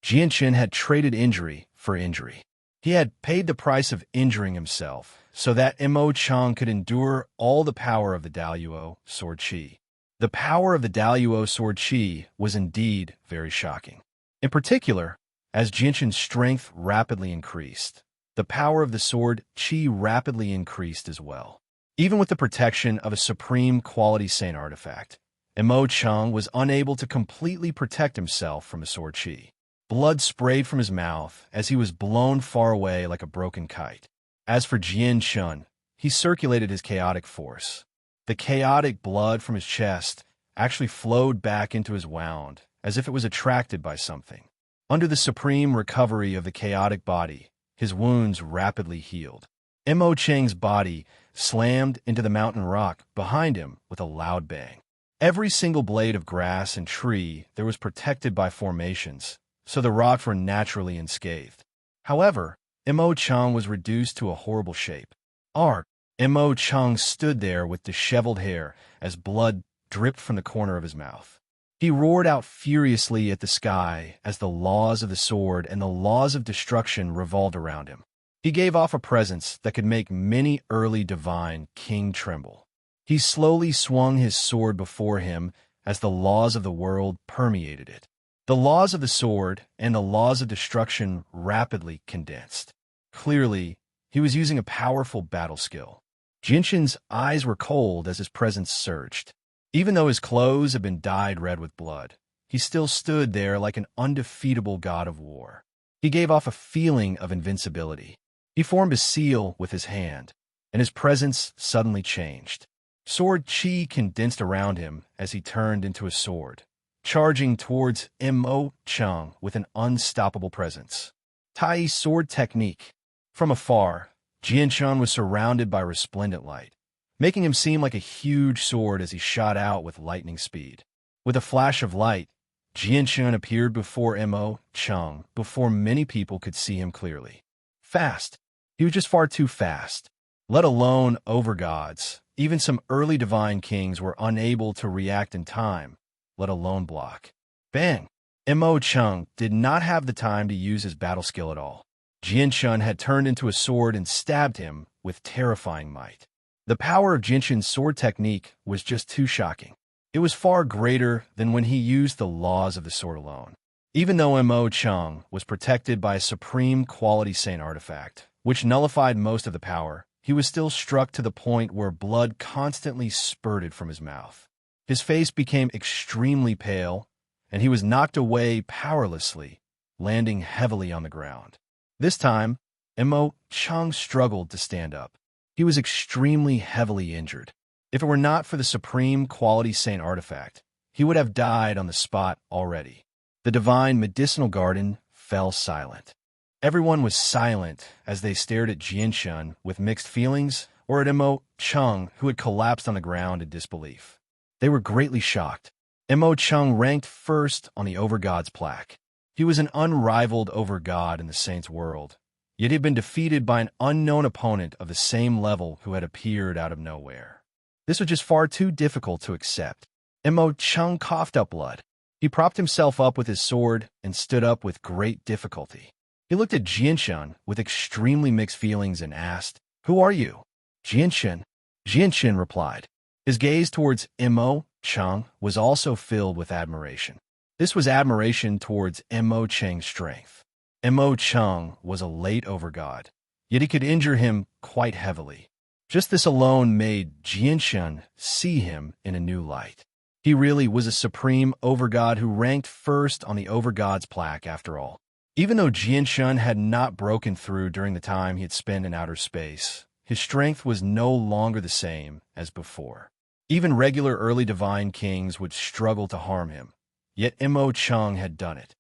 Jianshan had traded injury for injury. He had paid the price of injuring himself so that Mo Chang could endure all the power of the Daluo sword qi. The power of the Daluo sword qi was indeed very shocking. In particular, as Jianshan's strength rapidly increased, the power of the sword qi rapidly increased as well. Even with the protection of a supreme quality saint artifact, Mo Chang was unable to completely protect himself from the sword qi. Blood sprayed from his mouth as he was blown far away like a broken kite. As for Jianshan, he circulated his chaotic force. The chaotic blood from his chest actually flowed back into his wound, as if it was attracted by something. Under the supreme recovery of the chaotic body, his wounds rapidly healed. Mo Chang's body slammed into the mountain rock behind him with a loud bang. Every single blade of grass and tree there was protected by formations, so the rocks were naturally unscathed. However, Mo Chang was reduced to a horrible shape. Mo Chang stood there with disheveled hair as blood dripped from the corner of his mouth. He roared out furiously at the sky as the laws of the sword and the laws of destruction revolved around him. He gave off a presence that could make many early divine king tremble. He slowly swung his sword before him as the laws of the world permeated it. The laws of the sword and the laws of destruction rapidly condensed. Clearly, he was using a powerful battle skill. Jinshin's eyes were cold as his presence surged. Even though his clothes had been dyed red with blood, he still stood there like an undefeatable god of war. He gave off a feeling of invincibility. He formed a seal with his hand, and his presence suddenly changed. Sword chi condensed around him as he turned into a sword, charging towards Mo Chung with an unstoppable presence. Tai sword technique. From afar, Jianshan was surrounded by resplendent light, making him seem like a huge sword as he shot out with lightning speed. With a flash of light, Jianshan appeared before Mo Chung before many people could see him clearly. Fast. He was just far too fast. Let alone overgods. Even some early divine kings were unable to react in time, let alone block. Bang! Mo Chung did not have the time to use his battle skill at all. Jianshan had turned into a sword and stabbed him with terrifying might. The power of Jinshin's sword technique was just too shocking. It was far greater than when he used the laws of the sword alone. Even though Mo Chung was protected by a supreme quality saint artifact, which nullified most of the power, he was still struck to the point where blood constantly spurted from his mouth. His face became extremely pale, and he was knocked away powerlessly, landing heavily on the ground. This time, Mo Chung struggled to stand up. He was extremely heavily injured. If it were not for the supreme quality saint artifact, he would have died on the spot already. The divine medicinal garden fell silent. Everyone was silent as they stared at Jianshan with mixed feelings, or at Mo Chung, who had collapsed on the ground in disbelief. They were greatly shocked. Mo Chung ranked first on the Overgod's plaque. He was an unrivaled overgod in the saints' world, yet he had been defeated by an unknown opponent of the same level who had appeared out of nowhere. This was just far too difficult to accept. Mo Chung coughed up blood. He propped himself up with his sword and stood up with great difficulty. He looked at Jianshan with extremely mixed feelings and asked, "Who are you?" "Jianshan." Jianshan replied. His gaze towards Mo Chung was also filled with admiration. This was admiration towards Mo Chang's strength. Mo Chung was a late overgod, yet he could injure him quite heavily. Just this alone made Jianshan see him in a new light. He really was a supreme overgod who ranked first on the Overgod's plaque after all. Even though Jianshan had not broken through during the time he had spent in outer space, his strength was no longer the same as before. Even regular early divine kings would struggle to harm him, yet Mo Chung had done it.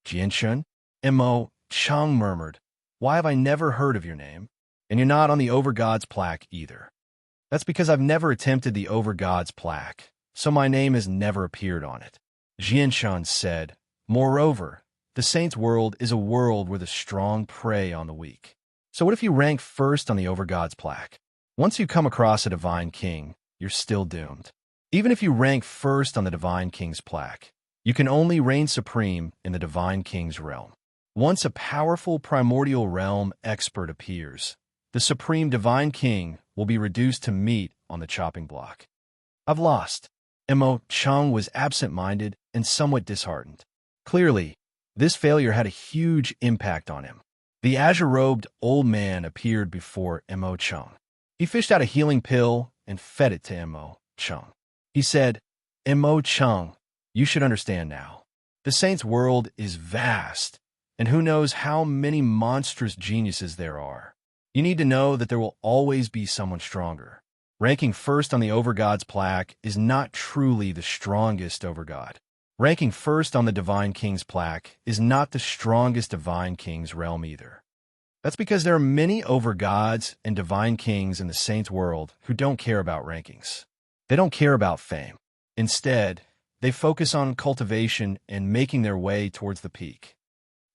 "Jianshan?" Mo Chung murmured, "Why have I never heard of your name? And you're not on the Overgod's plaque either." "That's because I've never attempted the Overgod's plaque, so my name has never appeared on it," Jianshan said. "Moreover, the saints' world is a world where the strong prey on the weak. So what if you rank first on the Overgod's plaque? Once you come across a divine king, you're still doomed. Even if you rank first on the divine king's plaque, you can only reign supreme in the divine king's realm. Once a powerful primordial realm expert appears, the supreme divine king will be reduced to meat on the chopping block." "I've lost." Mo Chung was absent-minded and somewhat disheartened. Clearly, this failure had a huge impact on him. The azure-robed old man appeared before Mo Chung. He fished out a healing pill and fed it to Mo Chung. He said, "Mo Chung, you should understand now. The saints' world is vast, and who knows how many monstrous geniuses there are. You need to know that there will always be someone stronger. Ranking first on the Overgod's plaque is not truly the strongest Overgod. Ranking first on the Divine King's plaque is not the strongest Divine King's realm either. That's because there are many Overgods and Divine Kings in the Saints' world who don't care about rankings. They don't care about fame. Instead, they focus on cultivation and making their way towards the peak.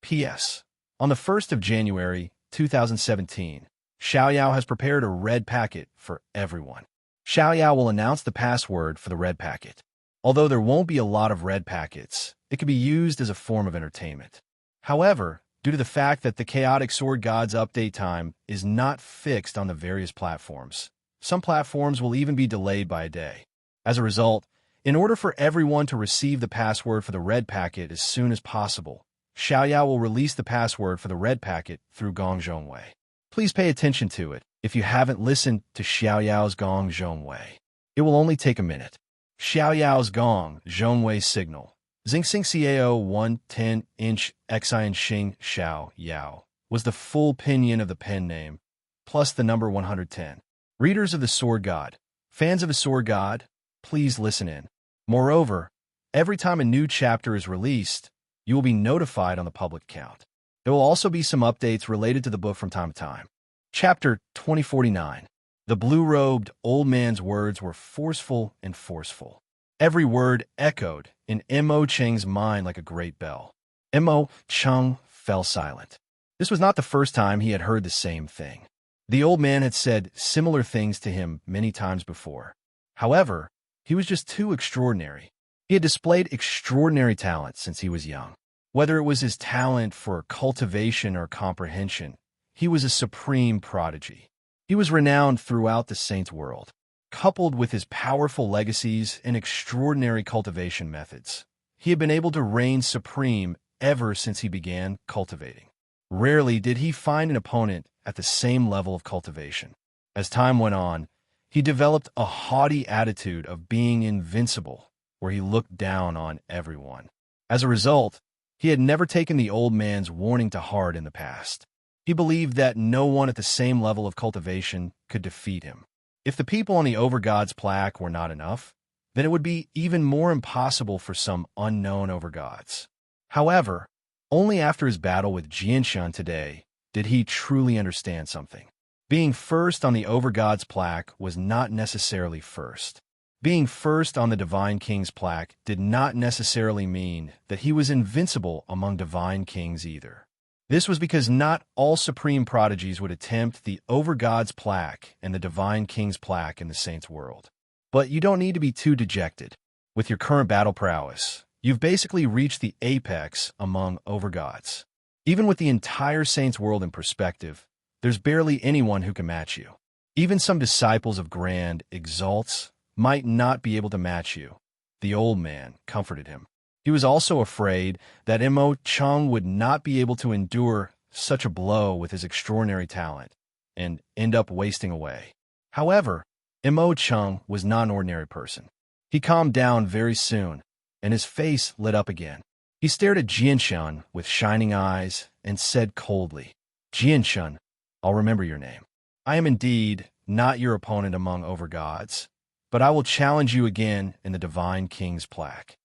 P.S. On the 1st of January, 2017, Xiaoyao has prepared a red packet for everyone. Xiaoyao will announce the password for the red packet. Although there won't be a lot of red packets, it can be used as a form of entertainment. However, due to the fact that the Chaotic Sword Gods update time is not fixed on the various platforms, Some platforms will even be delayed by a day. As a result, in order for everyone to receive the password for the red packet as soon as possible, Xiaoyao will release the password for the red packet through Gong Zhongwei. Please pay attention to it if you haven't listened to Xiaoyao's Gong Zhongwei. It will only take a minute. Xiaoyao's Gong Zhongwei signal. Xingxing Xiao 110 inch Xian Xing Xiao Yao was the full pinyin of the pen name, plus the number 110. Readers of the Sword God, fans of the Sword God, please listen in. Moreover, every time a new chapter is released, you will be notified on the public account. There will also be some updates related to the book from time to time. Chapter 2049. The blue-robed old man's words were forceful and forceful. Every word echoed in Mo Cheng's mind like a great bell. Mo Cheng fell silent. This was not the first time he had heard the same thing. The old man had said similar things to him many times before. However, he was just too extraordinary. He had displayed extraordinary talent since he was young. Whether it was his talent for cultivation or comprehension, he was a supreme prodigy. He was renowned throughout the saints' world. Coupled with his powerful legacies and extraordinary cultivation methods, he had been able to reign supreme ever since he began cultivating. Rarely did he find an opponent at the same level of cultivation. As time went on, he developed a haughty attitude of being invincible, where he looked down on everyone. As a result, he had never taken the old man's warning to heart in the past. He believed that no one at the same level of cultivation could defeat him. If the people on the Overgod's plaque were not enough, then it would be even more impossible for some unknown Overgods. However, only after his battle with Jianshan today did he truly understand something. Being first on the Overgod's plaque was not necessarily first. Being first on the Divine King's plaque did not necessarily mean that he was invincible among Divine Kings either. This was because not all supreme prodigies would attempt the Overgod's plaque and the Divine King's plaque in the Saints' world. But you don't need to be too dejected. With your current battle prowess, you've basically reached the apex among Overgods. Even with the entire Saints' world in perspective, there's barely anyone who can match you. Even some disciples of Grand Exalts might not be able to match you. The old man comforted him. He was also afraid that Mo Cheng would not be able to endure such a blow with his extraordinary talent and end up wasting away. However, Mo Cheng was not an ordinary person. He calmed down very soon, and his face lit up again. He stared at Jianshan with shining eyes and said coldly, "Jianshan, I'll remember your name. I am indeed not your opponent among Overgods, but I will challenge you again in the Divine King's plaque."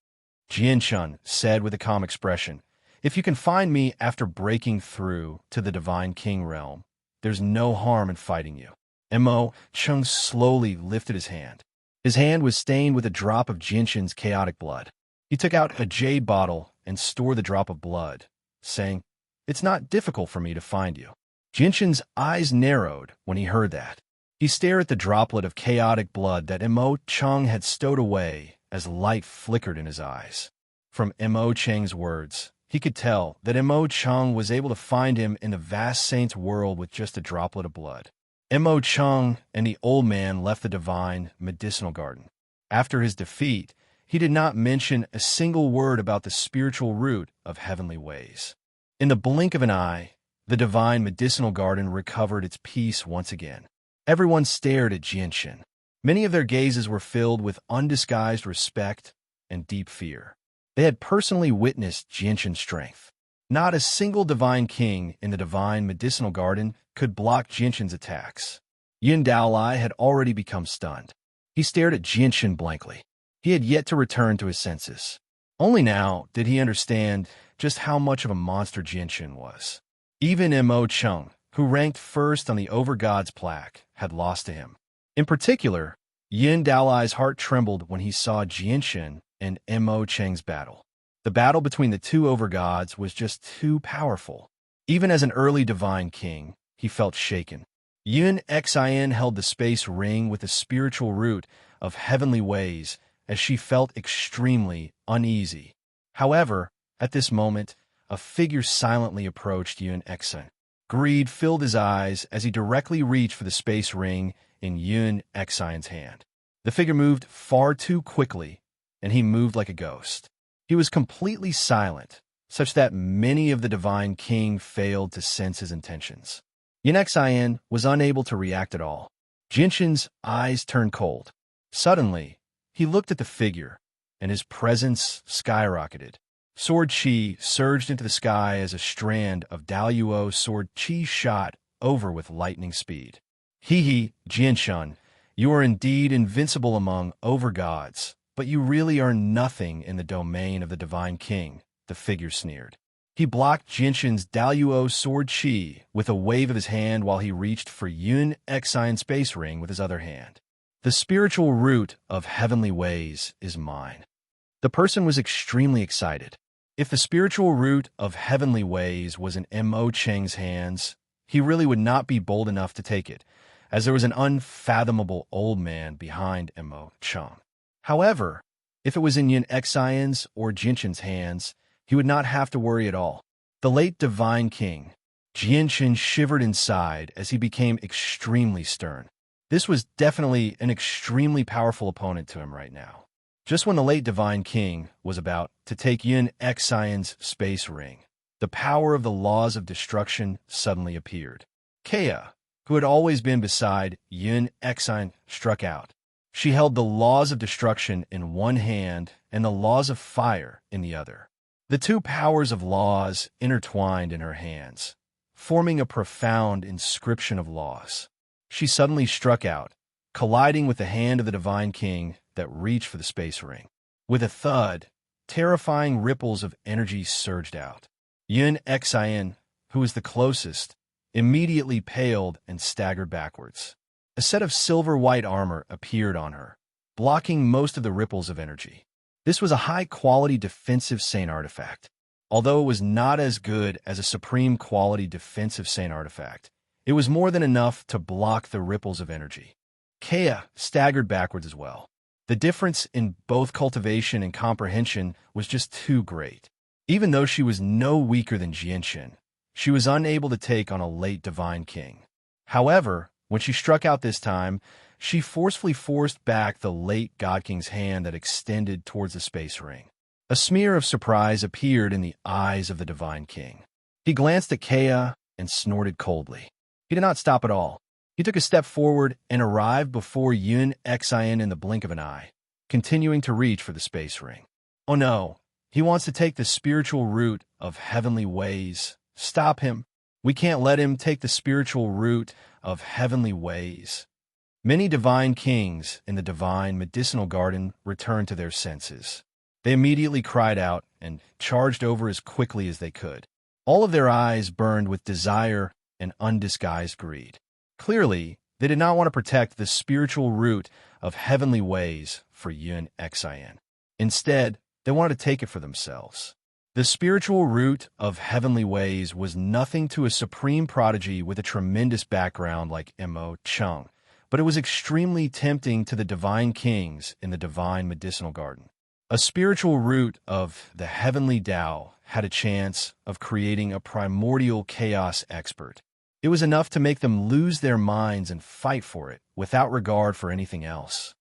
Jianshan said with a calm expression, "If you can find me after breaking through to the Divine King realm, there's no harm in fighting you." Mo Cheng slowly lifted his hand. His hand was stained with a drop of Jianshan's chaotic blood. He took out a jade bottle and stored the drop of blood, saying, "It's not difficult for me to find you." Jianshan's eyes narrowed when he heard that. He stared at the droplet of chaotic blood that Mo Cheng had stowed away as light flickered in his eyes. From Mo Cheng's words, he could tell that Mo Cheng was able to find him in the vast saint's world with just a droplet of blood. Mo Cheng and the old man left the divine medicinal garden. After his defeat, he did not mention a single word about the spiritual root of heavenly ways. In the blink of an eye, the divine medicinal garden recovered its peace once again. Everyone stared at Jianshan. Many of their gazes were filled with undisguised respect and deep fear. They had personally witnessed Jianshan's strength. Not a single divine king in the divine medicinal garden could block Jianshan's attacks. Yin Daolai had already become stunned. He stared at Jianshan blankly. He had yet to return to his senses. Only now did he understand just how much of a monster Jianshan was. Even Mo Cheng, who ranked first on the Overgod's plaque, had lost to him. In particular, Yin Daolai's heart trembled when he saw Jianshan and Mo Cheng's battle. The battle between the two Overgods was just too powerful. Even as an early divine king, he felt shaken. Yun Xin held the space ring with the spiritual root of heavenly ways as she felt extremely uneasy. However, at this moment, a figure silently approached Yun Xin. Greed filled his eyes as he directly reached for the space ring in Yun Xion's hand. The figure moved far too quickly, and he moved like a ghost. He was completely silent, such that many of the Divine King failed to sense his intentions. Yun Xion was unable to react at all. Jinshin's eyes turned cold. Suddenly, he looked at the figure, and his presence skyrocketed. Sword Chi surged into the sky as a strand of Daluo sword Chi shot over with lightning speed. Hee, Jinshin, you are indeed invincible among overgods, but you really are nothing in the domain of the Divine King, the figure sneered. He blocked Jinshin's Daluo sword Chi with a wave of his hand while he reached for Yun Xion's space ring with his other hand. The spiritual root of heavenly ways is mine. The person was extremely excited. If the spiritual root of heavenly ways was in Mo Cheng's hands, he really would not be bold enough to take it, as there was an unfathomable old man behind Mo Cheng. However, if it was in Yun Xion's or Jinshin's hands, he would not have to worry at all. The late Divine King, Jinshin, shivered inside as he became extremely stern. This was definitely an extremely powerful opponent to him right now. Just when the late Divine King was about to take Yun Xion's space ring, the power of the laws of destruction suddenly appeared. Kea, who had always been beside Yun Xion, struck out. She held the laws of destruction in one hand and the laws of fire in the other. The two powers of laws intertwined in her hands, forming a profound inscription of laws. She suddenly struck out, colliding with the hand of the Divine King that reached for the space ring. With a thud, terrifying ripples of energy surged out. Yun Xion, who was the closest, immediately paled and staggered backwards. A set of silver-white armor appeared on her, blocking most of the ripples of energy. This was a high-quality defensive Saint artifact. Although it was not as good as a supreme-quality defensive Saint artifact, it was more than enough to block the ripples of energy. Kea staggered backwards as well. The difference in both cultivation and comprehension was just too great. Even though she was no weaker than Jinshin, she was unable to take on a late Divine King. However, when she struck out this time, she forcefully forced back the late God King's hand that extended towards the space ring. A smear of surprise appeared in the eyes of the Divine King. He glanced at Kea and snorted coldly. He did not stop at all. He took a step forward and arrived before Yun Xion in the blink of an eye, continuing to reach for the space ring. Oh no, he wants to take the spiritual root of heavenly ways. Stop him. We can't let him take the spiritual root of heavenly ways. Many Divine Kings in the Divine Medicinal Garden returned to their senses. They immediately cried out and charged over as quickly as they could. All of their eyes burned with desire and undisguised greed. Clearly, they did not want to protect the spiritual root of heavenly ways for Yun Xion. Instead, they wanted to take it for themselves. The spiritual root of heavenly ways was nothing to a supreme prodigy with a tremendous background like Mo Cheng, but it was extremely tempting to the Divine Kings in the Divine Medicinal Garden. A spiritual root of the heavenly Tao had a chance of creating a primordial chaos expert. It was enough to make them lose their minds and fight for it without regard for anything else.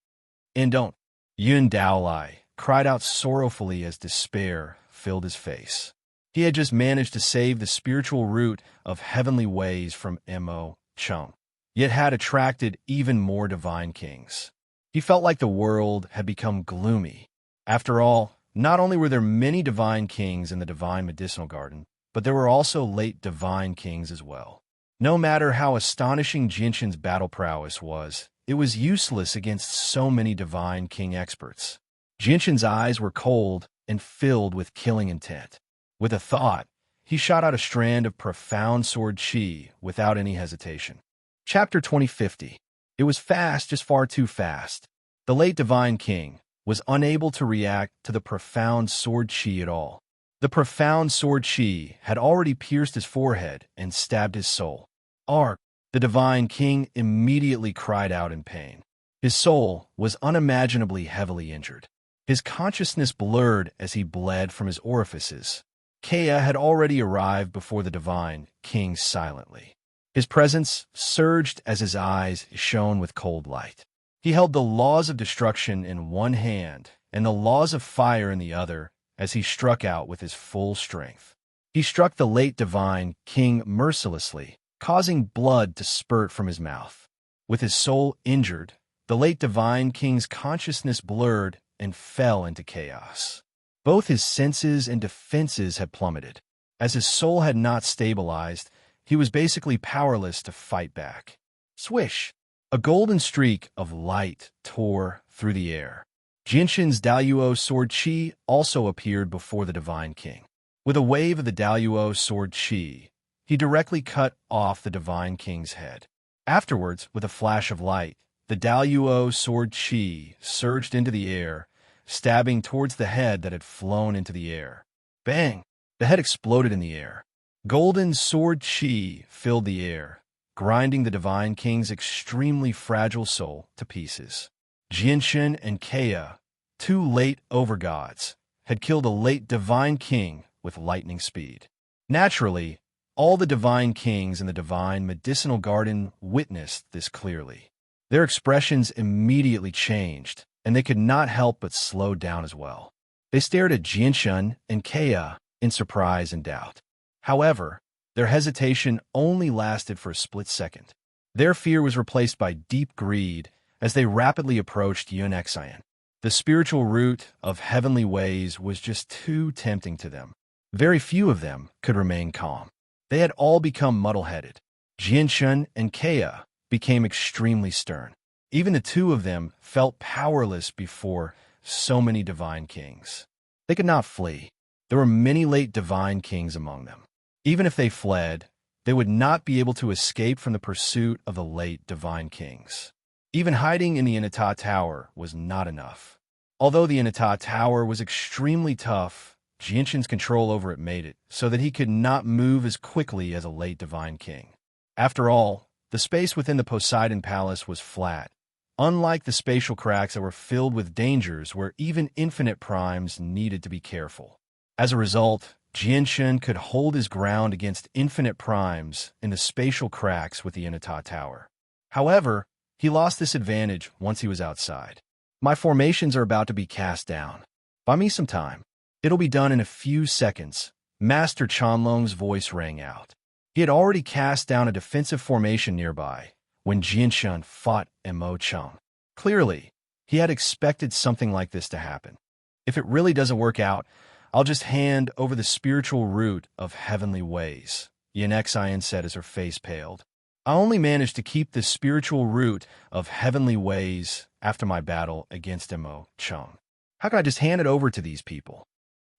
And don't. Yun Daolai cried out sorrowfully as despair filled his face. He had just managed to save the spiritual root of heavenly ways from Mo Cheng, yet had attracted even more Divine Kings. He felt like the world had become gloomy. After all, not only were there many Divine Kings in the Divine Medicinal Garden, but there were also late Divine Kings as well. No matter how astonishing Jinshin's battle prowess was, it was useless against so many Divine King experts. Jinshin's eyes were cold and filled with killing intent. With a thought, he shot out a strand of profound sword chi without any hesitation. Chapter 2050. It was fast, just far too fast. The late Divine King was unable to react to the profound sword chi at all. The profound sword chi had already pierced his forehead and stabbed his soul. Ark! The Divine King immediately cried out in pain. His soul was unimaginably heavily injured. His consciousness blurred as he bled from his orifices. Kea had already arrived before the divine king silently. His presence surged as his eyes shone with cold light. He held the laws of destruction in one hand and the laws of fire in the other as he struck out with his full strength. He struck the late divine king mercilessly, causing blood to spurt from his mouth. With his soul injured, the late divine king's consciousness blurred and fell into chaos. Both his senses and defenses had plummeted. As his soul had not stabilized, he was basically powerless to fight back. Swish! A golden streak of light tore through the air. Jinshin's Daluo sword chi also appeared before the divine king. With a wave of the Daluo sword chi, he directly cut off the divine king's head. Afterwards, with a flash of light, the Daluo sword chi surged into the air, stabbing towards the head that had flown into the air. Bang! The head exploded in the air. Golden sword chi filled the air, grinding the divine king's extremely fragile soul to pieces. Jinshin and Kea, two late overgods, had killed a late divine king with lightning speed. Naturally, all the divine kings in the divine medicinal garden witnessed this clearly. Their expressions immediately changed, and they could not help but slow down as well. They stared at Jinshin and Kea in surprise and doubt. However, their hesitation only lasted for a split second. Their fear was replaced by deep greed as they rapidly approached Yun-Xian. The spiritual root of heavenly ways was just too tempting to them. Very few of them could remain calm. They had all become muddle-headed. Jinshin and Kea became extremely stern. Even the two of them felt powerless before so many divine kings. They could not flee. There were many late divine kings among them. Even if they fled, they would not be able to escape from the pursuit of the late divine kings. Even hiding in the Inata Tower was not enough. Although the Inata Tower was extremely tough, Jinshin's control over it made it so that he could not move as quickly as a late divine king. After all, the space within the Poseidon Palace was flat, unlike the spatial cracks that were filled with dangers where even infinite primes needed to be careful. As a result, Jinshin could hold his ground against infinite primes in the spatial cracks with the Inata Tower. However, he lost this advantage once he was outside. My formations are about to be cast down. Buy me some time. It'll be done in a few seconds. Master Chanlong's voice rang out. He had already cast down a defensive formation nearby when Jinshin fought Mo Cheng. Clearly, he had expected something like this to happen. If it really doesn't work out, I'll just hand over the spiritual root of heavenly ways, Yun-Xian said as her face paled. I only managed to keep the spiritual root of heavenly ways after my battle against Mo Cheng. How could I just hand it over to these people?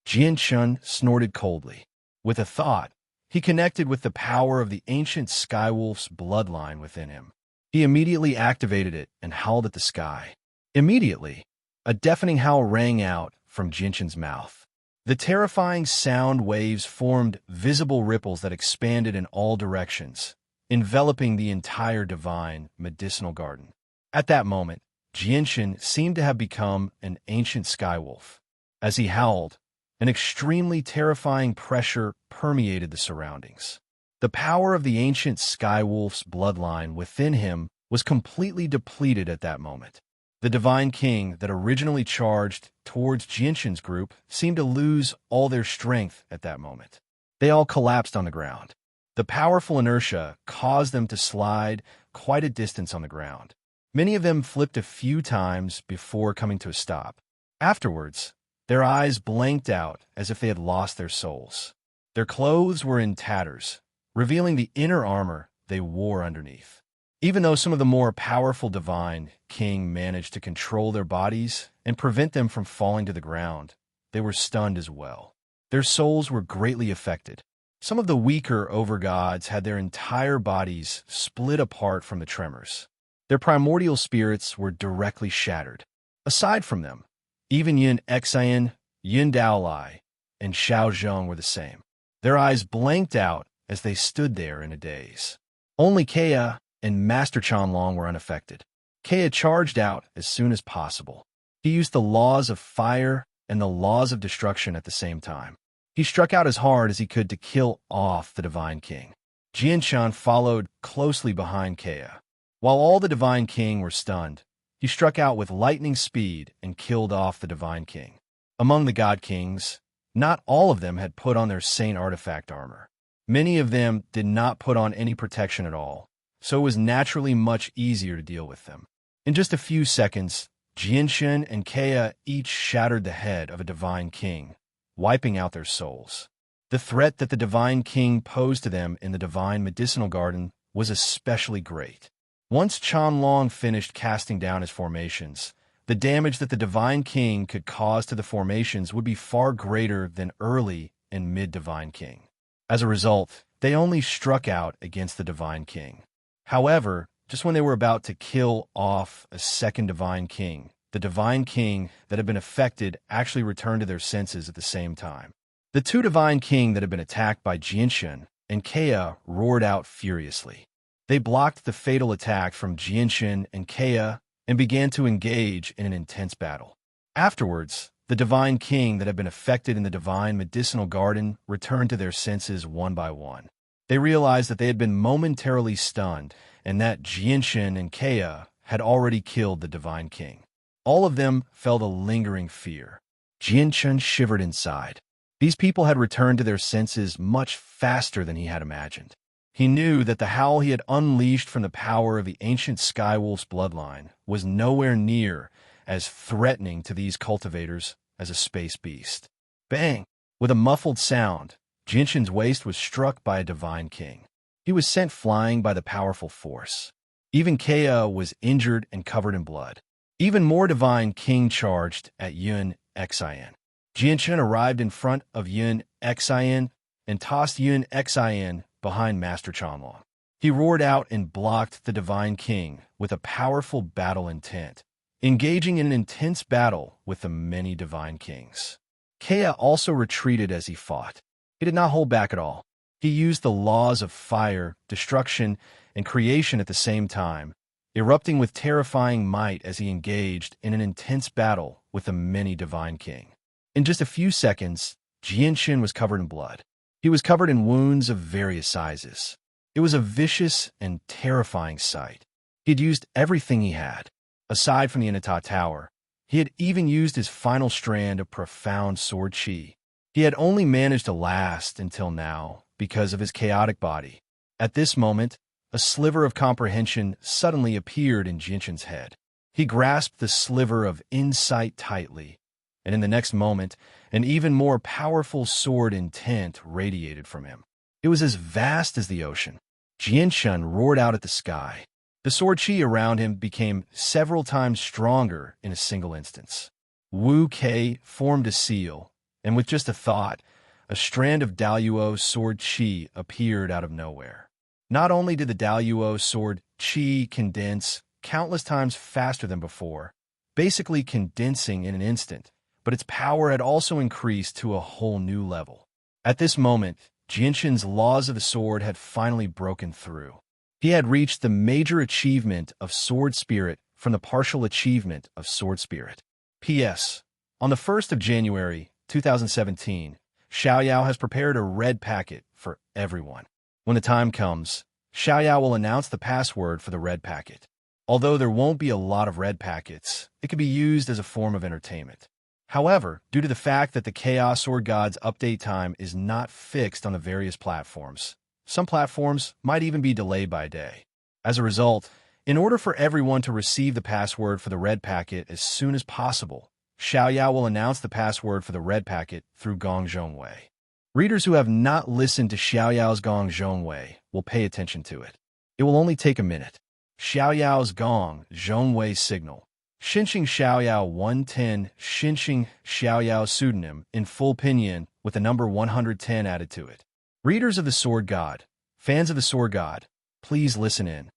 Jinshin snorted coldly. With a thought, he connected with the power of the ancient Skywolf's bloodline within him. He immediately activated it and howled at the sky. Immediately, a deafening howl rang out from Jinshin's mouth. The terrifying sound waves formed visible ripples that expanded in all directions, enveloping the entire divine medicinal garden. At that moment, Jinshin seemed to have become an ancient Skywolf. As he howled, an extremely terrifying pressure permeated the surroundings. The power of the ancient Skywolf's bloodline within him was completely depleted at that moment. The divine king that originally charged towards Jinshin's group seemed to lose all their strength at that moment. They all collapsed on the ground. The powerful inertia caused them to slide quite a distance on the ground. Many of them flipped a few times before coming to a stop. Afterwards, their eyes blanked out as if they had lost their souls. Their clothes were in tatters, revealing the inner armor they wore underneath. Even though some of the more powerful divine king managed to control their bodies and prevent them from falling to the ground, they were stunned as well. Their souls were greatly affected. Some of the weaker overgods had their entire bodies split apart from the tremors. Their primordial spirits were directly shattered. Aside from them, even Yun-Xian, Yin Daolai, and Xiao Zheng were the same. Their eyes blanked out as they stood there in a daze. Only Kea and Master Chanlong were unaffected. Kea charged out as soon as possible. He used the laws of fire and the laws of destruction at the same time. He struck out as hard as he could to kill off the Divine King. Jianshan followed closely behind Kea. While all the Divine King were stunned, he struck out with lightning speed and killed off the Divine King. Among the God Kings, not all of them had put on their Saint artifact armor. Many of them did not put on any protection at all, so it was naturally much easier to deal with them. In just a few seconds, Jianshan and Kea each shattered the head of a Divine King, wiping out their souls. The threat that the Divine King posed to them in the Divine Medicinal Garden was especially great. Once Chanlong finished casting down his formations, the damage that the Divine King could cause to the formations would be far greater than early and mid-Divine King. As a result, they only struck out against the Divine King. However, just when they were about to kill off a second Divine King, the Divine King that had been affected actually returned to their senses at the same time. The two Divine King that had been attacked by Jianshan and Kea roared out furiously. They blocked the fatal attack from Jianshan and Kea and began to engage in an intense battle. Afterwards, the Divine King that had been affected in the Divine Medicinal Garden returned to their senses one by one. They realized that they had been momentarily stunned and that Jianshan and Kea had already killed the Divine King. All of them felt a lingering fear. Jianshan shivered inside. These people had returned to their senses much faster than he had imagined. He knew that the howl he had unleashed from the power of the ancient Skywolf's bloodline was nowhere near as threatening to these cultivators as a space beast. Bang! With a muffled sound, Jianshan's waist was struck by a Divine King. He was sent flying by the powerful force. Even Kea was injured and covered in blood. Even more Divine King charged at Yun Xin. Jianshan arrived in front of Yun Xin and tossed Yun Xin behind Master Chanlong. He roared out and blocked the Divine King with a powerful battle intent, engaging in an intense battle with the many Divine Kings. Kea also retreated as he fought. He did not hold back at all. He used the laws of fire, destruction, and creation at the same time, erupting with terrifying might as he engaged in an intense battle with the many Divine King. In just a few seconds, Jianshan was covered in blood. He was covered in wounds of various sizes. It was a vicious and terrifying sight. He had used everything he had. Aside from the Inata Tower, he had even used his final strand of profound sword chi. He had only managed to last until now because of his chaotic body. At this moment, a sliver of comprehension suddenly appeared in Jianshan's head. He grasped the sliver of insight tightly, and in the next moment, an even more powerful sword intent radiated from him. It was as vast as the ocean. Jianshan roared out at the sky. The sword chi around him became several times stronger in a single instance. Wu Kei formed a seal, and with just a thought, a strand of Daluo sword chi appeared out of nowhere. Not only did the Daluo sword chi condense countless times faster than before, basically condensing in an instant, but its power had also increased to a whole new level. At this moment, Jianshan's laws of the sword had finally broken through. He had reached the major achievement of Sword Spirit from the partial achievement of Sword Spirit. P.S. On the 1st of January, 2017, Xiaoyao has prepared a red packet for everyone. When the time comes, Xiaoyao will announce the password for the red packet. Although there won't be a lot of red packets, it can be used as a form of entertainment. However, due to the fact that the Chaos Sword God's update time is not fixed on the various platforms, some platforms might even be delayed by a day. As a result, in order for everyone to receive the password for the red packet as soon as possible, Xiaoyao will announce the password for the red packet through Gong Zhongwei. Readers who have not listened to Xiaoyao's Gong Zhongwei will pay attention to it. It will only take a minute. Xiaoyao's Gong Zhongwei signal. Xinxing Xiaoyao 110, Xinxing Xiaoyao pseudonym in full pinyin with the number 110 added to it. Readers of the Sword God, fans of the Sword God, please listen in.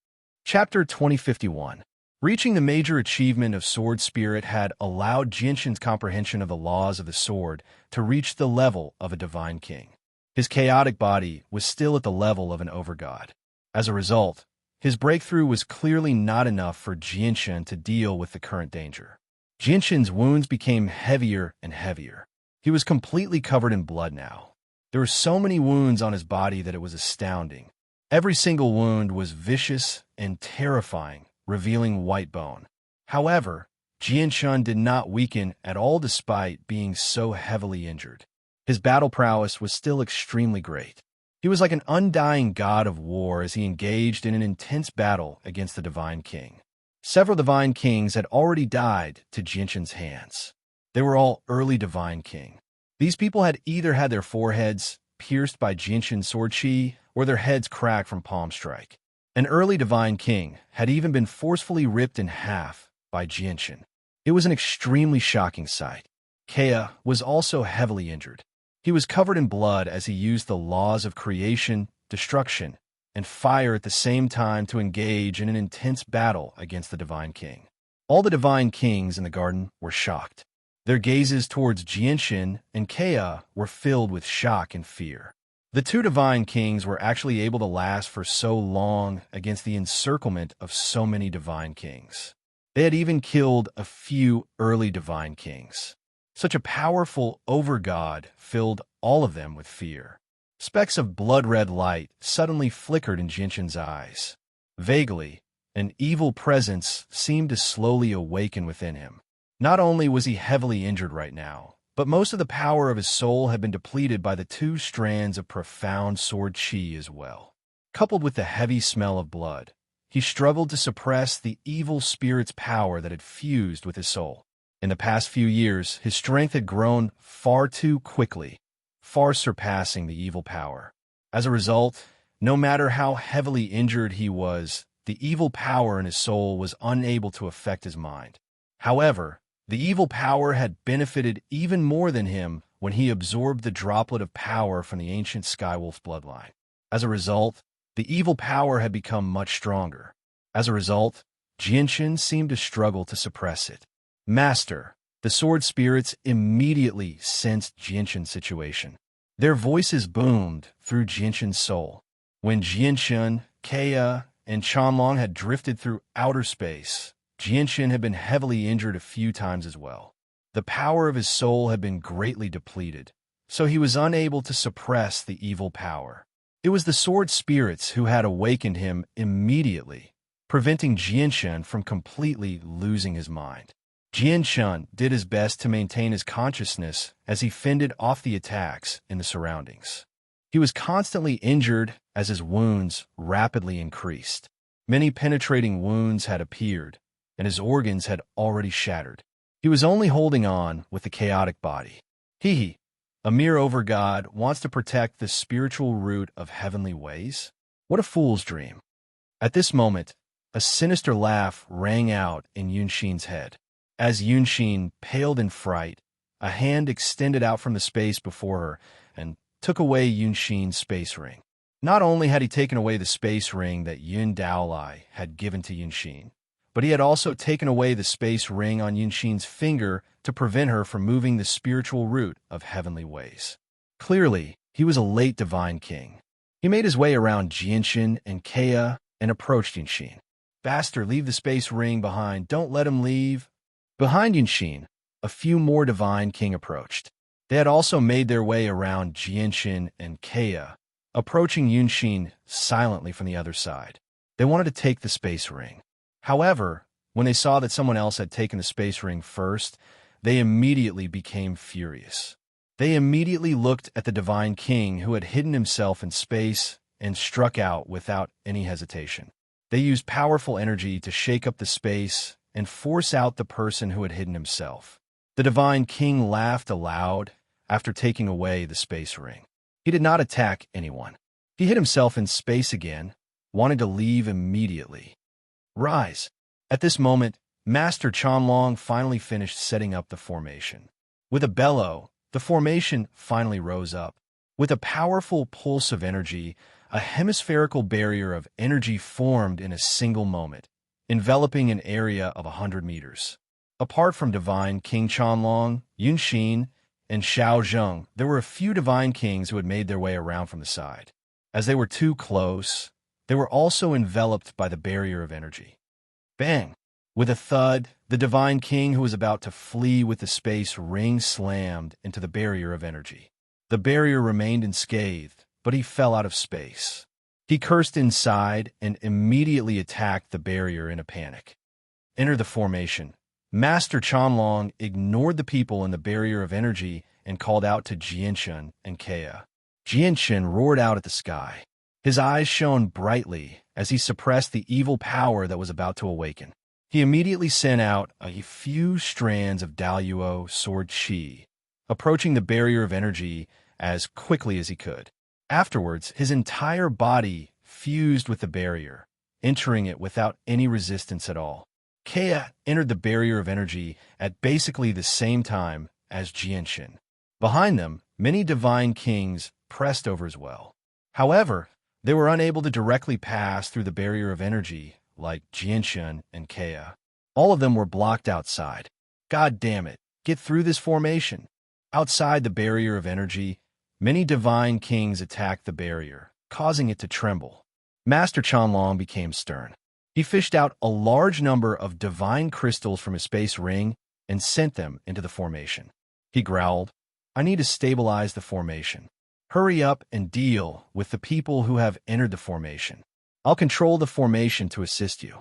Chapter 2051. Reaching the major achievement of Sword Spirit had allowed Jianshan's comprehension of the laws of the sword to reach the level of a Divine King. His chaotic body was still at the level of an overgod. As a result, his breakthrough was clearly not enough for Jianshan to deal with the current danger. Jianshan's wounds became heavier and heavier. He was completely covered in blood now. There were so many wounds on his body that it was astounding. Every single wound was vicious and terrifying, revealing white bone. However, Jianshun did not weaken at all despite being so heavily injured. His battle prowess was still extremely great. He was like an undying god of war as he engaged in an intense battle against the Divine King. Several Divine Kings had already died to Jianshun's hands. They were all early Divine King. These people had either had their foreheads pierced by Jianshun's sword chi or their heads cracked from palm strike. An early Divine King had even been forcefully ripped in half by Jianshun. It was an extremely shocking sight. Kea was also heavily injured. He was covered in blood as he used the laws of creation, destruction, and fire at the same time to engage in an intense battle against the Divine King. All the Divine Kings in the garden were shocked. Their gazes towards Jianshun and Kea were filled with shock and fear. The two Divine Kings were actually able to last for so long against the encirclement of so many Divine Kings. They had even killed a few early Divine Kings. Such a powerful overgod filled all of them with fear. Specks of blood-red light suddenly flickered in Jianshun's eyes. Vaguely, an evil presence seemed to slowly awaken within him. Not only was he heavily injured right now, but most of the power of his soul had been depleted by the two strands of profound sword chi as well. Coupled with the heavy smell of blood, he struggled to suppress the evil spirit's power that had fused with his soul. In the past few years, his strength had grown far too quickly, far surpassing the evil power. As a result, no matter how heavily injured he was, the evil power in his soul was unable to affect his mind. However, the evil power had benefited even more than him when he absorbed the droplet of power from the ancient Skywolf bloodline. As a result, the evil power had become much stronger. As a result, Jianshun seemed to struggle to suppress it. Master, the sword spirits immediately sensed Jianshun's situation. Their voices boomed through Jianshun's soul. When Jianshun, Kea, and Chanlong had drifted through outer space, Jianshun had been heavily injured a few times as well. The power of his soul had been greatly depleted, so he was unable to suppress the evil power. It was the sword spirits who had awakened him immediately, preventing Jianshun from completely losing his mind. Jianshun did his best to maintain his consciousness as he fended off the attacks in the surroundings. He was constantly injured as his wounds rapidly increased. Many penetrating wounds had appeared, and his organs had already shattered. He was only holding on with the chaotic body. He, a mere overgod, wants to protect the spiritual root of heavenly ways? What a fool's dream. At this moment, a sinister laugh rang out in Yunshin's head. As Yunshin paled in fright, a hand extended out from the space before her and took away Yunshin's space ring. Not only had he taken away the space ring that Yun Daolai had given to Yunshin, but he had also taken away the space ring on Yunshin's finger to prevent her from moving the spiritual root of heavenly ways. Clearly, he was a late Divine King. He made his way around Jianshun and Kea and approached Yunshin. Bastard, leave the space ring behind. Don't let him leave. Behind Yunshin, a few more Divine King approached. They had also made their way around Jianshun and Kea, approaching Yunshin silently from the other side. They wanted to take the space ring. However, when they saw that someone else had taken the space ring first, they immediately became furious. They immediately looked at the Divine King who had hidden himself in space and struck out without any hesitation. They used powerful energy to shake up the space and force out the person who had hidden himself. The Divine King laughed aloud after taking away the space ring. He did not attack anyone. He hid himself in space again, wanting to leave immediately. Rise. At this moment, Master Chanlong finally finished setting up the formation. With a bellow, the formation finally rose up. With a powerful pulse of energy, a hemispherical barrier of energy formed in a single moment, enveloping an area of 100 meters. Apart from Divine King Chanlong, Yunshin, and Xiao Zheng, there were a few Divine Kings who had made their way around from the side. As they were too close, they were also enveloped by the barrier of energy. Bang! With a thud, the Divine King who was about to flee with the space ring slammed into the barrier of energy. The barrier remained unscathed, but he fell out of space. He cursed inside and immediately attacked the barrier in a panic. Enter the formation. Master Chanlong ignored the people in the barrier of energy and called out to Jianshan and Kea. Jianshan roared out at the sky. His eyes shone brightly as he suppressed the evil power that was about to awaken. He immediately sent out a few strands of Daluo sword chi, approaching the barrier of energy as quickly as he could. Afterwards, his entire body fused with the barrier, entering it without any resistance at all. Kea entered the barrier of energy at basically the same time as Jianshan. Behind them, many divine kings pressed over as well. However, they were unable to directly pass through the barrier of energy like Jianshan and Kea. All of them were blocked outside. God damn it, get through this formation. Outside the barrier of energy, many divine kings attacked the barrier, causing it to tremble. Master Chanlong became stern. He fished out a large number of divine crystals from his space ring and sent them into the formation. He growled, I need to stabilize the formation. Hurry up and deal with the people who have entered the formation. I'll control the formation to assist you.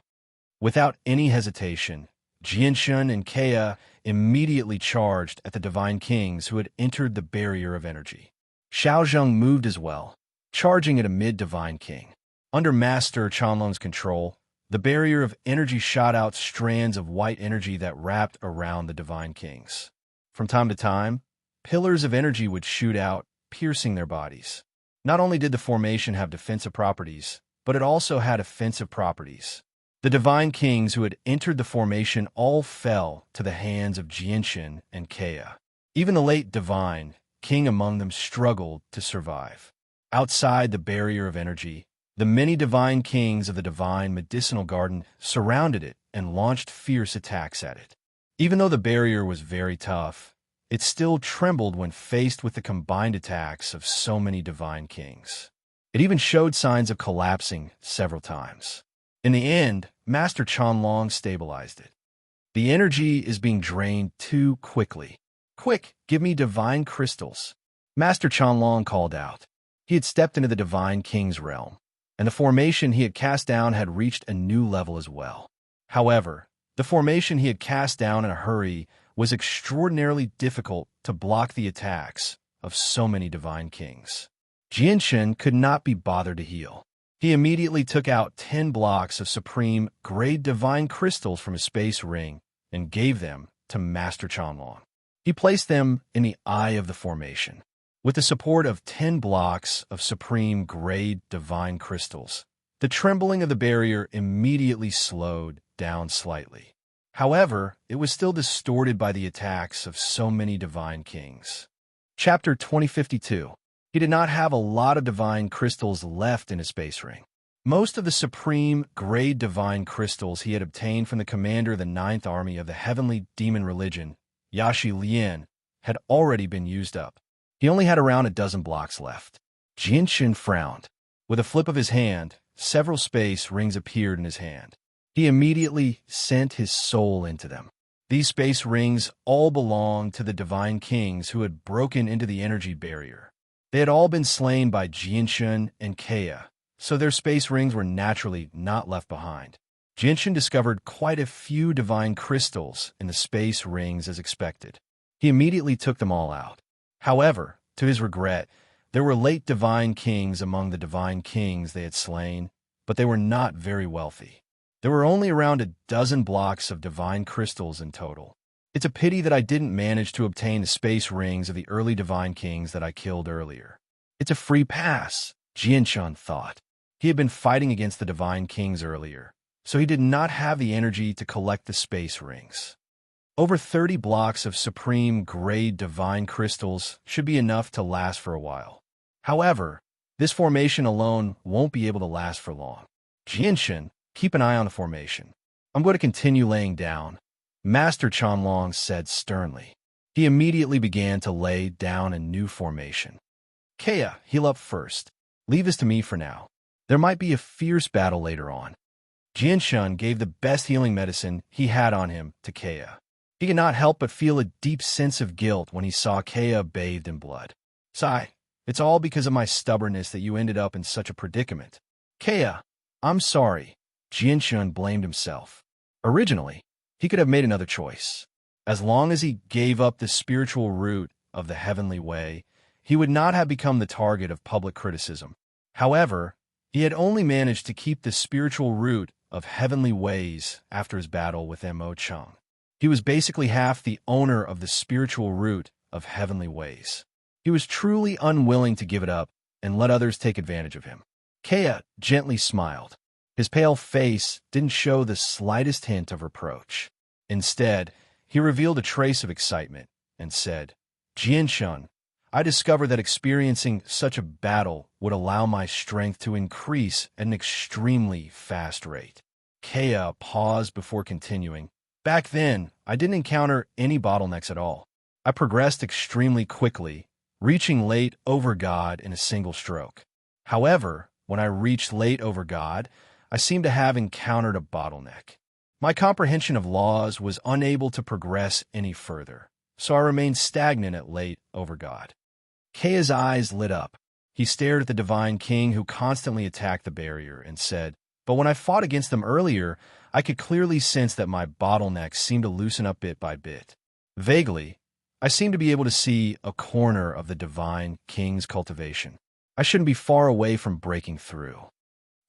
Without any hesitation, Jianshan and Kea immediately charged at the divine kings who had entered the barrier of energy. Xiaozheng moved as well, charging at a mid-divine king. Under Master Chanlong's control, the barrier of energy shot out strands of white energy that wrapped around the divine kings. From time to time, pillars of energy would shoot out, piercing their bodies. Not only did the formation have defensive properties, but it also had offensive properties. The divine kings who had entered the formation all fell to the hands of Jianshan and Kea. Even the late divine king among them struggled to survive. Outside the barrier of energy, the many divine kings of the divine medicinal garden surrounded it and launched fierce attacks at it. Even though the barrier was very tough, it still trembled when faced with the combined attacks of so many divine kings. It even showed signs of collapsing several times. In the end, Master Chanlong stabilized it. The energy is being drained too quickly. Quick, give me divine crystals. Master Chanlong called out. He had stepped into the divine king's realm, and the formation he had cast down had reached a new level as well. However, the formation he had cast down in a hurry was extraordinarily difficult to block the attacks of so many divine kings. Jianshan could not be bothered to heal. He immediately took out 10 blocks of supreme grade divine crystals from his space ring and gave them to Master Chanlong. He placed them in the eye of the formation. With the support of 10 blocks of supreme grade divine crystals, the trembling of the barrier immediately slowed down slightly. However, it was still distorted by the attacks of so many divine kings. Chapter 2052. He did not have a lot of divine crystals left in his space ring. Most of the supreme grade divine crystals he had obtained from the commander of the 9th Army of the Heavenly Demon Religion, Yashi Lian, had already been used up. He only had around a dozen blocks left. Jianshan frowned. With a flip of his hand, several space rings appeared in his hand. He immediately sent his soul into them. These space rings all belonged to the divine kings who had broken into the energy barrier. They had all been slain by Jianshan and Kea, so their space rings were naturally not left behind. Jianshan discovered quite a few divine crystals in the space rings as expected. He immediately took them all out. However, to his regret, there were late divine kings among the divine kings they had slain, but they were not very wealthy. There were only around a dozen blocks of divine crystals in total. It's a pity that I didn't manage to obtain the space rings of the early divine kings that I killed earlier. It's a free pass, Jianshan thought. He had been fighting against the divine kings earlier, so he did not have the energy to collect the space rings. Over 30 blocks of supreme grade divine crystals should be enough to last for a while. However, this formation alone won't be able to last for long. Jianshan, keep an eye on the formation. I'm going to continue laying down, Master Chanlong said sternly. He immediately began to lay down a new formation. Kea, heal up first. Leave this to me for now. There might be a fierce battle later on. Jianshun gave the best healing medicine he had on him to Kea. He could not help but feel a deep sense of guilt when he saw Kea bathed in blood. Sigh, it's all because of my stubbornness that you ended up in such a predicament. Kea, I'm sorry. Jianshun blamed himself. Originally, he could have made another choice. As long as he gave up the spiritual root of the heavenly way, he would not have become the target of public criticism. However, he had only managed to keep the spiritual root of heavenly ways after his battle with Mo Chang. He was basically half the owner of the spiritual root of heavenly ways. He was truly unwilling to give it up and let others take advantage of him. Kea gently smiled. His pale face didn't show the slightest hint of reproach. Instead, he revealed a trace of excitement and said, Jianshun, I discovered that experiencing such a battle would allow my strength to increase at an extremely fast rate. Kea paused before continuing. Back then, I didn't encounter any bottlenecks at all. I progressed extremely quickly, reaching late over God in a single stroke. However, when I reached late over God, I seemed to have encountered a bottleneck. My comprehension of laws was unable to progress any further, so I remained stagnant at late over God. Kea's eyes lit up. He stared at the divine king who constantly attacked the barrier and said, but when I fought against them earlier, I could clearly sense that my bottlenecks seemed to loosen up bit by bit. Vaguely, I seemed to be able to see a corner of the divine king's cultivation. I shouldn't be far away from breaking through.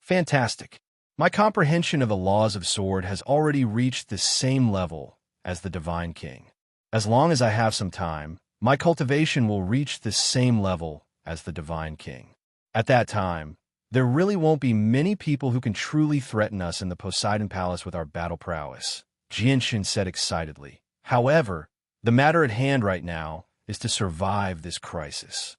Fantastic. My comprehension of the laws of sword has already reached the same level as the divine king. As long as I have some time, my cultivation will reach the same level as the divine king. At that time, there really won't be many people who can truly threaten us in the Poseidon Palace with our battle prowess, Jianshun said excitedly. However, the matter at hand right now is to survive this crisis.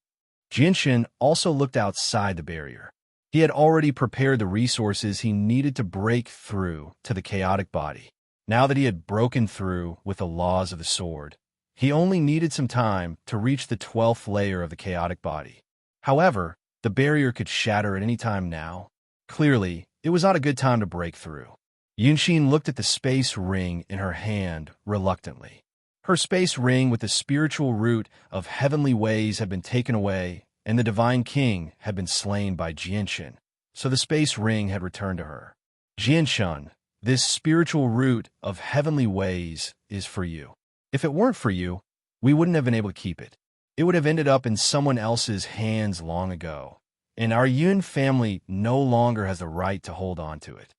Jianshun also looked outside the barrier. He had already prepared the resources he needed to break through to the chaotic body. Now that he had broken through with the laws of the sword, he only needed some time to reach the 12th layer of the chaotic body. However, the barrier could shatter at any time now. Clearly, it was not a good time to break through. Yunshin looked at the space ring in her hand reluctantly. Her space ring with the spiritual root of heavenly ways had been taken away, and the divine king had been slain by Jianshun, so the space ring had returned to her. Jianshun, this spiritual root of heavenly ways is for you. If it weren't for you, we wouldn't have been able to keep it. It would have ended up in someone else's hands long ago, and our Yun family no longer has the right to hold on to it.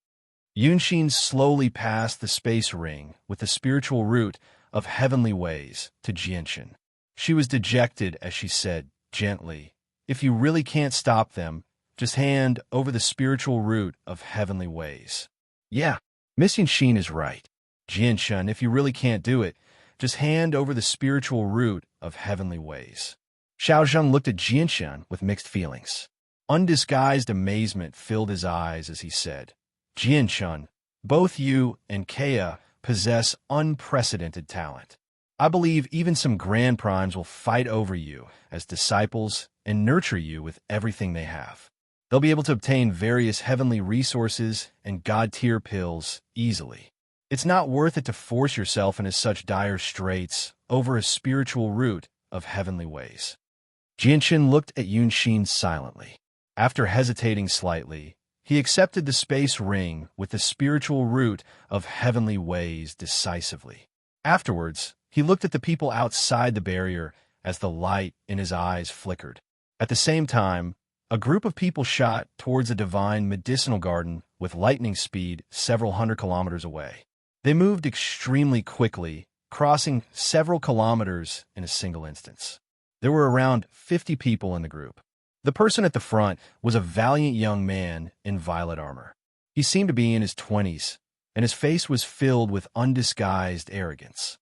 Yunshin slowly passed the space ring with the spiritual root of heavenly ways to Jianshun. She was dejected as she said, gently, if you really can't stop them, just hand over the spiritual root of heavenly ways. Yeah, Miss Yunshin is right. Jianshun, if you really can't do it, just hand over the spiritual root of heavenly ways. Xiaozheng looked at Jianshun with mixed feelings. Undisguised amazement filled his eyes as he said, Jianshun, both you and Kea possess unprecedented talent. I believe even some grand primes will fight over you as disciples and nurture you with everything they have. They'll be able to obtain various heavenly resources and god-tier pills easily. It's not worth it to force yourself into such dire straits over a spiritual root of heavenly ways. Jianshun looked at Yunshin silently. After hesitating slightly, he accepted the space ring with the spiritual root of heavenly ways decisively. Afterwards, he looked at the people outside the barrier as the light in his eyes flickered. At the same time, a group of people shot towards a divine medicinal garden with lightning speed several hundred kilometers away. They moved extremely quickly, crossing several kilometers in a single instance. There were around 50 people in the group. The person at the front was a valiant young man in violet armor. He seemed to be in his 20s, and his face was filled with undisguised arrogance.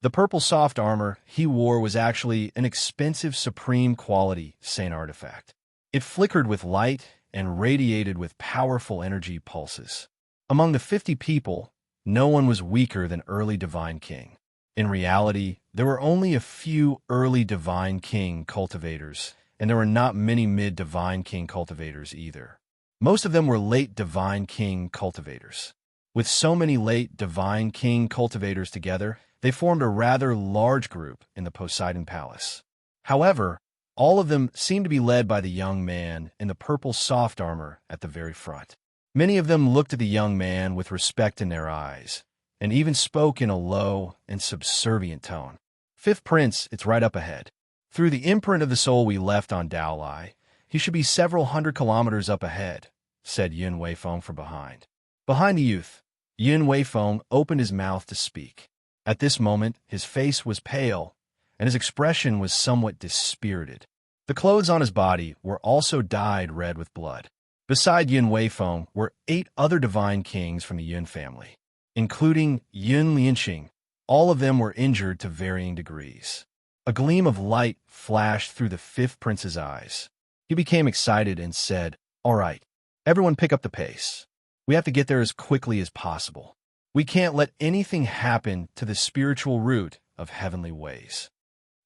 The purple soft armor he wore was actually an expensive supreme quality Saint artifact. It flickered with light and radiated with powerful energy pulses. Among the 50 people, no one was weaker than early Divine King. In reality, there were only a few early Divine King cultivators, and there were not many mid-Divine King cultivators either. Most of them were late Divine King cultivators. With so many late Divine King cultivators together, they formed a rather large group in the Poseidon Palace. However, all of them seemed to be led by the young man in the purple soft armor at the very front. Many of them looked at the young man with respect in their eyes, and even spoke in a low and subservient tone. Fifth Prince, it's right up ahead. Through the imprint of the soul we left on Daolai, he should be several hundred kilometers up ahead, said Yun Weifeng from behind. Behind the youth, Yun Weifeng opened his mouth to speak. At this moment, his face was pale, and his expression was somewhat dispirited. The clothes on his body were also dyed red with blood. Beside Yun Weifeng were 8 other divine kings from the Yun family, including Yun Lianqing. All of them were injured to varying degrees. A gleam of light flashed through the fifth prince's eyes. He became excited and said, "All right, everyone pick up the pace. We have to get there as quickly as possible. We can't let anything happen to the spiritual root of heavenly ways."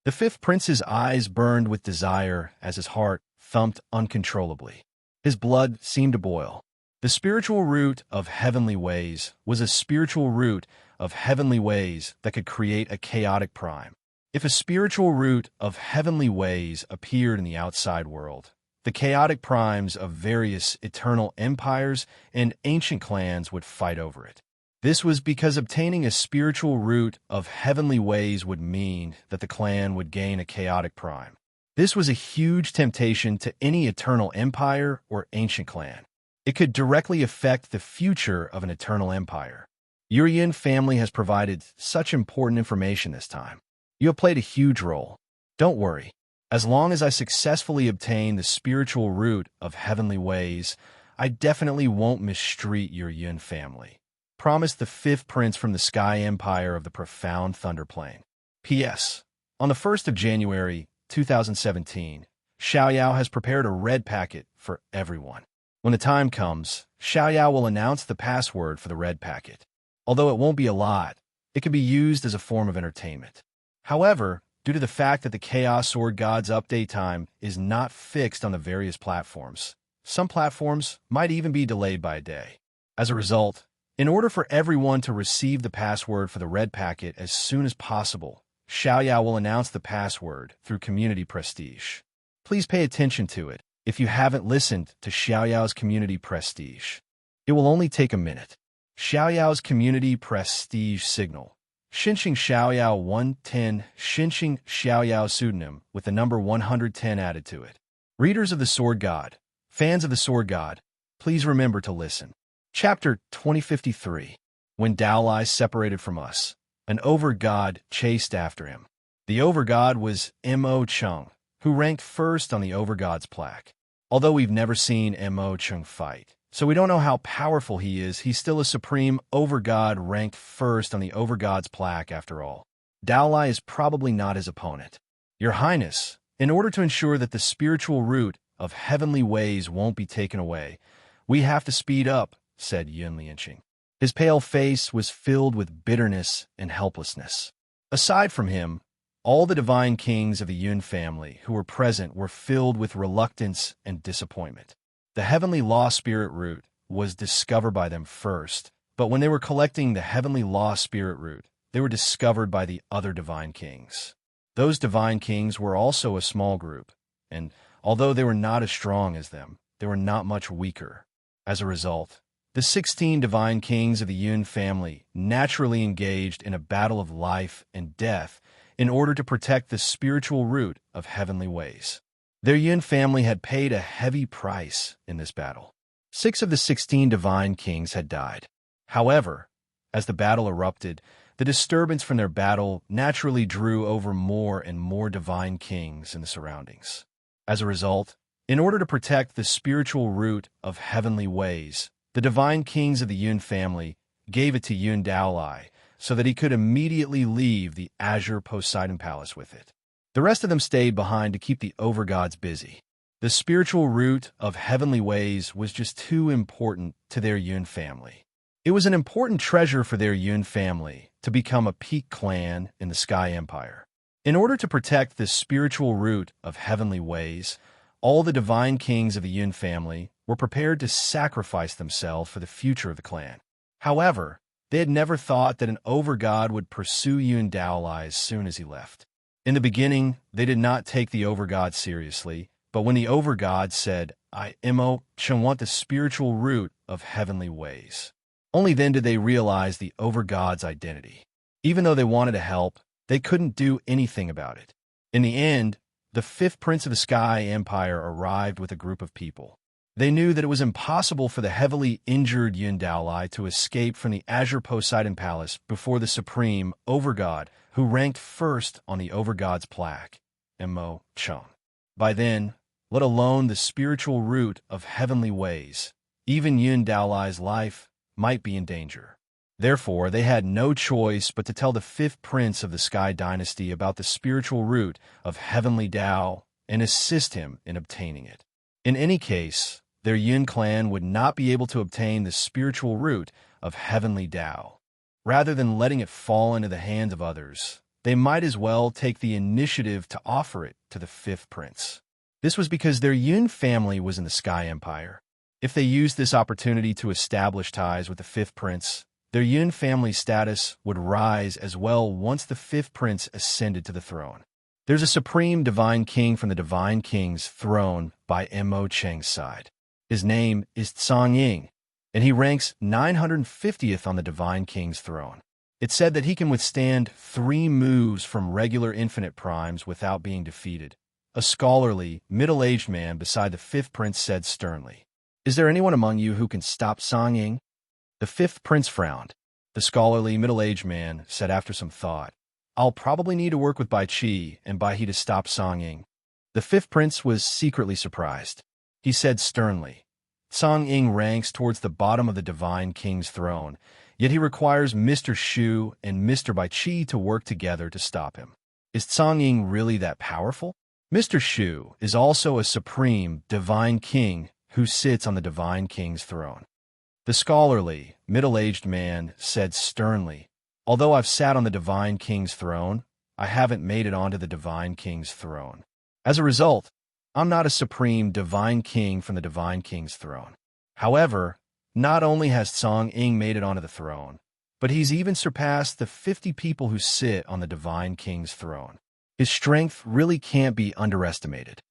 The fifth prince's eyes burned with desire as his heart thumped uncontrollably. His blood seemed to boil. The spiritual root of heavenly ways was a spiritual root of heavenly ways that could create a chaotic prime. If a spiritual root of heavenly ways appeared in the outside world, the chaotic primes of various eternal empires and ancient clans would fight over it. This was because obtaining a spiritual root of heavenly ways would mean that the clan would gain a chaotic prime. This was a huge temptation to any eternal empire or ancient clan. It could directly affect the future of an eternal empire. Your Yin family has provided such important information this time. You have played a huge role. Don't worry. As long as I successfully obtain the spiritual root of heavenly ways, I definitely won't mistreat your Yin family, promised the fifth prince from the Sky Empire of the Profound Thunder Plain. P.S. On the 1st of January, 2017, Xiaoyao has prepared a red packet for everyone. When the time comes, Xiaoyao will announce the password for the red packet. Although it won't be a lot, it can be used as a form of entertainment. However, due to the fact that the Chaos Sword God's update time is not fixed on the various platforms, some platforms might even be delayed by a day. As a result, in order for everyone to receive the password for the red packet as soon as possible, Xiaoyao will announce the password through Community Prestige. Please pay attention to it if you haven't listened to Xiaoyao's Community Prestige. It will only take a minute. Xiaoyao's Community Prestige signal. Xinxing Xiaoyao 110, Xinxing Xiaoyao pseudonym with the number 110 added to it. Readers of the Sword God, fans of the Sword God, please remember to listen. Chapter 2053. When Daolai separated from us, an over-god chased after him. The over-god was Mo Chung, who ranked first on the over-god's plaque. Although we've never seen Mo Chung fight, so we don't know how powerful he is, he's still a supreme over-god ranked first on the over-god's plaque after all. Daolai is probably not his opponent. Your Highness, in order to ensure that the spiritual root of heavenly ways won't be taken away, we have to speed up, said Yun Lianqing. His pale face was filled with bitterness and helplessness. Aside from him, all the divine kings of the Yun family who were present were filled with reluctance and disappointment. The heavenly law spirit root was discovered by them first, but when they were collecting the heavenly law spirit root, they were discovered by the other divine kings. Those divine kings were also a small group, and although they were not as strong as them, they were not much weaker. As a result, the 16 divine kings of the Yun family naturally engaged in a battle of life and death in order to protect the spiritual root of heavenly ways. Their Yun family had paid a heavy price in this battle. 6 of the 16 divine kings had died. However, as the battle erupted, the disturbance from their battle naturally drew over more and more divine kings in the surroundings. As a result, in order to protect the spiritual root of heavenly ways, the divine kings of the Yun family gave it to Yun Daolai so that he could immediately leave the Azure Poseidon Palace with it. The rest of them stayed behind to keep the overgods busy. The spiritual root of heavenly ways was just too important to their Yun family. It was an important treasure for their Yun family to become a peak clan in the Sky Empire. In order to protect the spiritual root of heavenly ways, all the divine kings of the Yun family were prepared to sacrifice themselves for the future of the clan. However, they had never thought that an overgod would pursue Yun Daolai as soon as he left. In the beginning, they did not take the overgod seriously, but when the overgod said, "I shall want the spiritual root of heavenly ways," only then did they realize the overgod's identity. Even though they wanted to help, they couldn't do anything about it. In the end, the fifth prince of the Sky Empire arrived with a group of people. They knew that it was impossible for the heavily injured Yun Daolai to escape from the Azure Poseidon Palace before the supreme overgod, who ranked first on the overgod's plaque, Chon. By then, let alone the spiritual root of heavenly ways, even Yun Daolai's life might be in danger. Therefore, they had no choice but to tell the fifth prince of the Sky Dynasty about the spiritual root of heavenly Tao and assist him in obtaining it. In any case, their Yun clan would not be able to obtain the spiritual root of heavenly Tao. Rather than letting it fall into the hands of others, they might as well take the initiative to offer it to the fifth prince. This was because their Yun family was in the Sky Empire. If they used this opportunity to establish ties with the fifth prince, their Yun family status would rise as well once the fifth prince ascended to the throne. There's a supreme divine king from the divine king's throne by Mo Cheng's side. His name is Tsang Ying, and he ranks 950th on the divine king's throne. It's said that he can withstand 3 moves from regular infinite primes without being defeated. A scholarly, middle-aged man beside the fifth prince said sternly, "Is there anyone among you who can stop Tsang Ying?" The fifth prince frowned. The scholarly, middle-aged man said after some thought, "I'll probably need to work with Bai Qi and Bai He to stop Tsang Ying." The fifth prince was secretly surprised. He said sternly, "Tsang Ying ranks towards the bottom of the divine king's throne, yet he requires Mr. Shu and Mr. Bai Qi to work together to stop him. Is Tsang Ying really that powerful?" Mr. Shu is also a supreme divine king who sits on the divine king's throne. The scholarly, middle-aged man said sternly, "Although I've sat on the divine king's throne, I haven't made it onto the divine king's throne. As a result, I'm not a supreme divine king from the divine king's throne. However, not only has Tsang Ying made it onto the throne, but he's even surpassed the 50 people who sit on the divine king's throne. His strength really can't be underestimated.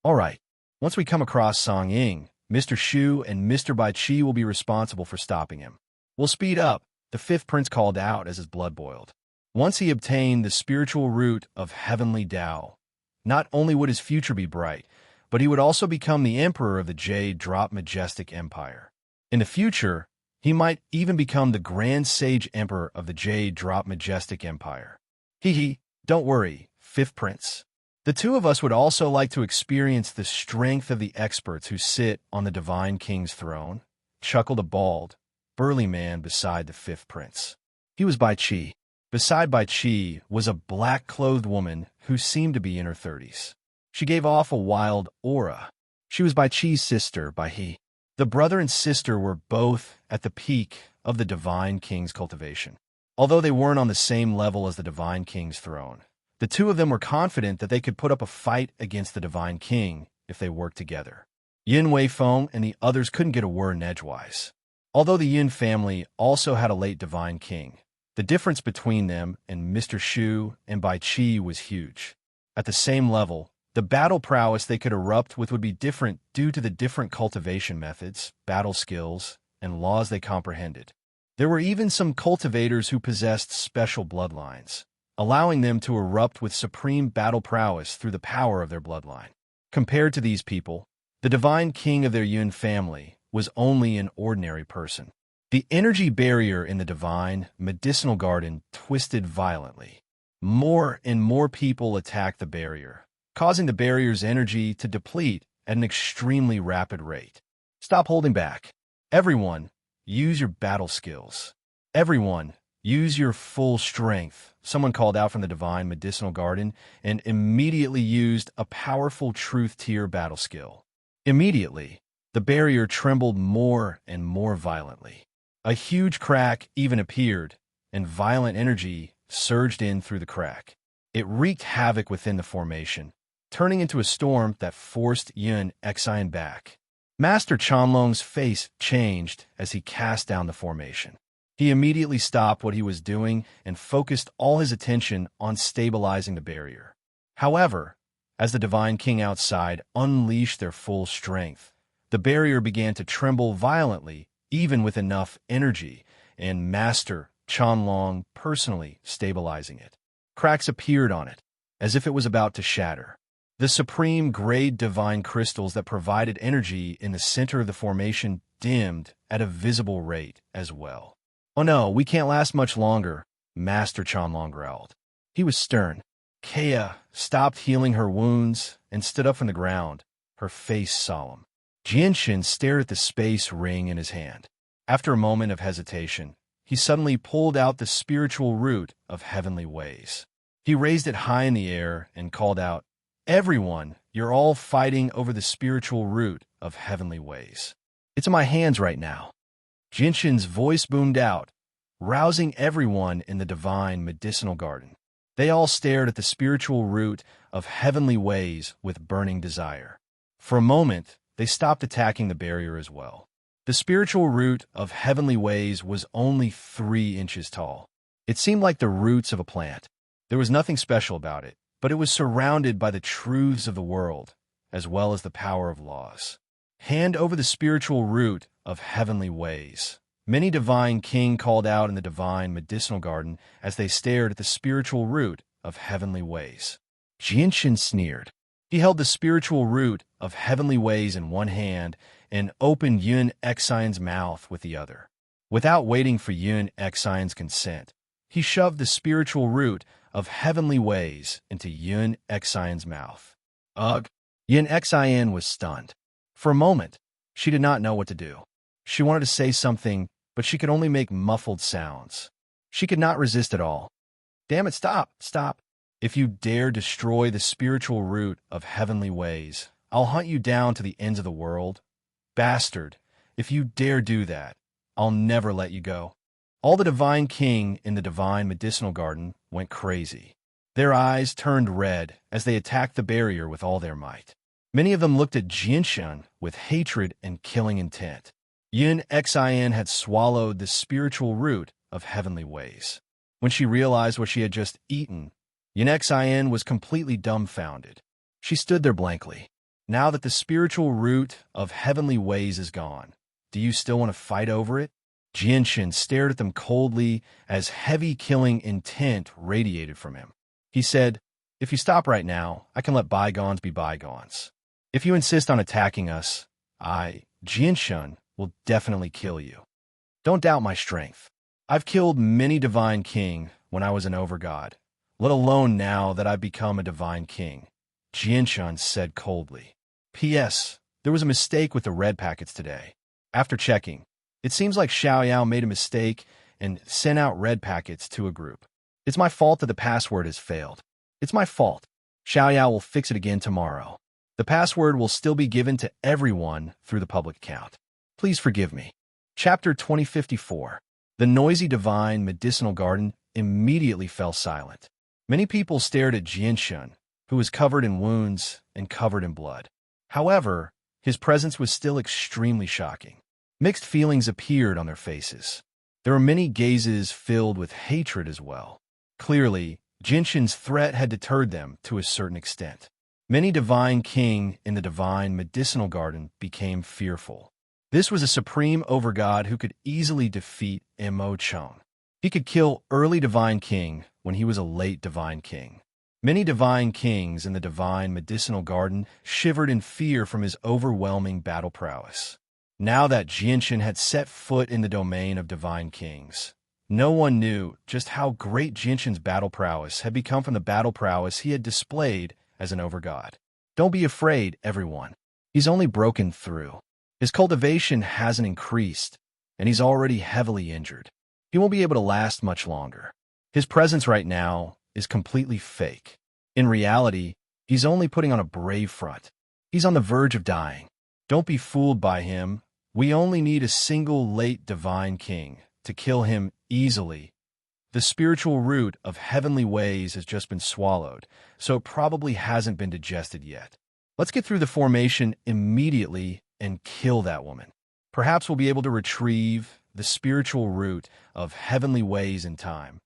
All right, once we come across Tsang Ying, Mr. Shu and Mr. Bai Qi will be responsible for stopping him. We'll speed up," the fifth prince called out as his blood boiled. Once he obtained the spiritual root of heavenly Tao, not only would his future be bright, but he would also become the emperor of the Jade Drop Majestic Empire. In the future, he might even become the Grand Sage Emperor of the Jade Drop Majestic Empire. Don't worry, fifth prince. The two of us would also like to experience the strength of the experts who sit on the divine king's throne," chuckled a bald, burly man beside the fifth prince. He was Bai Qi. Beside Bai Qi was a black-clothed woman who seemed to be in her 30s. She gave off a wild aura. She was Bai Qi's sister, Bai He. The brother and sister were both at the peak of the divine king's cultivation. Although they weren't on the same level as the divine king's throne, the two of them were confident that they could put up a fight against the divine king if they worked together. Yin Weifeng and the others couldn't get a word in edgewise. Although the Yin family also had a late divine king, the difference between them and Mr. Shu and Bai Qi was huge. At the same level, the battle prowess they could erupt with would be different due to the different cultivation methods, battle skills, and laws they comprehended. There were even some cultivators who possessed special bloodlines, allowing them to erupt with supreme battle prowess through the power of their bloodline. Compared to these people, the divine king of their Yun family was only an ordinary person. The energy barrier in the divine medicinal garden twisted violently. More and more people attacked the barrier, causing the barrier's energy to deplete at an extremely rapid rate. Stop holding back. Everyone, use your battle skills. Everyone, use your full strength, someone called out from the divine medicinal garden and immediately used a powerful truth tier battle skill. Immediately, the barrier trembled more and more violently. A huge crack even appeared, and violent energy surged in through the crack. It wreaked havoc within the formation, turning into a storm that forced Yun Xian back. Master Chanlong's face changed as he cast down the formation. He immediately stopped what he was doing and focused all his attention on stabilizing the barrier. However, as the Divine King outside unleashed their full strength, the barrier began to tremble violently, even with enough energy, and Master Chanlong personally stabilizing it. Cracks appeared on it, as if it was about to shatter. The supreme grade divine crystals that provided energy in the center of the formation dimmed at a visible rate as well. "Oh no, we can't last much longer," Master Chanlong growled. He was stern. Kea stopped healing her wounds and stood up from the ground, her face solemn. Jinshin stared at the space ring in his hand. After a moment of hesitation, he suddenly pulled out the spiritual root of heavenly ways. He raised it high in the air and called out, "Everyone, you're all fighting over the spiritual root of heavenly ways. It's in my hands right now." Jinshin's voice boomed out, rousing everyone in the divine medicinal garden. They all stared at the spiritual root of heavenly ways with burning desire. For a moment, they stopped attacking the barrier as well. The spiritual root of heavenly ways was only 3 inches tall. It seemed like the roots of a plant. There was nothing special about it, but it was surrounded by the truths of the world, as well as the power of laws. Hand over the spiritual root of heavenly ways. Many divine king called out in the divine medicinal garden as they stared at the spiritual root of heavenly ways. Jinshin sneered. He held the spiritual root of heavenly ways in one hand and opened Yun Xian's mouth with the other. Without waiting for Yun Xian's consent, he shoved the spiritual root of heavenly ways into Yun Xian's mouth. Ugh! Yun Xian was stunned. For a moment, she did not know what to do. She wanted to say something, but she could only make muffled sounds. She could not resist at all. "Damn it, stop, stop. If you dare destroy the spiritual root of heavenly ways, I'll hunt you down to the ends of the world. Bastard, if you dare do that, I'll never let you go." All the divine king in the divine medicinal garden went crazy. Their eyes turned red as they attacked the barrier with all their might. Many of them looked at Jinshin with hatred and killing intent. Yun Xian had swallowed the spiritual root of heavenly ways. When she realized what she had just eaten, Yun Xian was completely dumbfounded. She stood there blankly. "Now that the spiritual root of heavenly ways is gone, do you still want to fight over it?" Jinshin stared at them coldly as heavy killing intent radiated from him. He said, "If you stop right now, I can let bygones be bygones. If you insist on attacking us, Jinshin, will definitely kill you. Don't doubt my strength. I've killed many divine king when I was an overgod, let alone now that I've become a divine king," Jinshin said coldly. "P.S. There was a mistake with the red packets today. After checking, it seems like Xiaoyao made a mistake and sent out red packets to a group. It's my fault that the password has failed. It's my fault. Xiaoyao will fix it again tomorrow. The password will still be given to everyone through the public account. Please forgive me." Chapter 2054. The noisy divine medicinal garden immediately fell silent. Many people stared at Jinshin, who was covered in wounds and covered in blood. However, his presence was still extremely shocking. Mixed feelings appeared on their faces. There were many gazes filled with hatred as well. Clearly, Jinshin's threat had deterred them to a certain extent. Many divine king in the divine medicinal garden became fearful. This was a supreme overgod who could easily defeat Mo Chong. He could kill early divine king when he was a late divine king. Many divine kings in the divine medicinal garden shivered in fear from his overwhelming battle prowess. Now that Jinshin had set foot in the domain of divine kings, no one knew just how great Jinshin's battle prowess had become from the battle prowess he had displayed as an overgod. Don't be afraid, everyone. He's only broken through. His cultivation hasn't increased, and he's already heavily injured. He won't be able to last much longer. His presence right now is completely fake. In reality, he's only putting on a brave front. He's on the verge of dying. Don't be fooled by him. We only need a single late divine king to kill him easily. The spiritual root of heavenly ways has just been swallowed, so it probably hasn't been digested yet. Let's get through the formation immediately and kill that woman. Perhaps we'll be able to retrieve the spiritual root of heavenly ways in time.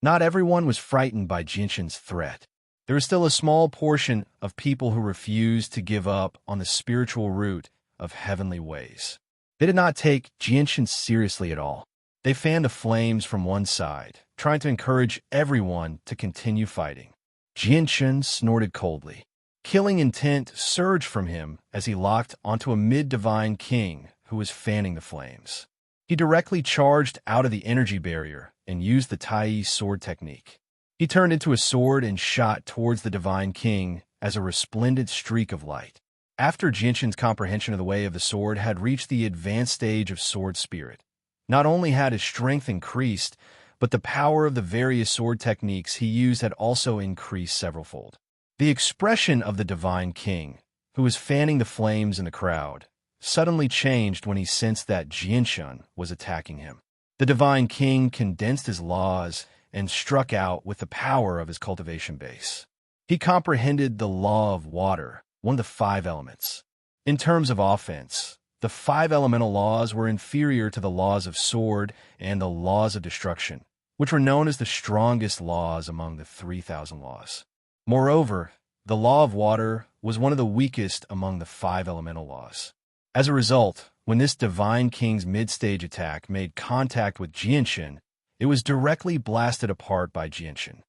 Not everyone was frightened by Jinshin's threat. There is still a small portion of people who refused to give up on the spiritual root of heavenly ways. They did not take Jinshin seriously at all. They fanned the flames from one side, trying to encourage everyone to continue fighting. Jinshin snorted coldly. Killing intent surged from him as he locked onto a mid-divine king who was fanning the flames. He directly charged out of the energy barrier and used the Tai sword technique. He turned into a sword and shot towards the divine king as a resplendent streak of light. After Jinshin's comprehension of the way of the sword had reached the advanced stage of sword spirit, not only had his strength increased, but the power of the various sword techniques he used had also increased severalfold. The expression of the divine king, who was fanning the flames in the crowd, suddenly changed when he sensed that Jinshin was attacking him. The divine king condensed his laws and struck out with the power of his cultivation base. He comprehended the law of water, one of the 5 elements. In terms of offense, the 5 elemental laws were inferior to the laws of sword and the laws of destruction, which were known as the strongest laws among the 3,000 laws. Moreover, the law of water was one of the weakest among the 5 elemental laws. As a result, when this divine king's mid-stage attack made contact with Jinshin, it was directly blasted apart by Jinshin.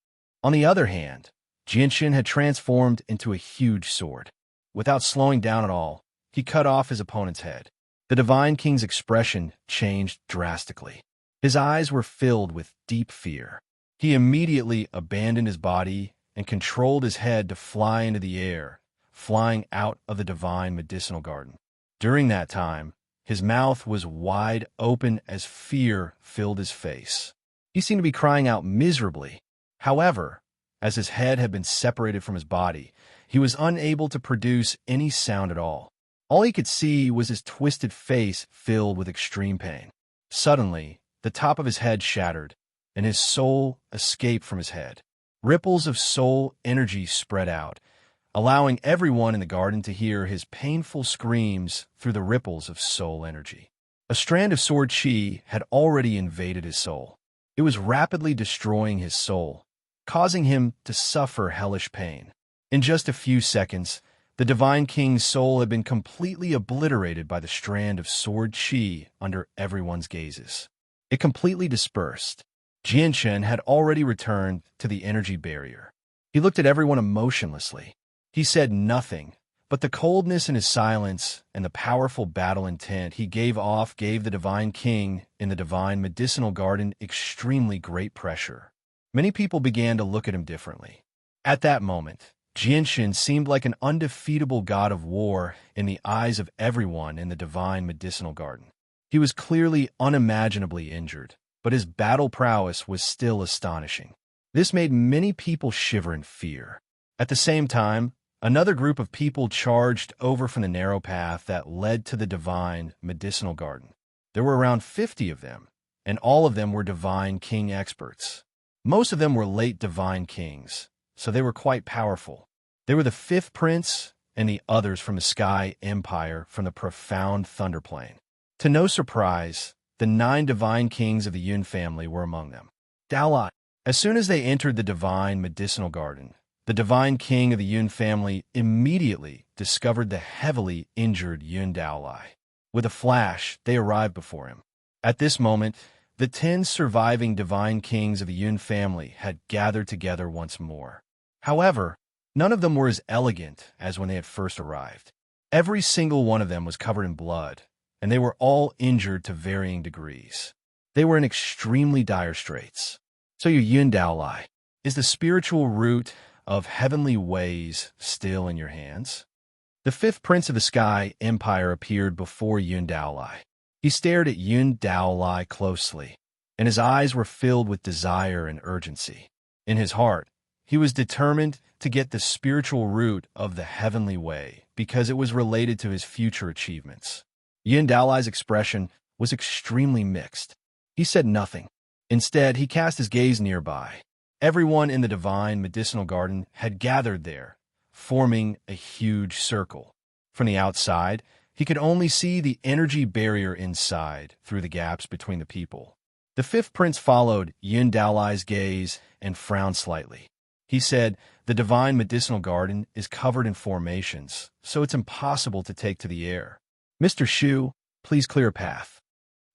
On the other hand, Jinshin had transformed into a huge sword. Without slowing down at all, he cut off his opponent's head. The divine king's expression changed drastically. His eyes were filled with deep fear. He immediately abandoned his body and controlled his head to fly into the air, flying out of the divine medicinal garden. During that time, his mouth was wide open as fear filled his face. He seemed to be crying out miserably. However, as his head had been separated from his body, he was unable to produce any sound at all. All he could see was his twisted face filled with extreme pain. Suddenly, the top of his head shattered, and his soul escaped from his head. Ripples of soul energy spread out, allowing everyone in the garden to hear his painful screams through the ripples of soul energy. A strand of sword chi had already invaded his soul. It was rapidly destroying his soul, causing him to suffer hellish pain. In just a few seconds, the divine king's soul had been completely obliterated by the strand of sword chi under everyone's gazes. It completely dispersed. Jinshin had already returned to the energy barrier. He looked at everyone emotionlessly. He said nothing, but the coldness in his silence and the powerful battle intent he gave off gave the divine king in the divine medicinal garden extremely great pressure. Many people began to look at him differently. At that moment, Jinshin seemed like an undefeatable god of war in the eyes of everyone in the divine medicinal garden. He was clearly unimaginably injured, but his battle prowess was still astonishing. This made many people shiver in fear. At the same time, another group of people charged over from the narrow path that led to the divine medicinal garden. There were around 50 of them, and all of them were divine king experts. Most of them were late divine kings, so they were quite powerful. They were the 5th prince and the others from the Sky Empire from the profound Thunder Plain. To no surprise, the 9 divine kings of the Yun family were among them. Daolai. As soon as they entered the divine medicinal garden, the divine king of the Yun family immediately discovered the heavily injured Yun Daolai. With a flash, they arrived before him. At this moment, the 10 surviving divine kings of the Yun family had gathered together once more. However, none of them were as elegant as when they had first arrived. Every single one of them was covered in blood, and they were all injured to varying degrees. They were in extremely dire straits. So your Yun Daolai, is the spiritual root of heavenly ways still in your hands? The 5th prince of the Sky Empire appeared before Yun Daolai. He stared at Yun Daolai closely, and his eyes were filled with desire and urgency. In his heart, he was determined to get the spiritual root of the heavenly way because it was related to his future achievements. Yun Daolai's expression was extremely mixed. He said nothing. Instead, he cast his gaze nearby. Everyone in the divine medicinal garden had gathered there, forming a huge circle. From the outside, he could only see the energy barrier inside through the gaps between the people. The fifth prince followed Yin Daolai's gaze and frowned slightly. He said, "The divine medicinal garden is covered in formations, so it's impossible to take to the air. Mr. Shu, please clear a path."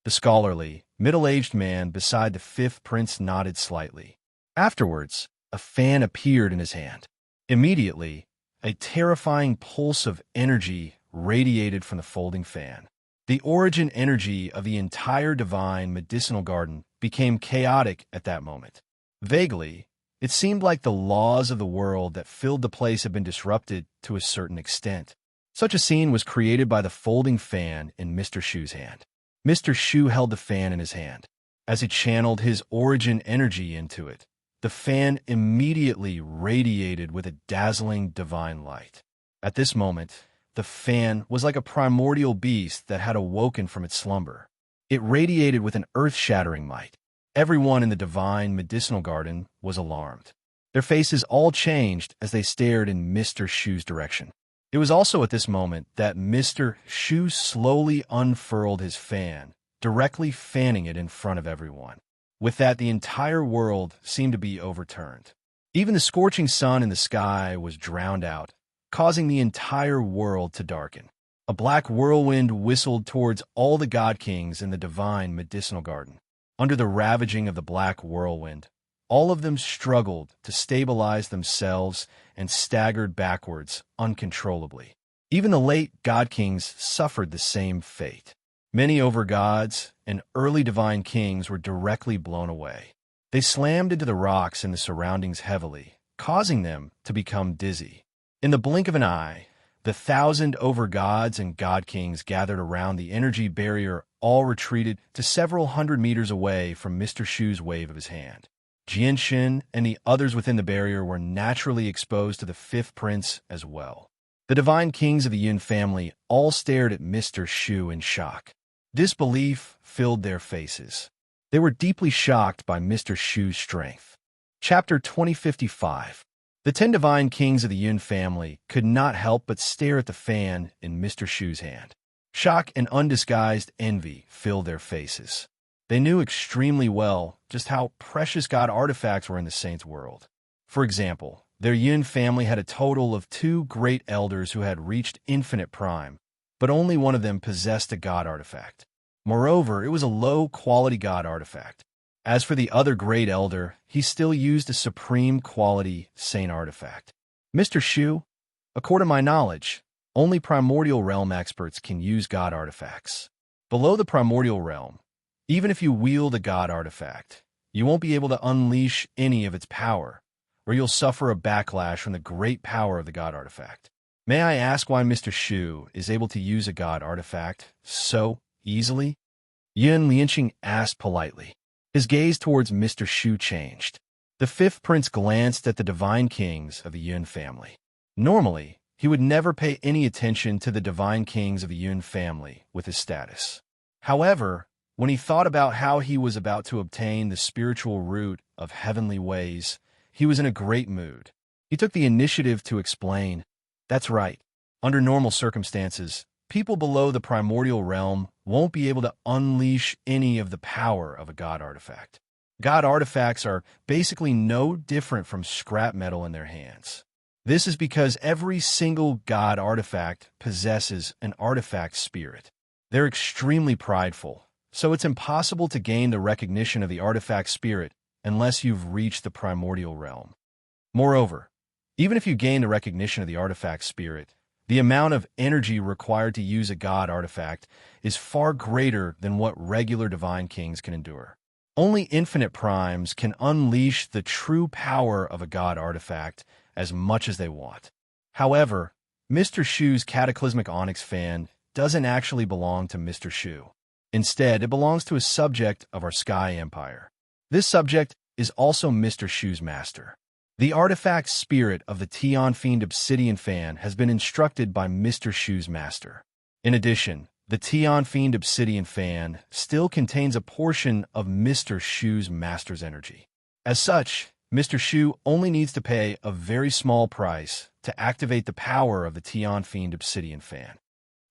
The scholarly, middle-aged man beside the fifth prince nodded slightly. Afterwards, a fan appeared in his hand. Immediately, a terrifying pulse of energy radiated from the folding fan. The origin energy of the entire divine medicinal garden became chaotic at that moment. Vaguely, it seemed like the laws of the world that filled the place had been disrupted to a certain extent. Such a scene was created by the folding fan in Mr. Shu's hand. Mr. Shu held the fan in his hand. As he channeled his origin energy into it, the fan immediately radiated with a dazzling divine light. At this moment, the fan was like a primordial beast that had awoken from its slumber. It radiated with an earth-shattering might. Everyone in the divine medicinal garden was alarmed. Their faces all changed as they stared in Mr. Shu's direction. It was also at this moment that Mr. Shu slowly unfurled his fan, directly fanning it in front of everyone. With that, the entire world seemed to be overturned. Even the scorching sun in the sky was drowned out, causing the entire world to darken. A black whirlwind whistled towards all the god kings in the divine medicinal garden. Under the ravaging of the black whirlwind, all of them struggled to stabilize themselves and staggered backwards uncontrollably. Even the late god kings suffered the same fate. Many overgods and early divine kings were directly blown away. They slammed into the rocks in the surroundings heavily, causing them to become dizzy. In the blink of an eye, the 1,000 overgods and god kings gathered around the energy barrier all retreated to several hundred meters away from Mr. Shu's wave of his hand. Jianshin and the others within the barrier were naturally exposed to the fifth prince as well. The divine kings of the Yin family all stared at Mr. Shu in shock. Disbelief filled their faces. They were deeply shocked by Mr. Shu's strength. Chapter 2055. The 10 divine kings of the Yin family could not help but stare at the fan in Mr. Shu's hand. Shock and undisguised envy filled their faces. They knew extremely well just how precious god artifacts were in the saints' world. For example, their Yin family had a total of 2 great elders who had reached infinite prime, but only one of them possessed a god artifact. Moreover, it was a low-quality god artifact. As for the other great elder, he still used a supreme-quality saint artifact. Mr. Shu, according to my knowledge, only primordial realm experts can use god artifacts. Below the primordial realm, even if you wield a god artifact, you won't be able to unleash any of its power, or you'll suffer a backlash from the great power of the god artifact. May I ask why Mr. Shu is able to use a god artifact so easily? Yin Lianqing asked politely. His gaze towards Mr. Shu changed. The fifth prince glanced at the divine kings of the Yin family. Normally, he would never pay any attention to the divine kings of the Yin family with his status. However, when he thought about how he was about to obtain the spiritual root of heavenly ways, he was in a great mood. He took the initiative to explain, "That's right. Under normal circumstances, people below the primordial realm won't be able to unleash any of the power of a god artifact. God artifacts are basically no different from scrap metal in their hands. This is because every single god artifact possesses an artifact spirit. They're extremely prideful, so it's impossible to gain the recognition of the artifact spirit unless you've reached the primordial realm. Moreover, even if you gain the recognition of the artifact spirit, the amount of energy required to use a god artifact is far greater than what regular divine kings can endure. Only infinite primes can unleash the true power of a god artifact as much as they want. However, Mr. Shu's cataclysmic onyx fan doesn't actually belong to Mr. Shu. Instead, it belongs to a subject of our Sky Empire. This subject is also Mr. Shu's master. The artifact spirit of the Tian Fiend Obsidian Fan has been instructed by Mr. Shu's master. In addition, The Tian Fiend Obsidian Fan still contains a portion of Mr. Shu's master's energy. As such, Mr. Shu only needs to pay a very small price to activate the power of the Tian Fiend Obsidian Fan.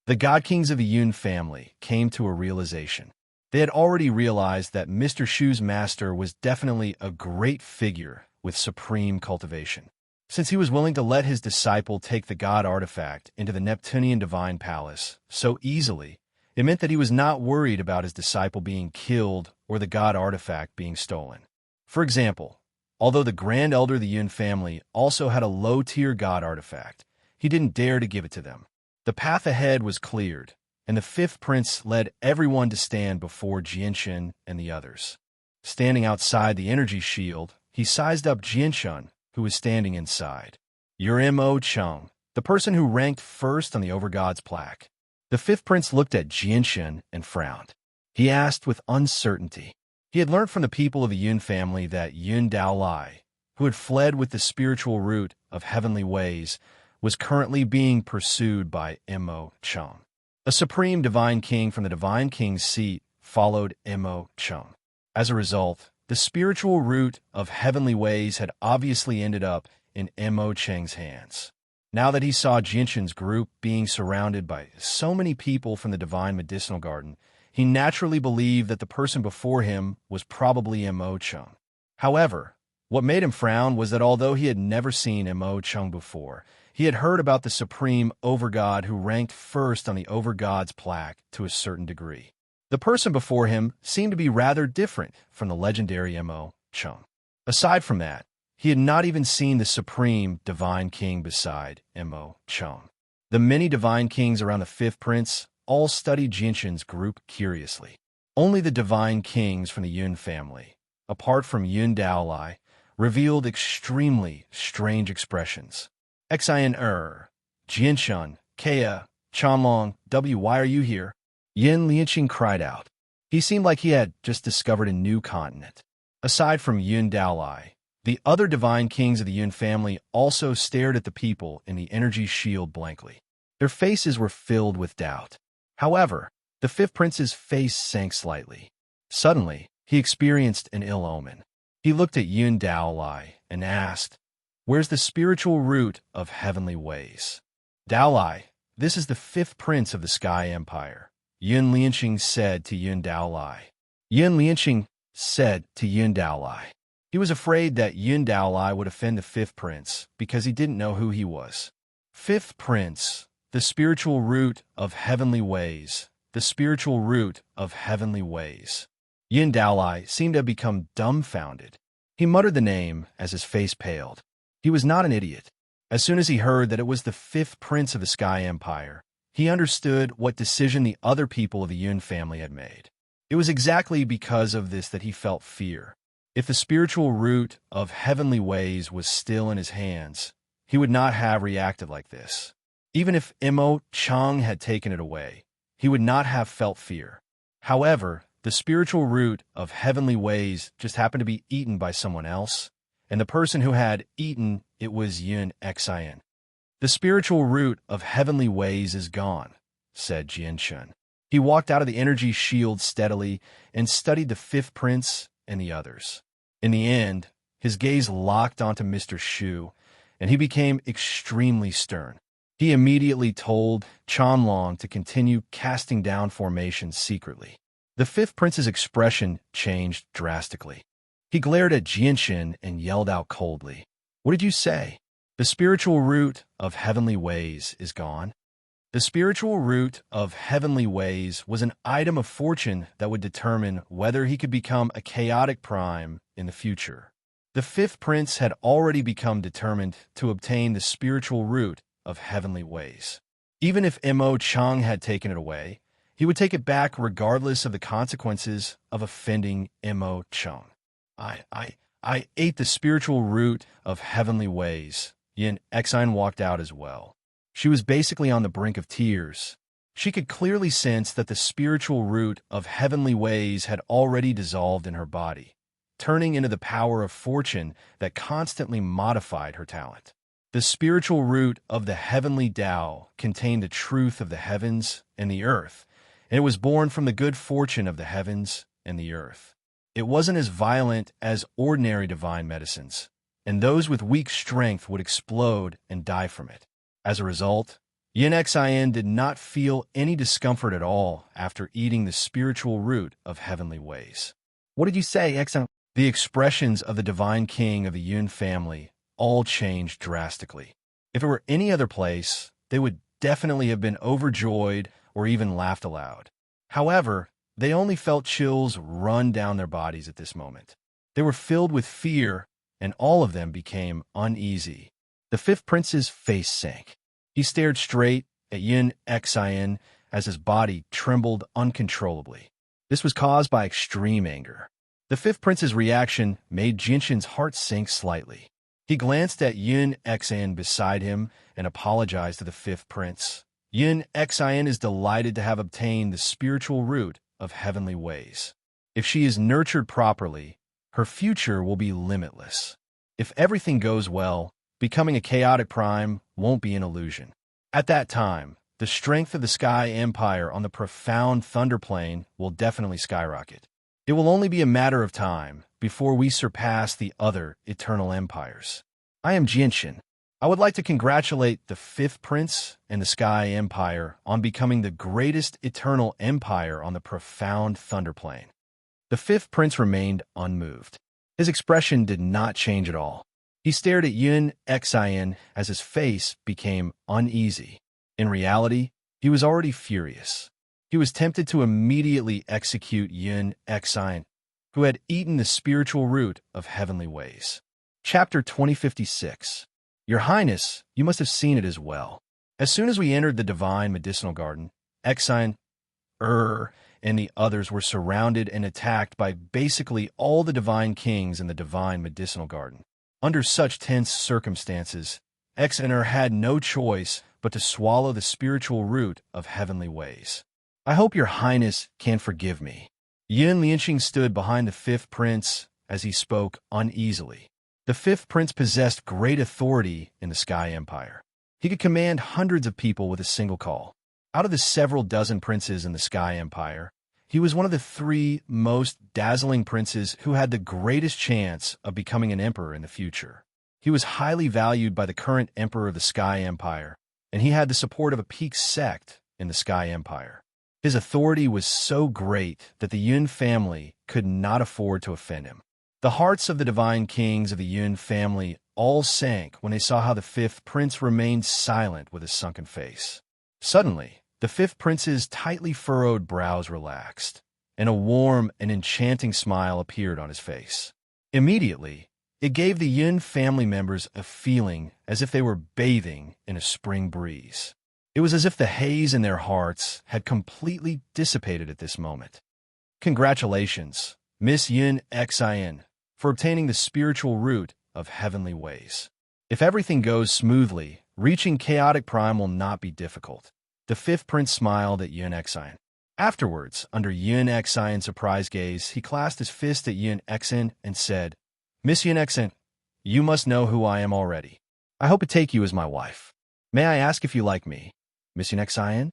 The God Kings of the Yun family came to a realization. They had already realized that Mr. Shu's master was definitely a great figure with supreme cultivation. Since he was willing to let his disciple take the God artifact into the Neptunian Divine Palace so easily, it meant that he was not worried about his disciple being killed or the God artifact being stolen. For example, although the Grand Elder of the Yun family also had a low-tier God artifact, he didn't dare to give it to them. The path ahead was cleared, and the fifth prince led everyone to stand before Jianshan and the others. Standing outside the energy shield, he sized up Jianshan, who was standing inside. "You're Mo Chung, the person who ranked first on the Overgod's plaque." The fifth prince looked at Jianshan and frowned. He asked with uncertainty. He had learned from the people of the Yun family that Yun Daolai, who had fled with the spiritual root of heavenly ways, was currently being pursued by Mo Chung. A supreme divine king from the divine king's seat followed Mo Chung. As a result, the spiritual root of heavenly ways had obviously ended up in Mo Cheng's hands. Now that he saw Jinshan's group being surrounded by so many people from the divine medicinal garden, he naturally believed that the person before him was probably Mo Chung. However, what made him frown was that although he had never seen Mo Chung before, he had heard about the supreme overgod who ranked first on the overgod's plaque to a certain degree. The person before him seemed to be rather different from the legendary Mo Chung. Aside from that, he had not even seen the supreme divine king beside Mo Chung. The many divine kings around the fifth prince all studied Jinshan's group curiously. Only the divine kings from the Yun family, apart from Yun Daolai, revealed extremely strange expressions. Xin Jianshan, Kea, Chanlong, why are you here? Yin Lianqing cried out. He seemed like he had just discovered a new continent. Aside from Yun Daolai, the other divine kings of the Yun family also stared at the people in the energy shield blankly. Their faces were filled with doubt. However, the fifth prince's face sank slightly. Suddenly, he experienced an ill omen. He looked at Yun Daolai and asked, "Where's the spiritual root of heavenly ways?" "Daolai, this is the fifth prince of the Sky Empire," Yun Lianqing said to Yun Daolai. Yun Lianqing said to Yun Daolai. He was afraid that Yun Daolai would offend the fifth prince because he didn't know who he was. "Fifth prince, the spiritual root of heavenly ways, the spiritual root of heavenly ways." Yun Daolai seemed to have become dumbfounded. He muttered the name as his face paled. He was not an idiot. As soon as he heard that it was the fifth prince of the Sky Empire, he understood what decision the other people of the Yun family had made. It was exactly because of this that he felt fear. If the spiritual root of heavenly ways was still in his hands, he would not have reacted like this. Even if Mo Chung had taken it away, he would not have felt fear. However, the spiritual root of heavenly ways just happened to be eaten by someone else, and the person who had eaten it was Yun Xian. "The spiritual root of heavenly ways is gone," said Jianshan. He walked out of the energy shield steadily and studied the fifth prince and the others. In the end, his gaze locked onto Mr. Shu, and he became extremely stern. He immediately told Chanlong to continue casting down formations secretly. The fifth prince's expression changed drastically. He glared at Jianshan and yelled out coldly, "What did you say? The spiritual root of heavenly ways is gone?" The spiritual root of heavenly ways was an item of fortune that would determine whether he could become a chaotic prime in the future. The fifth prince had already become determined to obtain the spiritual root of heavenly ways. Even if Mo Chung had taken it away, he would take it back regardless of the consequences of offending Mo Chung. I ate the spiritual root of heavenly ways." Yin Xian walked out as well. She was basically on the brink of tears. She could clearly sense that the spiritual root of heavenly ways had already dissolved in her body, turning into the power of fortune that constantly modified her talent. The spiritual root of the heavenly Tao contained the truth of the heavens and the earth, and it was born from the good fortune of the heavens and the earth. It wasn't as violent as ordinary divine medicines, and those with weak strength would explode and die from it. As a result, Yin Xin did not feel any discomfort at all after eating the spiritual root of heavenly ways. What did you say, Xin? The expressions of the divine king of the Yun family all changed drastically. If it were any other place, they would definitely have been overjoyed or even laughed aloud. However, they only felt chills run down their bodies at this moment. They were filled with fear, and all of them became uneasy. The fifth prince's face sank. He stared straight at Yin Xin as his body trembled uncontrollably. This was caused by extreme anger. The fifth prince's reaction made Jinshin's heart sink slightly. He glanced at Yin Xin beside him and apologized to the fifth prince. Yin Xin is delighted to have obtained the spiritual root of heavenly ways. If she is nurtured properly, her future will be limitless. If everything goes well, becoming a chaotic prime won't be an illusion. At that time, the strength of the Sky Empire on the profound Thunder Plane will definitely skyrocket. It will only be a matter of time before we surpass the other eternal empires. I am Jinshin. I would like to congratulate the fifth prince and the Sky Empire on becoming the greatest eternal empire on the profound Thunder Plane. The fifth prince remained unmoved. His expression did not change at all. He stared at Yin Xin as his face became uneasy. In reality, he was already furious. He was tempted to immediately execute Yin Xin, who had eaten the spiritual root of heavenly ways. Chapter 2056. Your Highness, you must have seen it as well. As soon as we entered the divine medicinal garden, Xin, and the others were surrounded and attacked by basically all the divine kings in the divine medicinal garden. Under such tense circumstances, Xin had no choice but to swallow the spiritual root of heavenly ways. I hope your Highness can forgive me. Yin Lianxing stood behind the fifth prince as he spoke uneasily. The fifth prince possessed great authority in the Sky Empire. He could command hundreds of people with a single call. Out of the several dozen princes in the Sky Empire, he was one of the three most dazzling princes who had the greatest chance of becoming an emperor in the future. He was highly valued by the current emperor of the Sky Empire, and he had the support of a peak sect in the Sky Empire. His authority was so great that the Yun family could not afford to offend him. The hearts of the divine kings of the Yun family all sank when they saw how the fifth prince remained silent with a sunken face. Suddenly, the fifth prince's tightly furrowed brows relaxed, and a warm and enchanting smile appeared on his face. Immediately, it gave the Yun family members a feeling as if they were bathing in a spring breeze. It was as if the haze in their hearts had completely dissipated at this moment. Congratulations, Miss Yin Xin, for obtaining the spiritual root of heavenly ways. If everything goes smoothly, reaching chaotic prime will not be difficult. The fifth prince smiled at Yin Xin. Afterwards, under Yin Xion's surprised gaze, he clasped his fist at Yin Xin and said, Miss Yin Xin, you must know who I am already. I hope to take you as my wife. May I ask if you like me, Miss Yin Xin?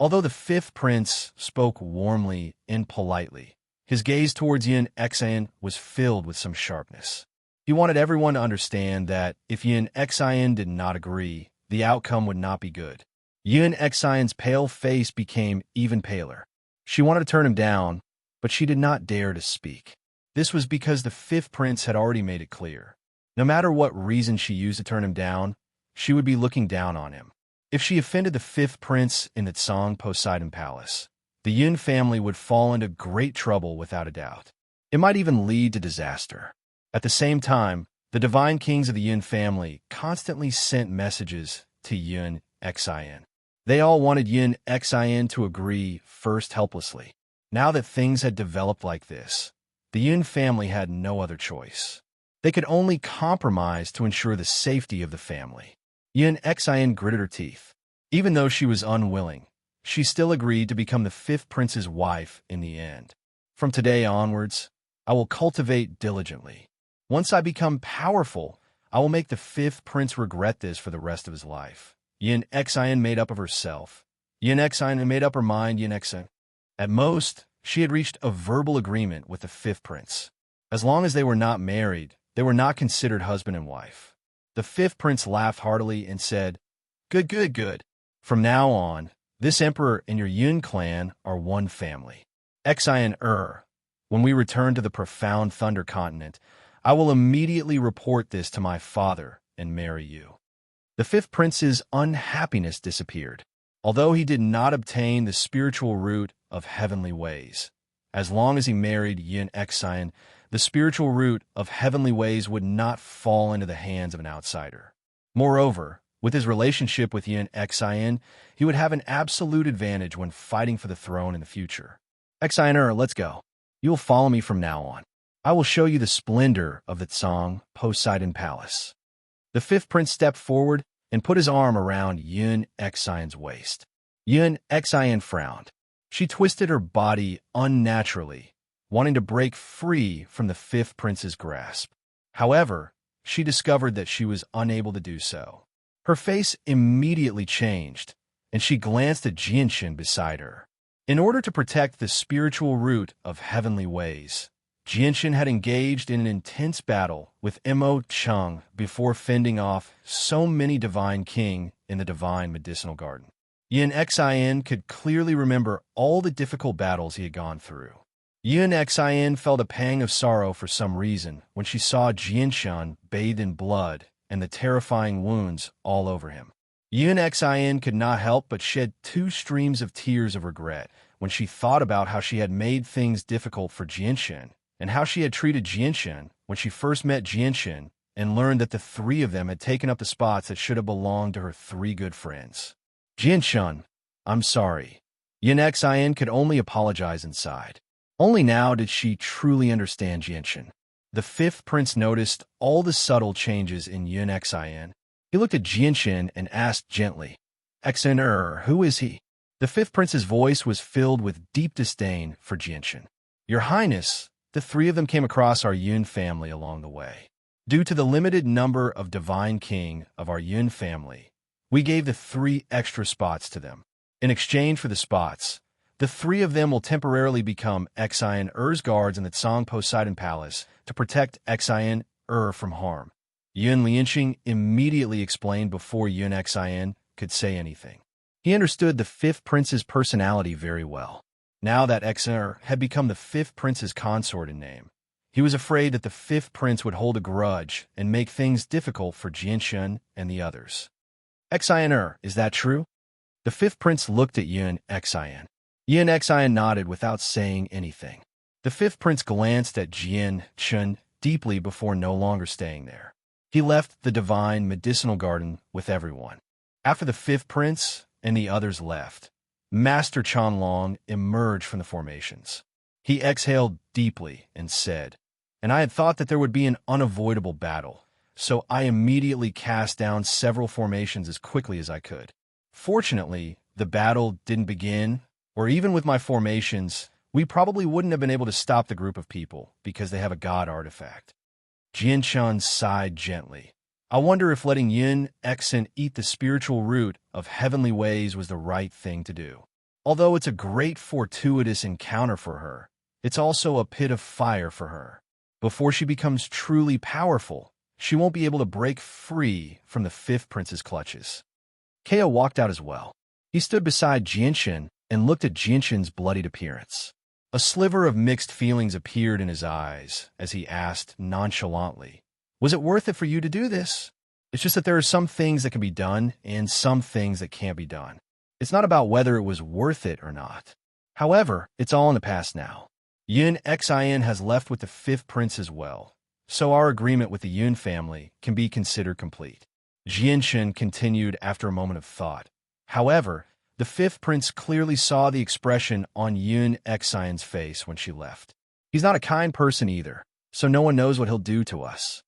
Although the fifth prince spoke warmly and politely, his gaze towards Yin Xin was filled with some sharpness. He wanted everyone to understand that if Yin Xin did not agree, the outcome would not be good. Yin Xion's pale face became even paler. She wanted to turn him down, but she did not dare to speak. This was because the fifth prince had already made it clear. No matter what reason she used to turn him down, she would be looking down on him. If she offended the fifth prince in the Tsang Poseidon Palace, the Yin family would fall into great trouble without a doubt. It might even lead to disaster. At the same time, the divine kings of the Yin family constantly sent messages to Yin Xin. They all wanted Yin Xin to agree first helplessly. Now that things had developed like this, the Yin family had no other choice. They could only compromise to ensure the safety of the family. Yin Xin gritted her teeth. Even though she was unwilling, she still agreed to become the fifth prince's wife in the end. From today onwards, I will cultivate diligently. Once I become powerful, I will make the fifth prince regret this for the rest of his life. Yin Xin made up of herself. Yin Xin made up her mind. Yin Xin. At most, she had reached a verbal agreement with the fifth prince. As long as they were not married, they were not considered husband and wife. The fifth prince laughed heartily and said, "Good, good, good. From now on, this emperor and your Yun clan are one family. Xian when we return to the profound Thunder Continent, I will immediately report this to my father and marry you." The fifth prince's unhappiness disappeared, although he did not obtain the spiritual root of heavenly ways. As long as he married Yun Xian, the spiritual root of heavenly ways would not fall into the hands of an outsider. Moreover, with his relationship with Yun Xian, he would have an absolute advantage when fighting for the throne in the future. Xian, let's go. You will follow me from now on. I will show you the splendor of the Tsang Poseidon Palace. The fifth prince stepped forward and put his arm around Yun Xian's waist. Yun Xian frowned. She twisted her body unnaturally, wanting to break free from the fifth prince's grasp. However, she discovered that she was unable to do so. Her face immediately changed, and she glanced at Jianshan beside her. In order to protect the spiritual root of heavenly ways, Jianshan had engaged in an intense battle with Mo Chung before fending off so many divine king in the divine medicinal garden. Yun Xian could clearly remember all the difficult battles he had gone through. Yun Xian felt a pang of sorrow for some reason when she saw Jianshan bathed in blood and the terrifying wounds all over him. Yun Xian could not help but shed 2 streams of tears of regret when she thought about how she had made things difficult for Jianshan and how she had treated Jianshan when she first met Jianshan and learned that the 3 of them had taken up the spots that should have belonged to her 3 good friends. "Jianshan, I'm sorry." Yun Xian could only apologize inside. Only now did she truly understand Jianshan. The fifth prince noticed all the subtle changes in Yun Xian. He looked at Jianshan and asked gently, "Xian, who is he?" The fifth prince's voice was filled with deep disdain for Jianshan. "Your Highness, the 3 of them came across our Yun family along the way. Due to the limited number of divine king of our Yun family, we gave the 3 extra spots to them. In exchange for the spots, the 3 of them will temporarily become Xian guards in the Tsang Poseidon Palace to protect Xian from harm." Yun Lianxing immediately explained before Yun Xian could say anything. He understood the fifth prince's personality very well. Now that Xian had become the fifth prince's consort in name, he was afraid that the fifth prince would hold a grudge and make things difficult for Jianshan and the others. "Xian, is that true?" The fifth prince looked at Yun Xian. Yun Xian nodded without saying anything. The fifth prince glanced at Jianshan deeply before no longer staying there. He left the divine medicinal garden with everyone. After the fifth prince and the others left, Master Chanlong emerged from the formations. He exhaled deeply and said, "And I had thought that there would be an unavoidable battle, so I immediately cast down several formations as quickly as I could. Fortunately, the battle didn't begin, or even with my formations, we probably wouldn't have been able to stop the group of people because they have a god artifact." Jianshan sighed gently. "I wonder if letting Yun Xian eat the spiritual root of heavenly ways was the right thing to do. Although it's a great fortuitous encounter for her, it's also a pit of fire for her. Before she becomes truly powerful, she won't be able to break free from the fifth prince's clutches." Keo walked out as well. He stood beside Jianshan and looked at Jianshan's bloodied appearance. A sliver of mixed feelings appeared in his eyes as he asked nonchalantly, "Was it worth it for you to do this? It's just that there are some things that can be done and some things that can't be done. It's not about whether it was worth it or not. However, it's all in the past now. Yun Xian has left with the fifth prince as well, so our agreement with the Yun family can be considered complete." Jianshan continued after a moment of thought. However, the fifth prince clearly saw the expression on Yun Xian's face when she left. He's not a kind person either, so no one knows what he'll do to us.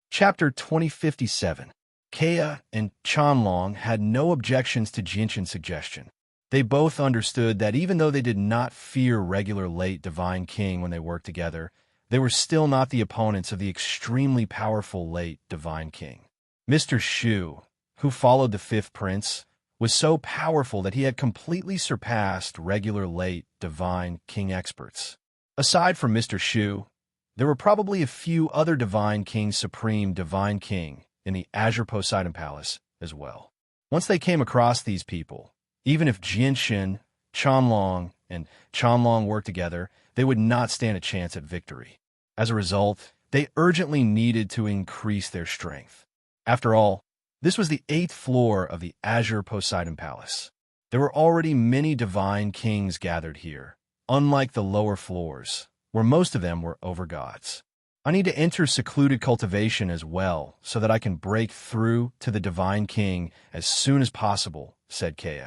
Chapter 2057. Kea and Chanlong had no objections to Jianshan's suggestion. They both understood that even though they did not fear regular late Divine King when they worked together, they were still not the opponents of the extremely powerful late Divine King. Mr. Shu, who followed the fifth prince, was so powerful that he had completely surpassed regular late divine king experts. Aside from Mr. Shu, there were probably a few other divine king supreme divine king in the Azure Poseidon Palace as well. Once they came across these people, even if Jinshin, Chanlong, and Chanlong worked together, they would not stand a chance at victory. As a result, they urgently needed to increase their strength. After all, this was the 8th floor of the Azure Poseidon Palace. There were already many divine kings gathered here, unlike the lower floors, where most of them were overgods. I need to enter secluded cultivation as well, so that I can break through to the divine king as soon as possible, said Kea.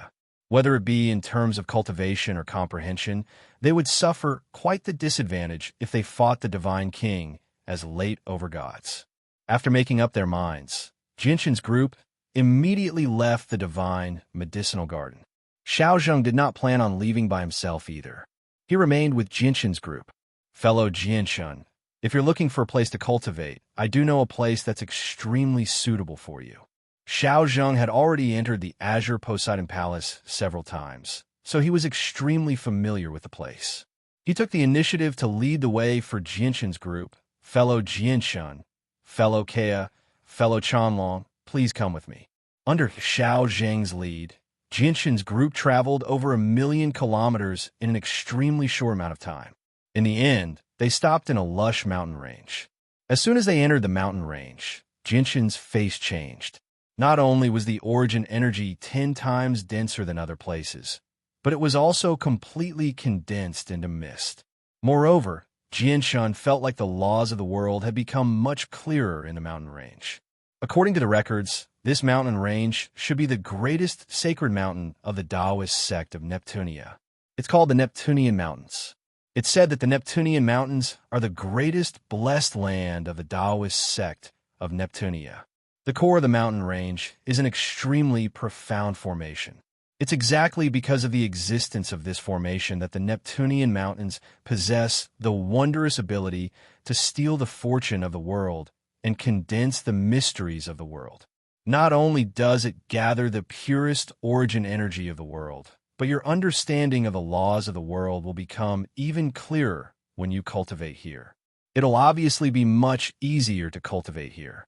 Whether it be in terms of cultivation or comprehension, they would suffer quite the disadvantage if they fought the divine king as late overgods. After making up their minds, Jinshin's group immediately left the divine medicinal garden. Xiaozheng did not plan on leaving by himself either. He remained with Jinshin's group. Fellow Jinshin, if you're looking for a place to cultivate, I do know a place that's extremely suitable for you. Xiaozheng had already entered the Azure Poseidon Palace several times, so he was extremely familiar with the place. He took the initiative to lead the way for Jinshin's group. Fellow Jinshin, fellow Kea, fellow Chanlong, please come with me. Under Xiaozheng's lead, Jinshin's group traveled over 1,000,000 kilometers in an extremely short amount of time. In the end, they stopped in a lush mountain range. As soon as they entered the mountain range, Jinshin's face changed. Not only was the origin energy 10 times denser than other places, but it was also completely condensed into mist. Moreover, Jinshin felt like the laws of the world had become much clearer in the mountain range. According to the records, this mountain range should be the greatest sacred mountain of the Taoist sect of Neptunia. It's called the Neptunian Mountains. It's said that the Neptunian Mountains are the greatest blessed land of the Taoist sect of Neptunia. The core of the mountain range is an extremely profound formation. It's exactly because of the existence of this formation that the Neptunian Mountains possess the wondrous ability to steal the fortune of the world and condense the mysteries of the world. Not only does it gather the purest origin energy of the world, but your understanding of the laws of the world will become even clearer when you cultivate here. It'll obviously be much easier to cultivate here.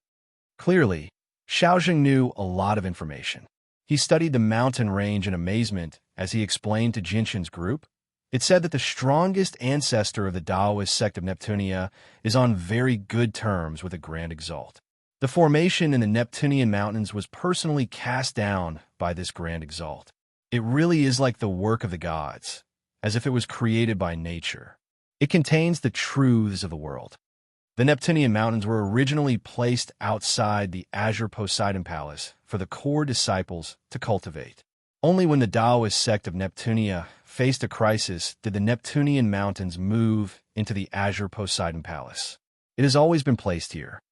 Clearly, Xiaozheng knew a lot of information. He studied the mountain range in amazement as he explained to Jinshin's group. It said that the strongest ancestor of the Taoist sect of Neptunia is on very good terms with the Grand Exalt. The formation in the Neptunian Mountains was personally cast down by this Grand Exalt. It really is like the work of the gods, as if it was created by nature. It contains the truths of the world. The Neptunian Mountains were originally placed outside the Azure Poseidon Palace for the core disciples to cultivate. Only when the Taoist sect of Neptunia faced a crisis did the Neptunian Mountains move into the Azure Poseidon Palace. It has always been placed here.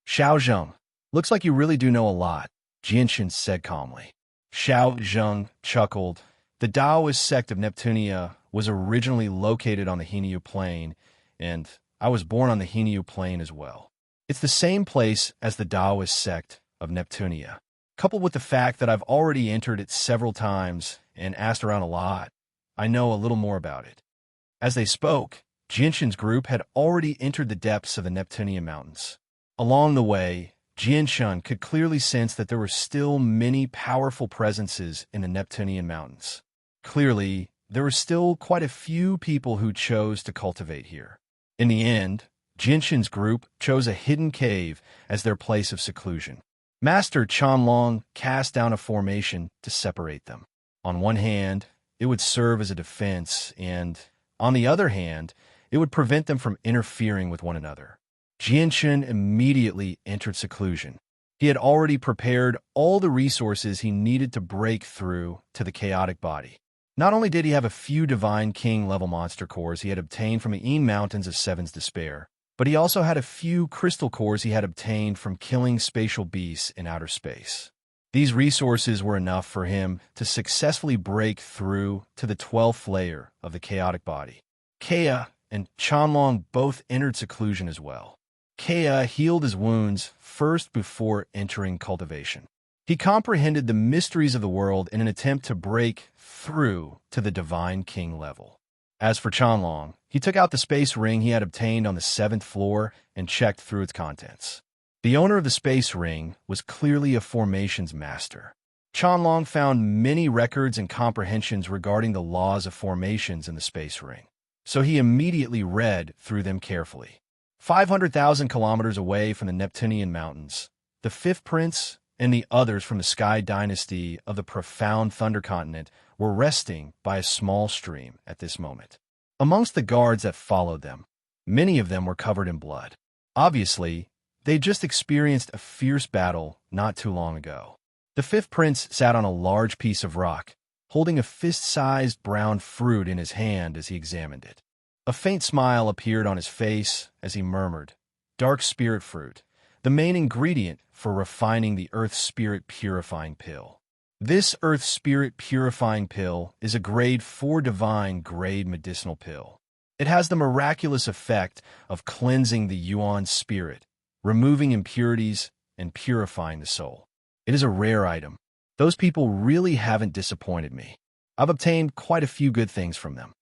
Xiaozheng, looks like you really do know a lot, Jinshin said calmly. Xiaozheng chuckled. The Taoist sect of Neptunia was originally located on the Hinyu Plain, and I was born on the Hinyu Plain as well. It's the same place as the Taoist sect of Neptunia. Coupled with the fact that I've already entered it several times and asked around a lot, I know a little more about it. As they spoke, Jinshin's group had already entered the depths of the Neptunian Mountains. Along the way, Jinshin could clearly sense that there were still many powerful presences in the Neptunian Mountains. Clearly, there were still quite a few people who chose to cultivate here. In the end, Jinshin's group chose a hidden cave as their place of seclusion. Master Chanlong cast down a formation to separate them. On one hand, it would serve as a defense, and on the other hand, it would prevent them from interfering with one another. Jinshin immediately entered seclusion. He had already prepared all the resources he needed to break through to the chaotic body. Not only did he have a few Divine King-level monster cores he had obtained from the Mountains of Seven's Despair, but he also had a few crystal cores he had obtained from killing spatial beasts in outer space. These resources were enough for him to successfully break through to the 12th layer of the chaotic body. Kea and Chanlong both entered seclusion as well. Kea healed his wounds first before entering cultivation. He comprehended the mysteries of the world in an attempt to break through to the divine king level. As for Chanlong, he took out the space ring he had obtained on the 7th floor and checked through its contents. The owner of the space ring was clearly a formations master. Chanlong found many records and comprehensions regarding the laws of formations in the space ring, so he immediately read through them carefully. 500,000 kilometers away from the Neptunian mountains, the fifth prince and the others from the Sky dynasty of the profound Thunder Continent were resting by a small stream at this moment. Amongst the guards that followed them, many of them were covered in blood. Obviously, they just experienced a fierce battle not too long ago. The fifth prince sat on a large piece of rock, holding a fist-sized brown fruit in his hand as he examined it. A faint smile appeared on his face as he murmured, "Dark spirit fruit, the main ingredient for refining the Earth Spirit Purifying Pill. This Earth Spirit Purifying Pill is a grade 4 divine grade medicinal pill. It has the miraculous effect of cleansing the Yuan spirit, removing impurities, and purifying the soul. It is a rare item. Those people really haven't disappointed me. I've obtained quite a few good things from them."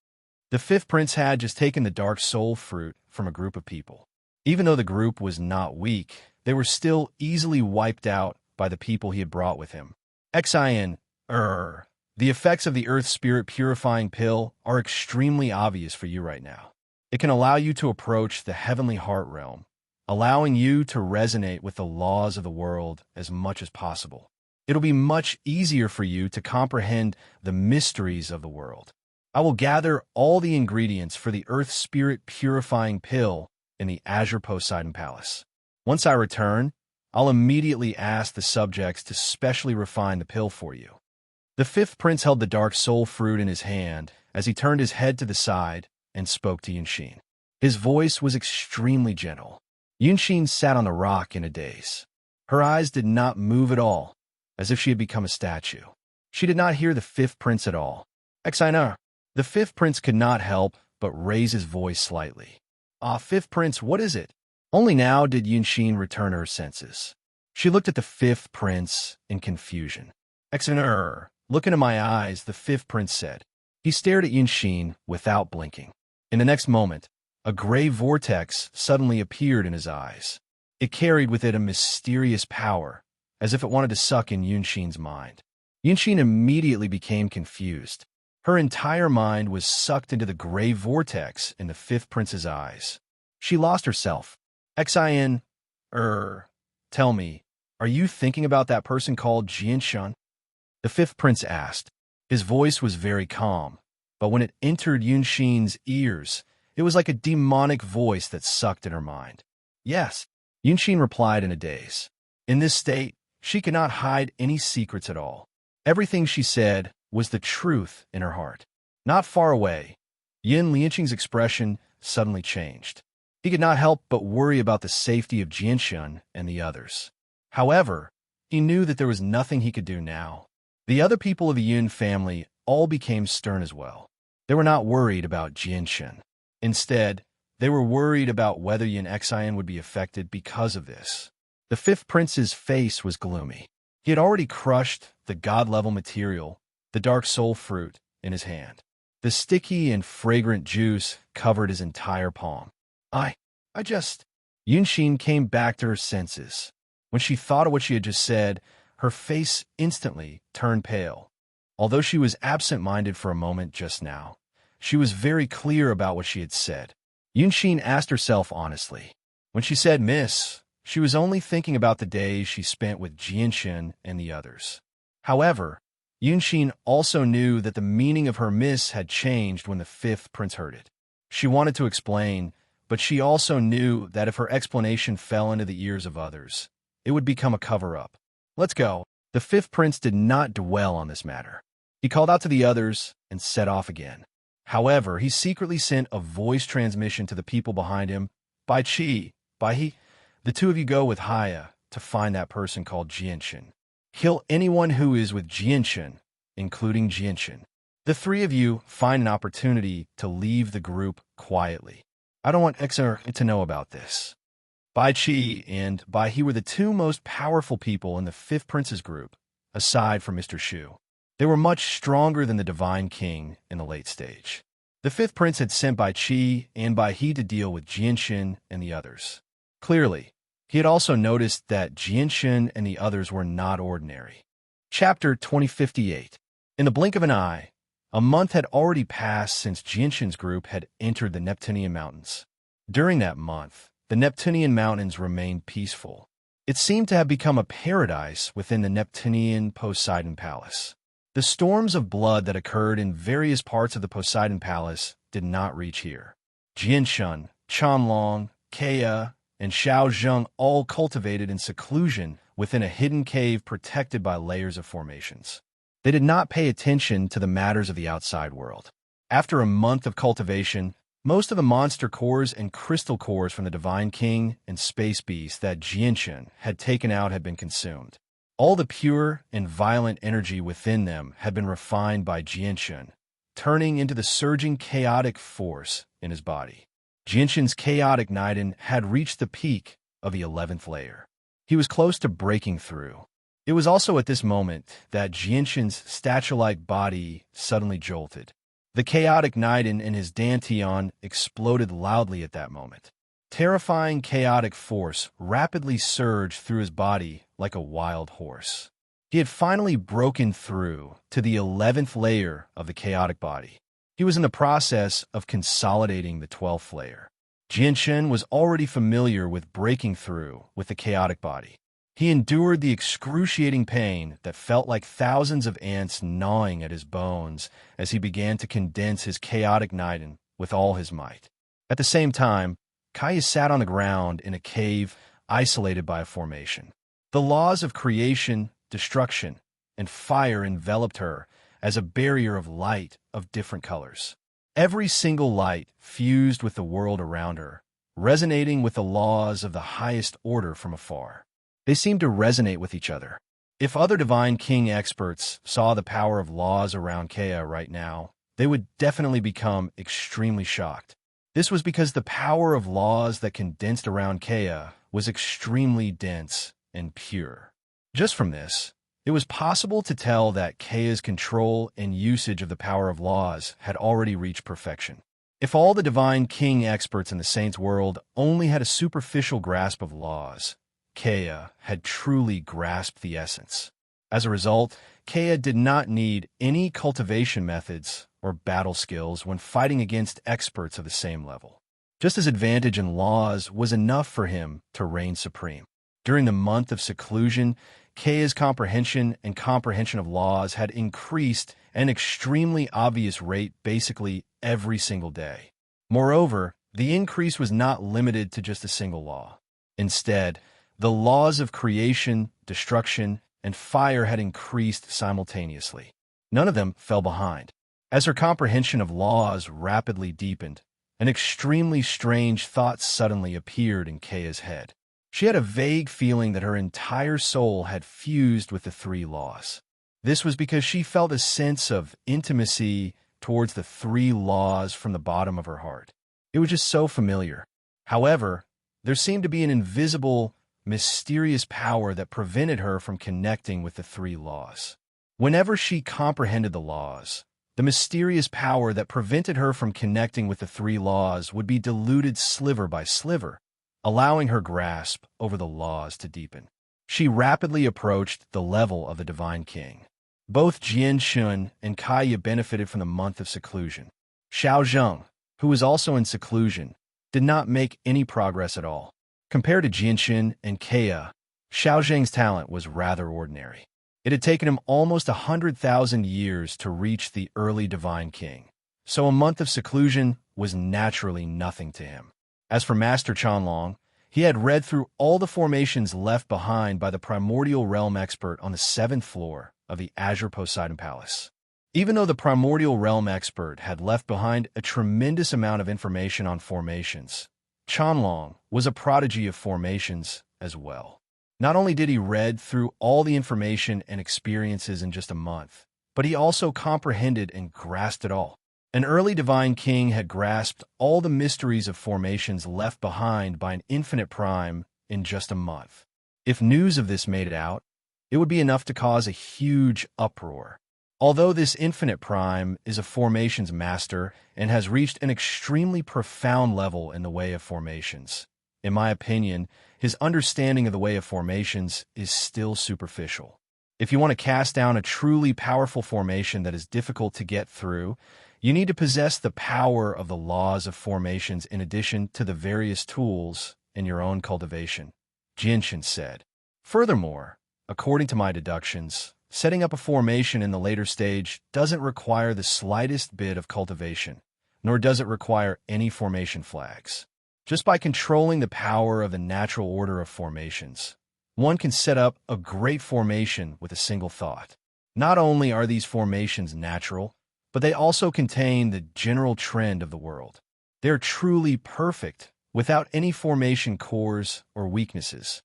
The fifth prince had just taken the dark soul fruit from a group of people. Even though the group was not weak, they were still easily wiped out by the people he had brought with him. Xin, the effects of the Earth Spirit Purifying Pill are extremely obvious for you right now. It can allow you to approach the heavenly heart realm, allowing you to resonate with the laws of the world as much as possible. It'll be much easier for you to comprehend the mysteries of the world. I will gather all the ingredients for the Earth Spirit Purifying Pill in the Azure Poseidon Palace. Once I return, I'll immediately ask the subjects to specially refine the pill for you. The fifth prince held the dark soul fruit in his hand as he turned his head to the side and spoke to Yunxin. His voice was extremely gentle. Yunxin sat on the rock in a daze. Her eyes did not move at all, as if she had become a statue. She did not hear the fifth prince at all. Xina. The fifth prince could not help but raise his voice slightly. Fifth prince, what is it? Only now did Yunxin return to her senses. She looked at the fifth prince in confusion. Xina, look into my eyes, the fifth prince said. He stared at Yunxin without blinking. In the next moment, a gray vortex suddenly appeared in his eyes. It carried with it a mysterious power, as if it wanted to suck in Yunxin's mind. Yunxin immediately became confused. Her entire mind was sucked into the gray vortex in the fifth prince's eyes. She lost herself. Xin, tell me, are you thinking about that person called Jianshan? The fifth prince asked. His voice was very calm, but when it entered Yunxin's ears, it was like a demonic voice that sucked in her mind. Yes, Yunxin replied in a daze. In this state, she could not hide any secrets at all. Everything she said was the truth in her heart. Not far away, Yin Lianqing's expression suddenly changed. He could not help but worry about the safety of Jianshan and the others. However, he knew that there was nothing he could do now. The other people of the Yun family all became stern as well. They were not worried about Jianshan. Instead, they were worried about whether Yin Xian would be affected because of this. The fifth prince's face was gloomy. He had already crushed the god-level material, the dark soul fruit, in his hand. The sticky and fragrant juice covered his entire palm. Yunxin came back to her senses. When she thought of what she had just said, her face instantly turned pale. Although she was absent-minded for a moment just now, she was very clear about what she had said. Yunxin asked herself honestly. When she said miss, she was only thinking about the days she spent with Jianshan and the others. However, Yunxin also knew that the meaning of her miss had changed when the fifth prince heard it. She wanted to explain, but she also knew that if her explanation fell into the ears of others, it would become a cover-up. Let's go. The fifth prince did not dwell on this matter. He called out to the others and set off again. However, he secretly sent a voice transmission to the people behind him. By Qi, by He, the two of you go with Haya to find that person called Jianshan. Kill anyone who is with Jianshan, including Jianshan. The three of you find an opportunity to leave the group quietly. I don't want Xer to know about this. Bai Qi and Bai He were the two most powerful people in the Fifth Prince's group, aside from Mr. Shu. They were much stronger than the Divine King in the late stage. The Fifth Prince had sent Bai Qi and Bai He to deal with Jianxin and the others. Clearly, he had also noticed that Jianxin and the others were not ordinary. Chapter 2058. In the blink of an eye, a month had already passed since Jianxin's group had entered the Neptunian Mountains. During that month, the Neptunian Mountains remained peaceful. It seemed to have become a paradise within the Neptunian Poseidon Palace. The storms of blood that occurred in various parts of the Poseidon Palace did not reach here. Jianxun, Chanlong, Kea, and Xiao Zheng all cultivated in seclusion within a hidden cave protected by layers of formations. They did not pay attention to the matters of the outside world. After a month of cultivation, most of the monster cores and crystal cores from the Divine King and Space Beast that Jianxin had taken out had been consumed. All the pure and violent energy within them had been refined by Jianxin, turning into the surging chaotic force in his body. Jianxin's chaotic Niden had reached the peak of the 11th layer. He was close to breaking through. It was also at this moment that Jianxin's statue-like body suddenly jolted. The chaotic Niden in his dantian exploded loudly at that moment. Terrifying chaotic force rapidly surged through his body like a wild horse. He had finally broken through to the 11th layer of the chaotic body. He was in the process of consolidating the 12th layer. Jianxin was already familiar with breaking through with the chaotic body. He endured the excruciating pain that felt like thousands of ants gnawing at his bones as he began to condense his chaotic Niden with all his might. At the same time, Kaya sat on the ground in a cave isolated by a formation. The laws of creation, destruction, and fire enveloped her as a barrier of light of different colors. Every single light fused with the world around her, resonating with the laws of the highest order from afar. They seemed to resonate with each other. If other Divine King experts saw the power of laws around Kea right now, they would definitely become extremely shocked. This was because the power of laws that condensed around Kea was extremely dense and pure. Just from this, it was possible to tell that Kea's control and usage of the power of laws had already reached perfection. If all the Divine King experts in the Saints world only had a superficial grasp of laws, Kea had truly grasped the essence. As a result, Kea did not need any cultivation methods or battle skills when fighting against experts of the same level. Just his advantage in laws was enough for him to reign supreme. During the month of seclusion, Kea's comprehension of laws had increased at an extremely obvious rate basically every single day. Moreover, the increase was not limited to just a single law. Instead, the laws of creation, destruction, and fire had increased simultaneously. None of them fell behind. As her comprehension of laws rapidly deepened, an extremely strange thought suddenly appeared in Kea's head. She had a vague feeling that her entire soul had fused with the three laws. This was because she felt a sense of intimacy towards the three laws from the bottom of her heart. It was just so familiar. However, there seemed to be an invisible, mysterious power that prevented her from connecting with the three laws. Whenever she comprehended the laws, the mysterious power that prevented her from connecting with the three laws would be diluted sliver by sliver, allowing her grasp over the laws to deepen. She rapidly approached the level of the Divine King. Both Jianxun and Kaya benefited from the month of seclusion. Xiao Zheng, who was also in seclusion, did not make any progress at all. Compared to Jianxin and Kea, Xiao Zheng's talent was rather ordinary. It had taken him almost 100,000 years to reach the early Divine King, so a month of seclusion was naturally nothing to him. As for Master Chanlong, he had read through all the formations left behind by the primordial realm expert on the 7th floor of the Azure Poseidon Palace. Even though the primordial realm expert had left behind a tremendous amount of information on formations, Chanlong was a prodigy of formations as well. Not only did he read through all the information and experiences in just a month, but he also comprehended and grasped it all. An early divine king had grasped all the mysteries of formations left behind by an infinite prime in just a month. If news of this made it out, it would be enough to cause a huge uproar. Although this infinite prime is a formations master and has reached an extremely profound level in the way of formations, in my opinion, his understanding of the way of formations is still superficial. If you want to cast down a truly powerful formation that is difficult to get through, you need to possess the power of the laws of formations in addition to the various tools in your own cultivation, Jinshin said. Furthermore, according to my deductions, setting up a formation in the later stage doesn't require the slightest bit of cultivation, nor does it require any formation flags. Just by controlling the power of the natural order of formations, one can set up a great formation with a single thought. Not only are these formations natural, but they also contain the general trend of the world. They are truly perfect, without any formation cores or weaknesses.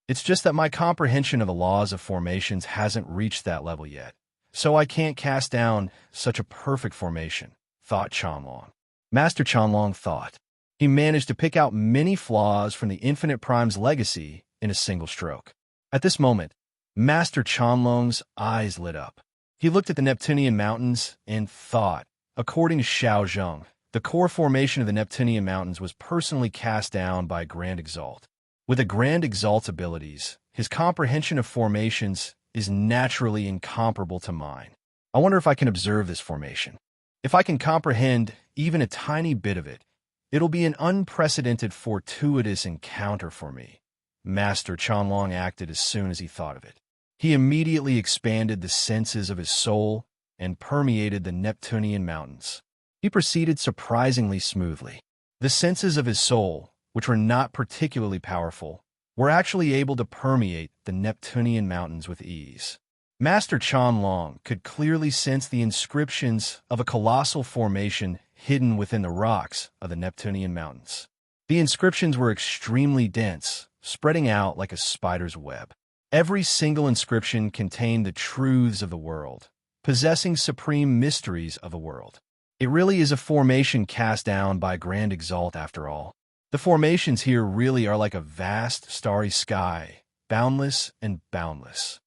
It's just that my comprehension of the laws of formations hasn't reached that level yet, so I can't cast down such a perfect formation, thought Chanlong. Master Chanlong thought. He managed to pick out many flaws from the Infinite Prime's legacy in a single stroke. At this moment, Master Chanlong's eyes lit up. He looked at the Neptunian Mountains and thought. According to Xiao Zheng, the core formation of the Neptunian Mountains was personally cast down by Grand Exalt. With a Grand Exalt's abilities, his comprehension of formations is naturally incomparable to mine. I wonder if I can observe this formation. If I can comprehend even a tiny bit of it, it'll be an unprecedented fortuitous encounter for me. Master Chanlong acted as soon as he thought of it. He immediately expanded the senses of his soul and permeated the Neptunian Mountains. He proceeded surprisingly smoothly. The senses of his soul, which were not particularly powerful, were actually able to permeate the Neptunian Mountains with ease. Master Chanlong could clearly sense the inscriptions of a colossal formation hidden within the rocks of the Neptunian Mountains. The inscriptions were extremely dense, spreading out like a spider's web. Every single inscription contained the truths of the world, possessing supreme mysteries of the world. It really is a formation cast down by Grand Exalt after all. The formations here really are like a vast starry sky, boundless and boundless.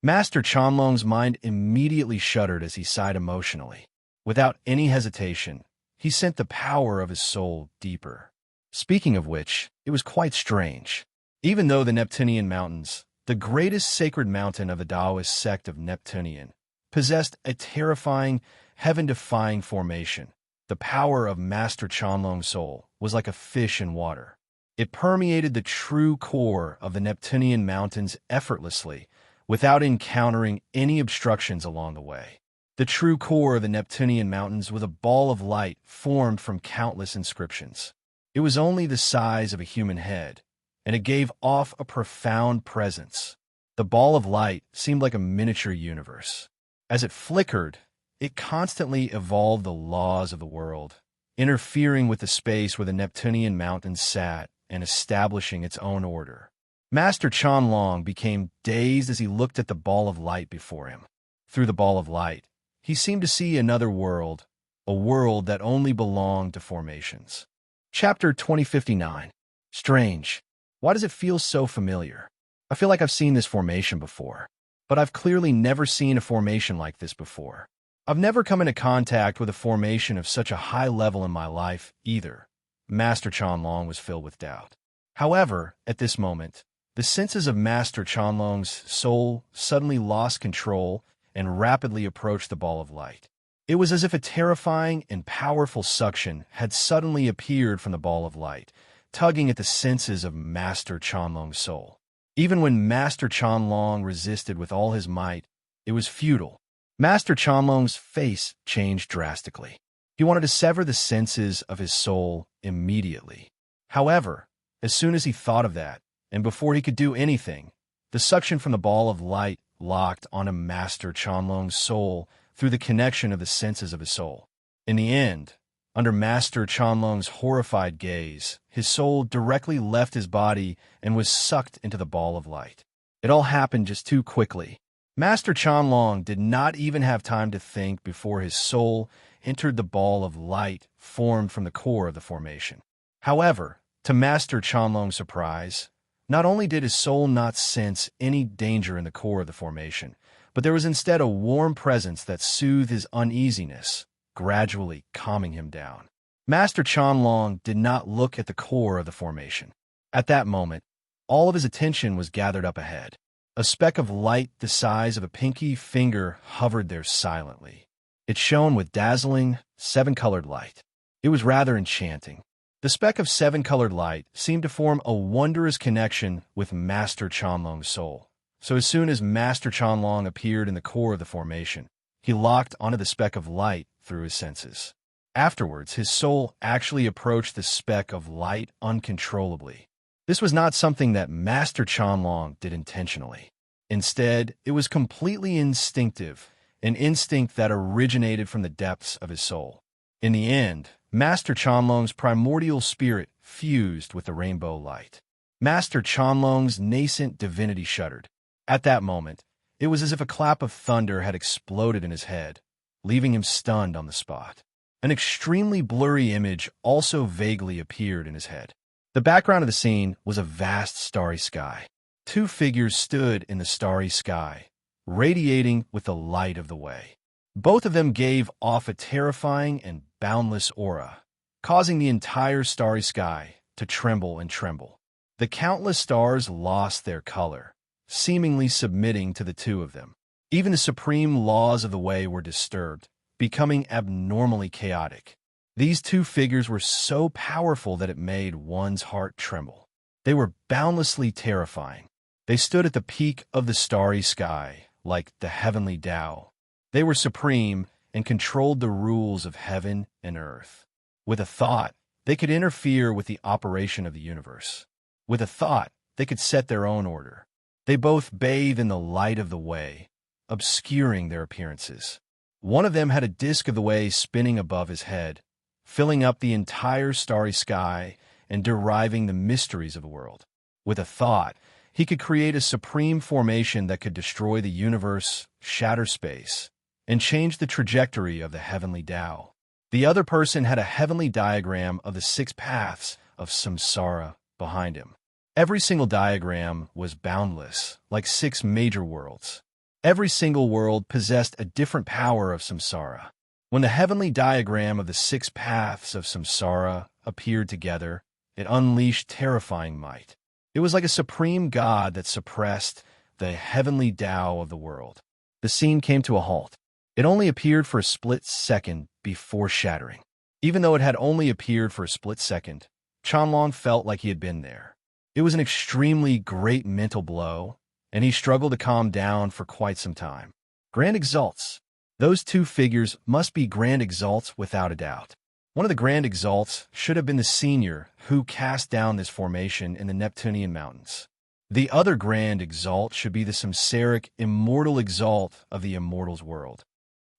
Master Chanlong's mind immediately shuddered as he sighed emotionally. Without any hesitation, he sent the power of his soul deeper. Speaking of which, it was quite strange. Even though the Neptunian Mountains, the greatest sacred mountain of the Taoist sect of Neptunian, possessed a terrifying, heaven-defying formation, the power of Master Chanlong's soul was like a fish in water. It permeated the true core of the Neptunian Mountains effortlessly, without encountering any obstructions along the way. The true core of the Neptunian Mountains was a ball of light formed from countless inscriptions. It was only the size of a human head, and it gave off a profound presence. The ball of light seemed like a miniature universe. As it flickered, it constantly evolved the laws of the world, interfering with the space where the Neptunian Mountains sat and establishing its own order. Master Chanlong became dazed as he looked at the ball of light before him. Through the ball of light, he seemed to see another world, a world that only belonged to formations. Chapter 2059. Strange. Why does it feel so familiar? I feel like I've seen this formation before, but I've clearly never seen a formation like this before. I've never come into contact with a formation of such a high level in my life either. Master Chanlong was filled with doubt. However, at this moment, the senses of Master Chanlong's soul suddenly lost control and rapidly approached the ball of light. It was as if a terrifying and powerful suction had suddenly appeared from the ball of light, tugging at the senses of Master Chanlong's soul. Even when Master Chanlong resisted with all his might, it was futile. Master Chanlong's face changed drastically. He wanted to sever the senses of his soul immediately. However, as soon as he thought of that, and before he could do anything, the suction from the ball of light locked onto Master Chanlong's soul through the connection of the senses of his soul. In the end, under Master Chanlong's horrified gaze, his soul directly left his body and was sucked into the ball of light. It all happened just too quickly. Master Chanlong did not even have time to think before his soul entered the ball of light formed from the core of the formation. However, to Master Chanlong's surprise, not only did his soul not sense any danger in the core of the formation, but there was instead a warm presence that soothed his uneasiness, gradually calming him down. Master Chanlong did not look at the core of the formation. At that moment, all of his attention was gathered up ahead. A speck of light the size of a pinky finger hovered there silently. It shone with dazzling, seven-colored light. It was rather enchanting. The speck of seven-colored light seemed to form a wondrous connection with Master Chanlong's soul. So as soon as Master Chanlong appeared in the core of the formation, he locked onto the speck of light through his senses. Afterwards, his soul actually approached the speck of light uncontrollably. This was not something that Master Chanlong did intentionally. Instead, it was completely instinctive, an instinct that originated from the depths of his soul. In the end, Master Chanlong's primordial spirit fused with the rainbow light. Master Chanlong's nascent divinity shuddered. At that moment, it was as if a clap of thunder had exploded in his head, leaving him stunned on the spot. An extremely blurry image also vaguely appeared in his head. The background of the scene was a vast starry sky. Two figures stood in the starry sky, radiating with the light of the way. Both of them gave off a terrifying and boundless aura, causing the entire starry sky to tremble and tremble. The countless stars lost their color, seemingly submitting to the two of them. Even the supreme laws of the way were disturbed, becoming abnormally chaotic. These two figures were so powerful that it made one's heart tremble. They were boundlessly terrifying. They stood at the peak of the starry sky, like the heavenly Tao. They were supreme and controlled the rules of heaven and earth. With a thought, they could interfere with the operation of the universe. With a thought, they could set their own order. They both bathe in the light of the way, obscuring their appearances. One of them had a disk of the way spinning above his head, filling up the entire starry sky and deriving the mysteries of the world. With a thought, he could create a supreme formation that could destroy the universe, shatter space, and change the trajectory of the heavenly Tao. The other person had a heavenly diagram of the 6 paths of samsara behind him. Every single diagram was boundless, like 6 major worlds. Every single world possessed a different power of samsara. When the heavenly diagram of the 6 paths of samsara appeared together, it unleashed terrifying might. It was like a supreme god that suppressed the heavenly Tao of the world. The scene came to a halt. It only appeared for a split second before shattering. Even though it had only appeared for a split second, Chanlong felt like he had been there. It was an extremely great mental blow, and he struggled to calm down for quite some time. Grand Exalts. Those two figures must be Grand Exalts without a doubt. One of the Grand Exalts should have been the senior who cast down this formation in the Neptunian mountains. The other Grand Exalt should be the samsaric immortal exalt of the immortals world.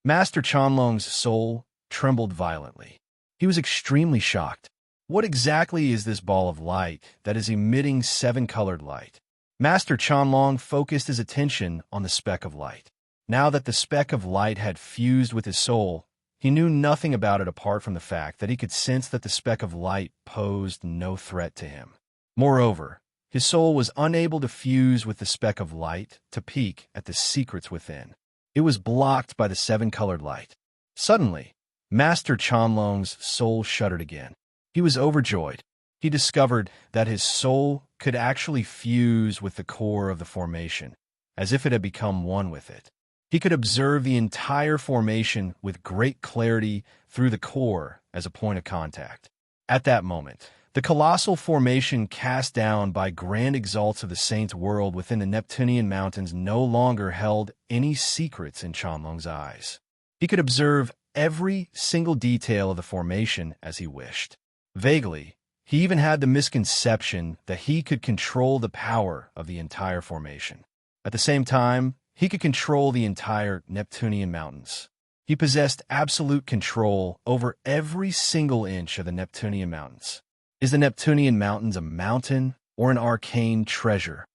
Master Chanlong's soul trembled violently. He was extremely shocked. What exactly is this ball of light that is emitting 7-colored light? Master Chanlong focused his attention on the speck of light. Now that the speck of light had fused with his soul, he knew nothing about it apart from the fact that he could sense that the speck of light posed no threat to him. Moreover, his soul was unable to fuse with the speck of light to peek at the secrets within. It was blocked by the 7-colored light. Suddenly, Master Chanlong's soul shuddered again. He was overjoyed. He discovered that his soul could actually fuse with the core of the formation, as if it had become one with it. He could observe the entire formation with great clarity through the core as a point of contact. At that moment, the colossal formation cast down by Grand Exalts of the Saints' world within the Neptunian mountains no longer held any secrets in Chanlong's eyes. He could observe every single detail of the formation as he wished. Vaguely, he even had the misconception that he could control the power of the entire formation. At the same time, he could control the entire Neptunian mountains. He possessed absolute control over every single inch of the Neptunian mountains. Is the Neptunian mountains a mountain or an arcane treasure?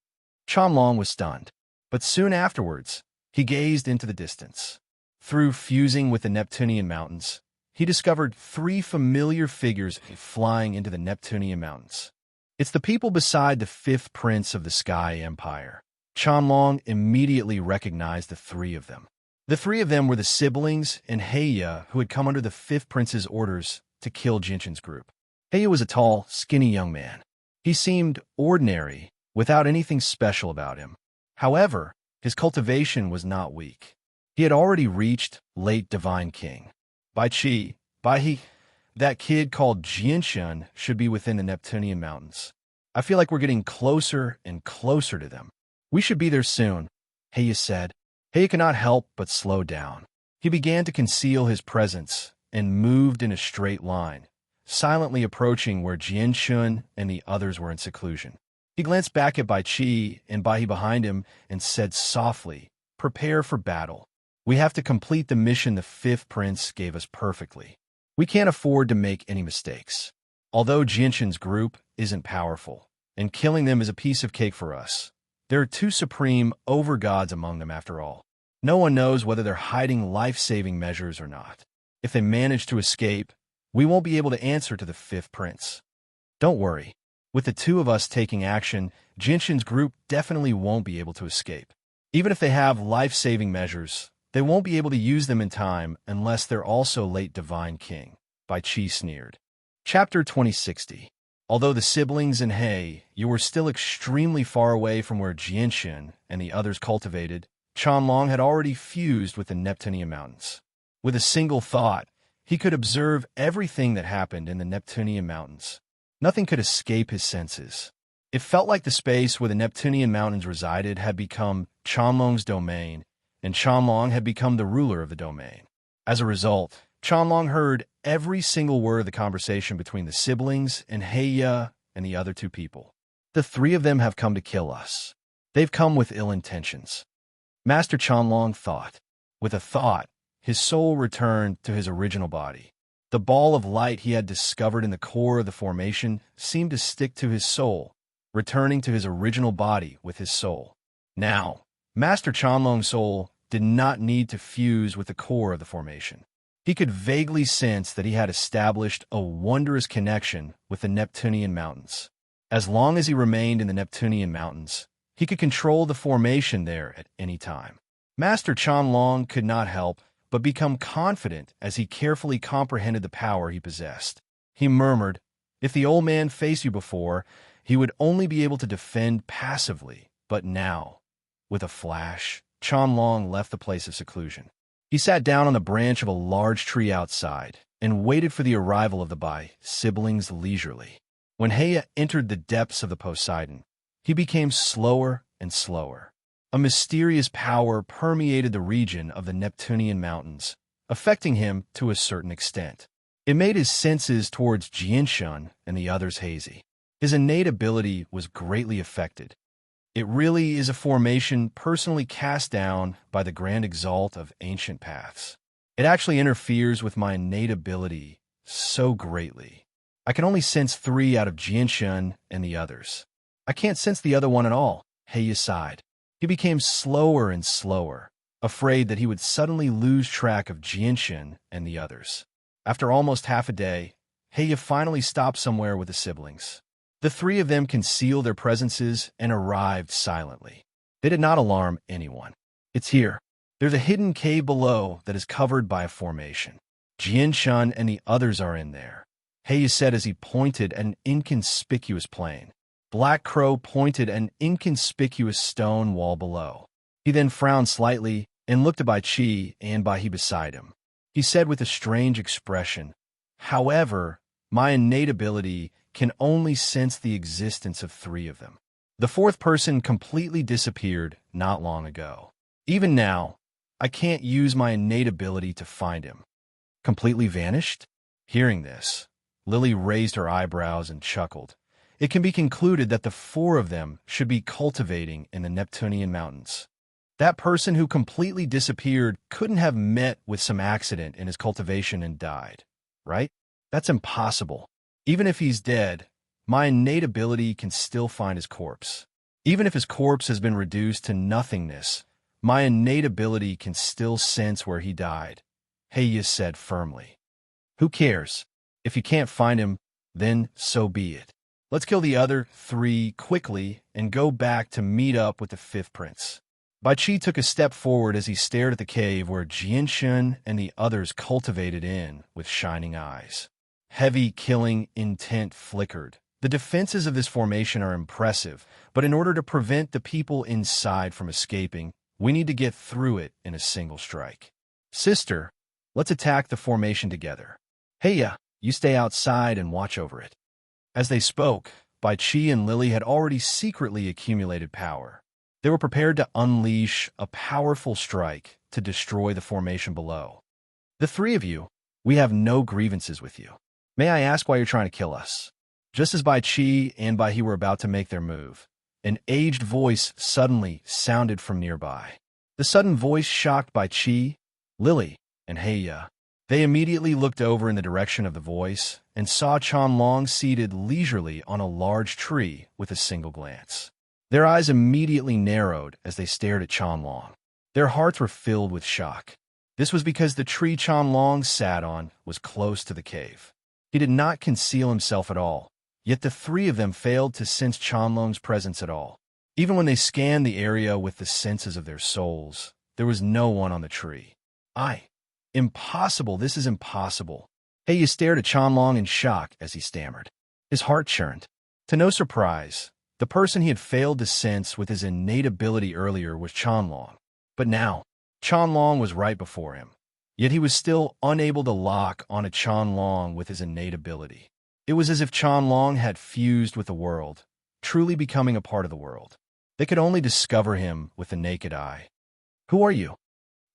Chanlong was stunned, but soon afterwards, he gazed into the distance. Through fusing with the Neptunian mountains, he discovered 3 familiar figures flying into the Neptunian mountains. It's the people beside the 5th prince of the Sky Empire. Qianlong immediately recognized the 3 of them. The 3 of them were the siblings and Heya, who had come under the 5th prince's orders to kill Jinshin's group. Heya was a tall, skinny young man. He seemed ordinary, without anything special about him. However, his cultivation was not weak. He had already reached late Divine King. That kid called Jinshin should be within the Neptunian mountains. I feel like we're getting closer and closer to them. We should be there soon, Heya said. Heya could not help but slow down. He began to conceal his presence and moved in a straight line, silently approaching where Jinshin and the others were in seclusion. He glanced back at Baiqi and Baihe behind him and said softly, "Prepare for battle. We have to complete the mission the 5th prince gave us perfectly. We can't afford to make any mistakes. Although Jinshin's group isn't powerful, and killing them is a piece of cake for us, there are 2 supreme overgods among them after all. No one knows whether they're hiding life-saving measures or not. If they manage to escape, we won't be able to answer to the 5th prince. Don't worry. With the 2 of us taking action, Jinshin's group definitely won't be able to escape. Even if they have life-saving measures, they won't be able to use them in time unless they're also late Divine King," Baiqi sneered. Chapter 2060. Although the siblings and Hei, you were still extremely far away from where Jinshin and the others cultivated, Qianlong had already fused with the Neptunian mountains. With a single thought, he could observe everything that happened in the Neptunian mountains. Nothing could escape his senses. It felt like the space where the Neptunian mountains resided had become Qianlong's domain, and Qianlong had become the ruler of the domain. As a result, Qianlong heard every single word of the conversation between the siblings and Heya and the other 2 people. The 3 of them have come to kill us. They've come with ill intentions. Master Qianlong thought. With a thought, his soul returned to his original body. The ball of light he had discovered in the core of the formation seemed to stick to his soul, returning to his original body with his soul. Now, Master Qianlong's soul did not need to fuse with the core of the formation. He could vaguely sense that he had established a wondrous connection with the Neptunian mountains. As long as he remained in the Neptunian mountains, he could control the formation there at any time. Master Qianlong could not help but become confident as he carefully comprehended the power he possessed. He murmured, "If the old man faced you before, he would only be able to defend passively, but now," with a flash, Qianlong left the place of seclusion. He sat down on the branch of a large tree outside and waited for the arrival of the Bai siblings leisurely. When Heya entered the depths of the Poseidon, he became slower and slower. A mysterious power permeated the region of the Neptunian mountains, affecting him to a certain extent. It made his senses towards Jinshin and the others hazy. His innate ability was greatly affected. It really is a formation personally cast down by the Grand Exalt of ancient paths. It actually interferes with my innate ability so greatly. I can only sense 3 out of Jinshin and the others. I can't sense the other one at all, Heya sighed. He became slower and slower, afraid that he would suddenly lose track of Jinshin and the others. After almost half a day, Heya finally stopped somewhere with the siblings. The 3 of them concealed their presences and arrived silently. They did not alarm anyone. "It's here. There's a hidden cave below that is covered by a formation. Jinshin and the others are in there," Heya said as he pointed at an inconspicuous plain. Black Crow pointed at an inconspicuous stone wall below. He then frowned slightly and looked at Baiqi and Baihe beside him. He said with a strange expression, "However, my innate ability can only sense the existence of 3 of them. The 4th person completely disappeared not long ago. Even now, I can't use my innate ability to find him." "Completely vanished?" Hearing this, Lily raised her eyebrows and chuckled. It can be concluded that the 4 of them should be cultivating in the Neptunian mountains. That person who completely disappeared couldn't have met with some accident in his cultivation and died, right? That's impossible. Even if he's dead, my innate ability can still find his corpse. Even if his corpse has been reduced to nothingness, my innate ability can still sense where he died, Heya said firmly. Who cares? If you can't find him, then so be it. Let's kill the other three quickly and go back to meet up with the fifth prince. Bai Qi took a step forward as he stared at the cave where Jianshun and the others cultivated in with shining eyes. Heavy killing intent flickered. The defenses of this formation are impressive, but in order to prevent the people inside from escaping, we need to get through it in a single strike. Sister, let's attack the formation together. Heya, you stay outside and watch over it. As they spoke, Bai Qi and Lily had already secretly accumulated power. They were prepared to unleash a powerful strike to destroy the formation below. The three of you, we have no grievances with you. May I ask why you're trying to kill us? Just as Bai Qi and Bai He were about to make their move, an aged voice suddenly sounded from nearby. The sudden voice shocked Bai Qi, Lily, and Heya. They immediately looked over in the direction of the voice and saw Chanlong seated leisurely on a large tree with a single glance. Their eyes immediately narrowed as they stared at Chanlong. Their hearts were filled with shock. This was because the tree Chanlong sat on was close to the cave. He did not conceal himself at all, yet the three of them failed to sense Chanlong's presence at all. Even when they scanned the area with the senses of their souls, there was no one on the tree. Impossible, this is impossible. Heya stared at Chanlong in shock as he stammered. His heart churned. To no surprise, the person he had failed to sense with his innate ability earlier was Chanlong. But now, Chanlong was right before him. Yet he was still unable to lock onto Chanlong with his innate ability. It was as if Chanlong had fused with the world, truly becoming a part of the world. They could only discover him with the naked eye. Who are you?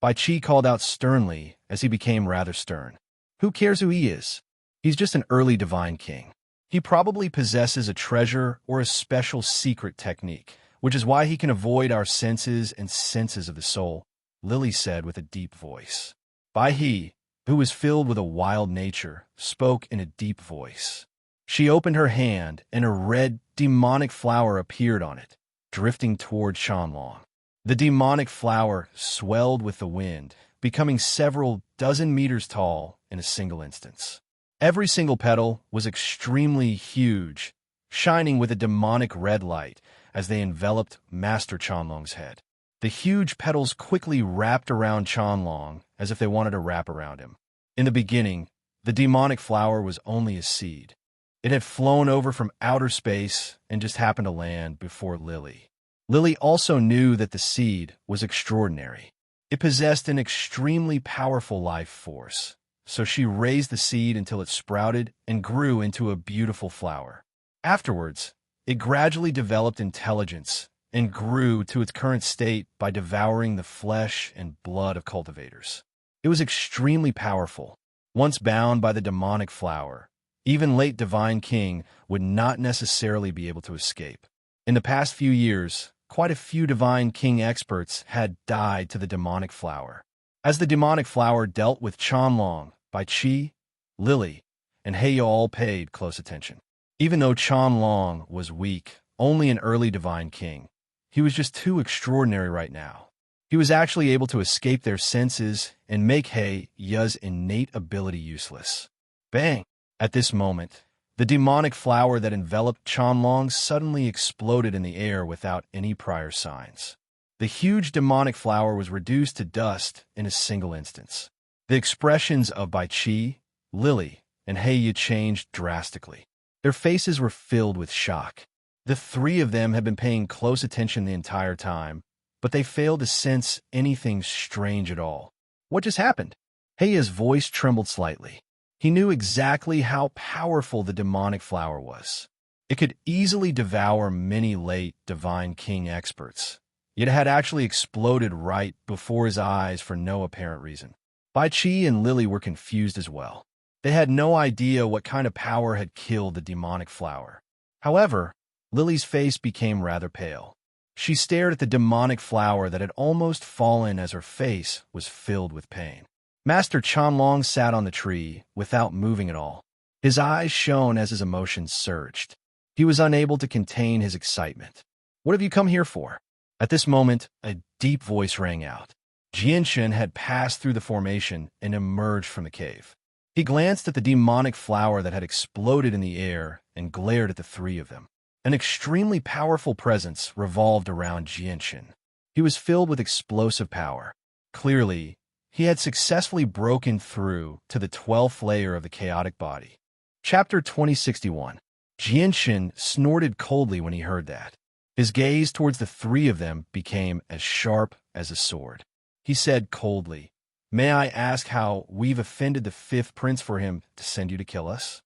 Bai Qi called out sternly as he became rather stern. Who cares who he is? He's just an early divine king. He probably possesses a treasure or a special secret technique, which is why he can avoid our senses and senses of the soul, Lily said with a deep voice. Bai He, who was filled with a wild nature, spoke in a deep voice. She opened her hand and a red, demonic flower appeared on it, drifting toward Chanlong. The demonic flower swelled with the wind, becoming several dozen meters tall in a single instance. Every single petal was extremely huge, shining with a demonic red light as they enveloped Master Chanlong's head. The huge petals quickly wrapped around Chanlong as if they wanted to wrap around him. In the beginning, the demonic flower was only a seed. It had flown over from outer space and just happened to land before Lily. Lily also knew that the seed was extraordinary. It possessed an extremely powerful life force, so she raised the seed until it sprouted and grew into a beautiful flower. Afterwards, it gradually developed intelligence and grew to its current state by devouring the flesh and blood of cultivators. It was extremely powerful. Once bound by the demonic flower, even late Divine King would not necessarily be able to escape. In the past few years, quite a few Divine King experts had died to the demonic flower. As the demonic flower dealt with Chanlong, Bai Qi, Lily, and Heya all paid close attention. Even though Chanlong was weak, only an early Divine King, he was just too extraordinary right now. He was actually able to escape their senses and make Heya's innate ability useless. Bang! At this moment, the demonic flower that enveloped Chanlong suddenly exploded in the air without any prior signs. The huge demonic flower was reduced to dust in a single instance. The expressions of Bai Qi, Lily, and Heya changed drastically. Their faces were filled with shock. The three of them had been paying close attention the entire time, but they failed to sense anything strange at all. What just happened? Heya's voice trembled slightly. He knew exactly how powerful the demonic flower was. It could easily devour many late Divine King experts, yet it had actually exploded right before his eyes for no apparent reason. Bai Qi and Lily were confused as well. They had no idea what kind of power had killed the demonic flower. However, Lily's face became rather pale. She stared at the demonic flower that had almost fallen as her face was filled with pain. Master Chanlong sat on the tree without moving at all. His eyes shone as his emotions surged. He was unable to contain his excitement. What have you come here for? At this moment, a deep voice rang out. Jianshun had passed through the formation and emerged from the cave. He glanced at the demonic flower that had exploded in the air and glared at the three of them. An extremely powerful presence revolved around Jianshin. He was filled with explosive power. Clearly, he had successfully broken through to the 12th layer of the chaotic body. Chapter 2061. Jianshin snorted coldly when he heard that. His gaze towards the three of them became as sharp as a sword. He said coldly, "May I ask how we've offended the fifth prince for him to send you to kill us?"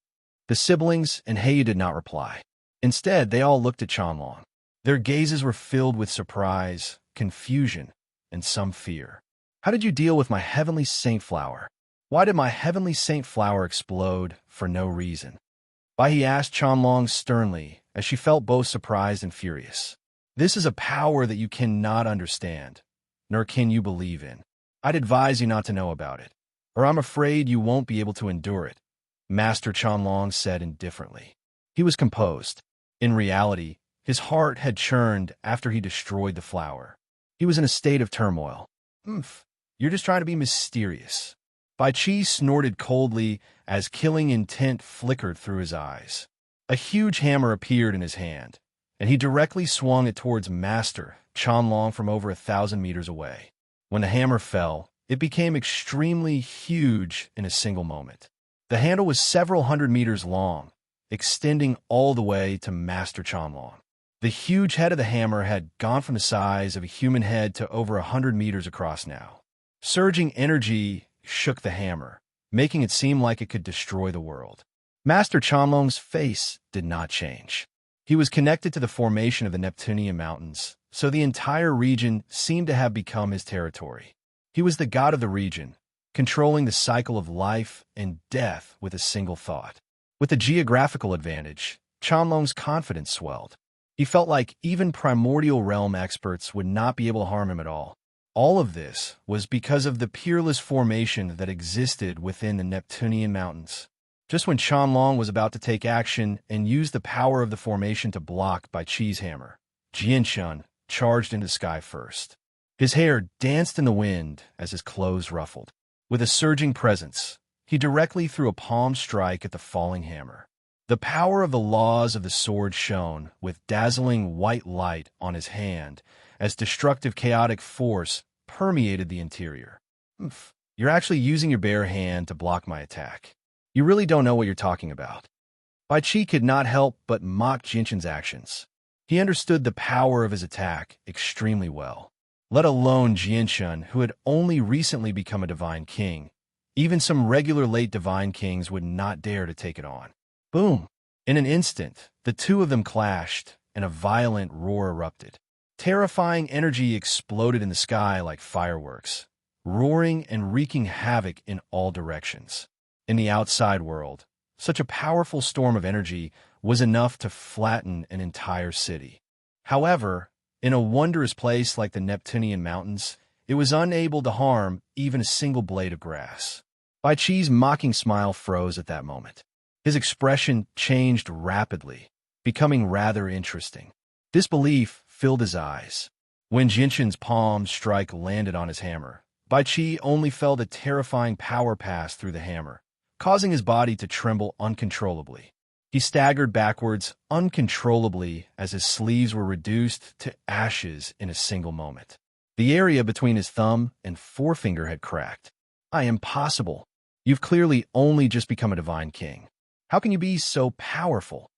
The siblings and Heiyu did not reply. Instead, they all looked at Chanlong. Their gazes were filled with surprise, confusion, and some fear. "How did you deal with my heavenly saint flower? Why did my heavenly saint flower explode for no reason?" He asked Chanlong sternly, as she felt both surprised and furious. "This is a power that you cannot understand, nor can you believe in. I'd advise you not to know about it, or I'm afraid you won't be able to endure it," Master Chanlong said indifferently. He was composed. In reality, his heart had churned after he destroyed the flower. He was in a state of turmoil. You're just trying to be mysterious." Bai Qi snorted coldly as killing intent flickered through his eyes. A huge hammer appeared in his hand, and he directly swung it towards Master Chanlong from over 1,000 meters away. When the hammer fell, it became extremely huge in a single moment. The handle was several hundred meters long, extending all the way to Master Chanlong. The huge head of the hammer had gone from the size of a human head to over 100 meters across now. Surging energy shook the hammer, making it seem like it could destroy the world. Master Chanlong's face did not change. He was connected to the formation of the Neptunian Mountains, so the entire region seemed to have become his territory. He was the god of the region, controlling the cycle of life and death with a single thought. With the geographical advantage, Chanlong's confidence swelled. He felt like even primordial realm experts would not be able to harm him at all. All of this was because of the peerless formation that existed within the Neptunian Mountains. Just when Chanlong was about to take action and use the power of the formation to block Bai Qi's hammer, Jianshin charged into the sky first. His hair danced in the wind as his clothes ruffled. With a surging presence, he directly threw a palm strike at the falling hammer. The power of the laws of the sword shone with dazzling white light on his hand as destructive chaotic force permeated the interior. You're actually using your bare hand to block my attack. You really don't know what you're talking about." Bai Qi could not help but mock Jinshin's actions. He understood the power of his attack extremely well. Let alone Jianshin, who had only recently become a divine king. Even some regular late divine kings would not dare to take it on. Boom! In an instant, the two of them clashed, and a violent roar erupted. Terrifying energy exploded in the sky like fireworks, roaring and wreaking havoc in all directions. In the outside world, such a powerful storm of energy was enough to flatten an entire city. However, in a wondrous place like the Neptunian Mountains, it was unable to harm even a single blade of grass. Bai Qi's mocking smile froze at that moment. His expression changed rapidly, becoming rather interesting. Disbelief filled his eyes. When Jinshin's palm strike landed on his hammer, Bai Qi only felt a terrifying power pass through the hammer, causing his body to tremble uncontrollably. He staggered backwards uncontrollably as his sleeves were reduced to ashes in a single moment. The area between his thumb and forefinger had cracked. Impossible. You've clearly only just become a divine king. How can you be so powerful?"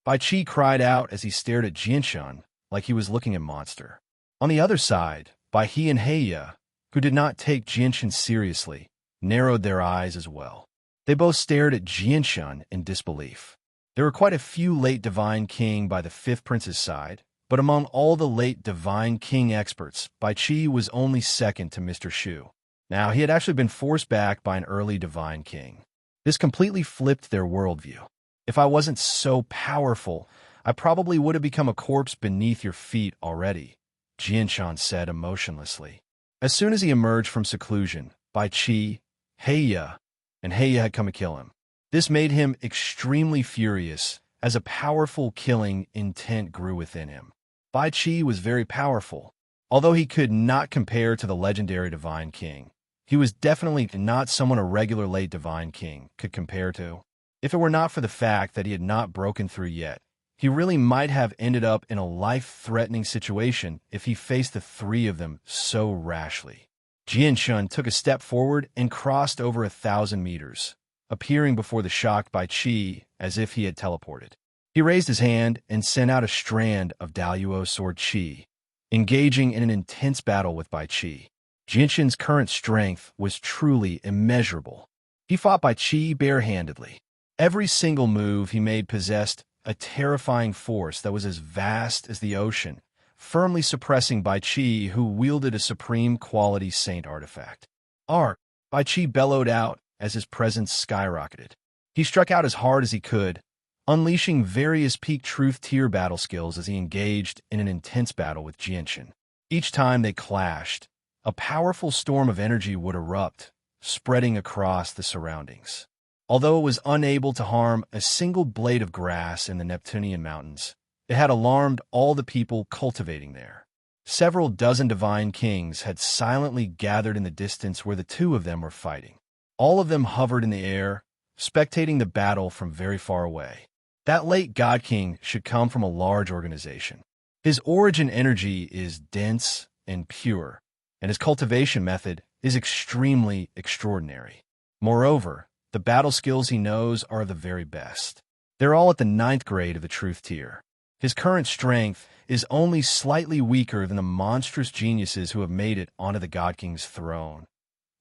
Bai Qi cried out as he stared at Jianshin like he was looking at a monster. On the other side, Bai He and Heiya, who did not take Jianshin seriously, narrowed their eyes as well. They both stared at Jianshin in disbelief. There were quite a few late divine king by the fifth prince's side, but among all the late divine king experts, Bai Qi was only second to Mr. Shu. Now, he had actually been forced back by an early divine king. This completely flipped their worldview. "If I wasn't so powerful, I probably would have become a corpse beneath your feet already," Jianshin said emotionlessly. As soon as he emerged from seclusion, Bai Qi, Heiya had come to kill him. This made him extremely furious as a powerful killing intent grew within him. Bai Qi was very powerful. Although he could not compare to the legendary divine king, He was definitely not someone a regular late Divine King could compare to. If it were not for the fact that he had not broken through yet, he really might have ended up in a life-threatening situation if he faced the three of them so rashly. Jianshun took a step forward and crossed over 1,000 meters, appearing before the shocked Bai Qi as if he had teleported. He raised his hand and sent out a strand of Daluo sword Qi, engaging in an intense battle with Bai Qi. Jianshun's current strength was truly immeasurable. He fought Bai Qi barehandedly. Every single move he made possessed a terrifying force that was as vast as the ocean, firmly suppressing Bai Qi, who wielded a supreme quality saint artifact. Bai Qi bellowed out as his presence skyrocketed. He struck out as hard as he could, unleashing various peak truth tier battle skills as he engaged in an intense battle with Jianshun. Each time they clashed, a powerful storm of energy would erupt, spreading across the surroundings. Although it was unable to harm a single blade of grass in the Neptunian mountains, it had alarmed all the people cultivating there. Several dozen divine kings had silently gathered in the distance where the two of them were fighting. All of them hovered in the air, spectating the battle from very far away. That late God King should come from a large organization. His origin energy is dense and pure, and his cultivation method is extremely extraordinary. Moreover, the battle skills he knows are of the very best. They're all at the 9th grade of the truth tier. His current strength is only slightly weaker than the monstrous geniuses who have made it onto the God King's throne.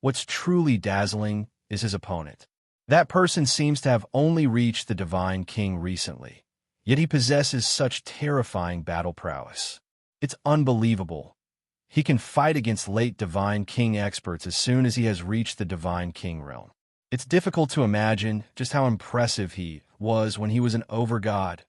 What's truly dazzling is his opponent. That person seems to have only reached the Divine King recently, yet he possesses such terrifying battle prowess. It's unbelievable. He can fight against late Divine King experts as soon as he has reached the Divine King realm. It's difficult to imagine just how impressive he was when he was an over-god.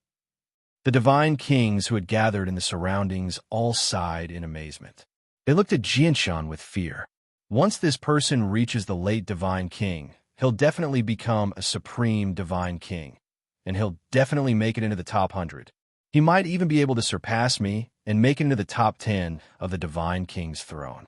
The divine kings who had gathered in the surroundings all sighed in amazement. They looked at Jianshun with fear. Once this person reaches the late Divine King, he'll definitely become a supreme Divine King, and he'll definitely make it into the top 100. He might even be able to surpass me and make it into the top 10 of the Divine King's throne.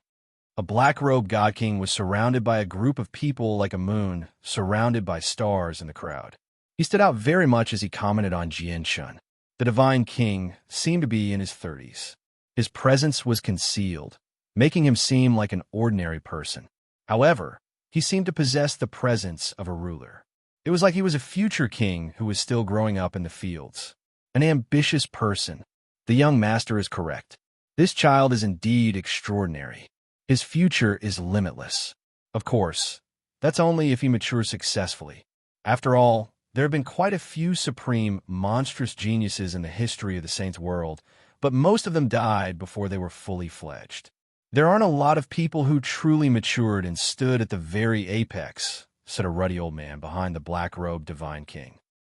A black-robed God King was surrounded by a group of people like a moon, surrounded by stars in the crowd. He stood out very much as he commented on Jianshun. The Divine King seemed to be in his 30s. His presence was concealed, making him seem like an ordinary person. However, he seemed to possess the presence of a ruler. It was like he was a future king who was still growing up in the fields. An ambitious person. The young master is correct. This child is indeed extraordinary. His future is limitless. Of course, that's only if he matures successfully. After all, there have been quite a few supreme, monstrous geniuses in the history of the Saints' world, but most of them died before they were fully fledged. There aren't a lot of people who truly matured and stood at the very apex, said a ruddy old man behind the black-robed Divine King.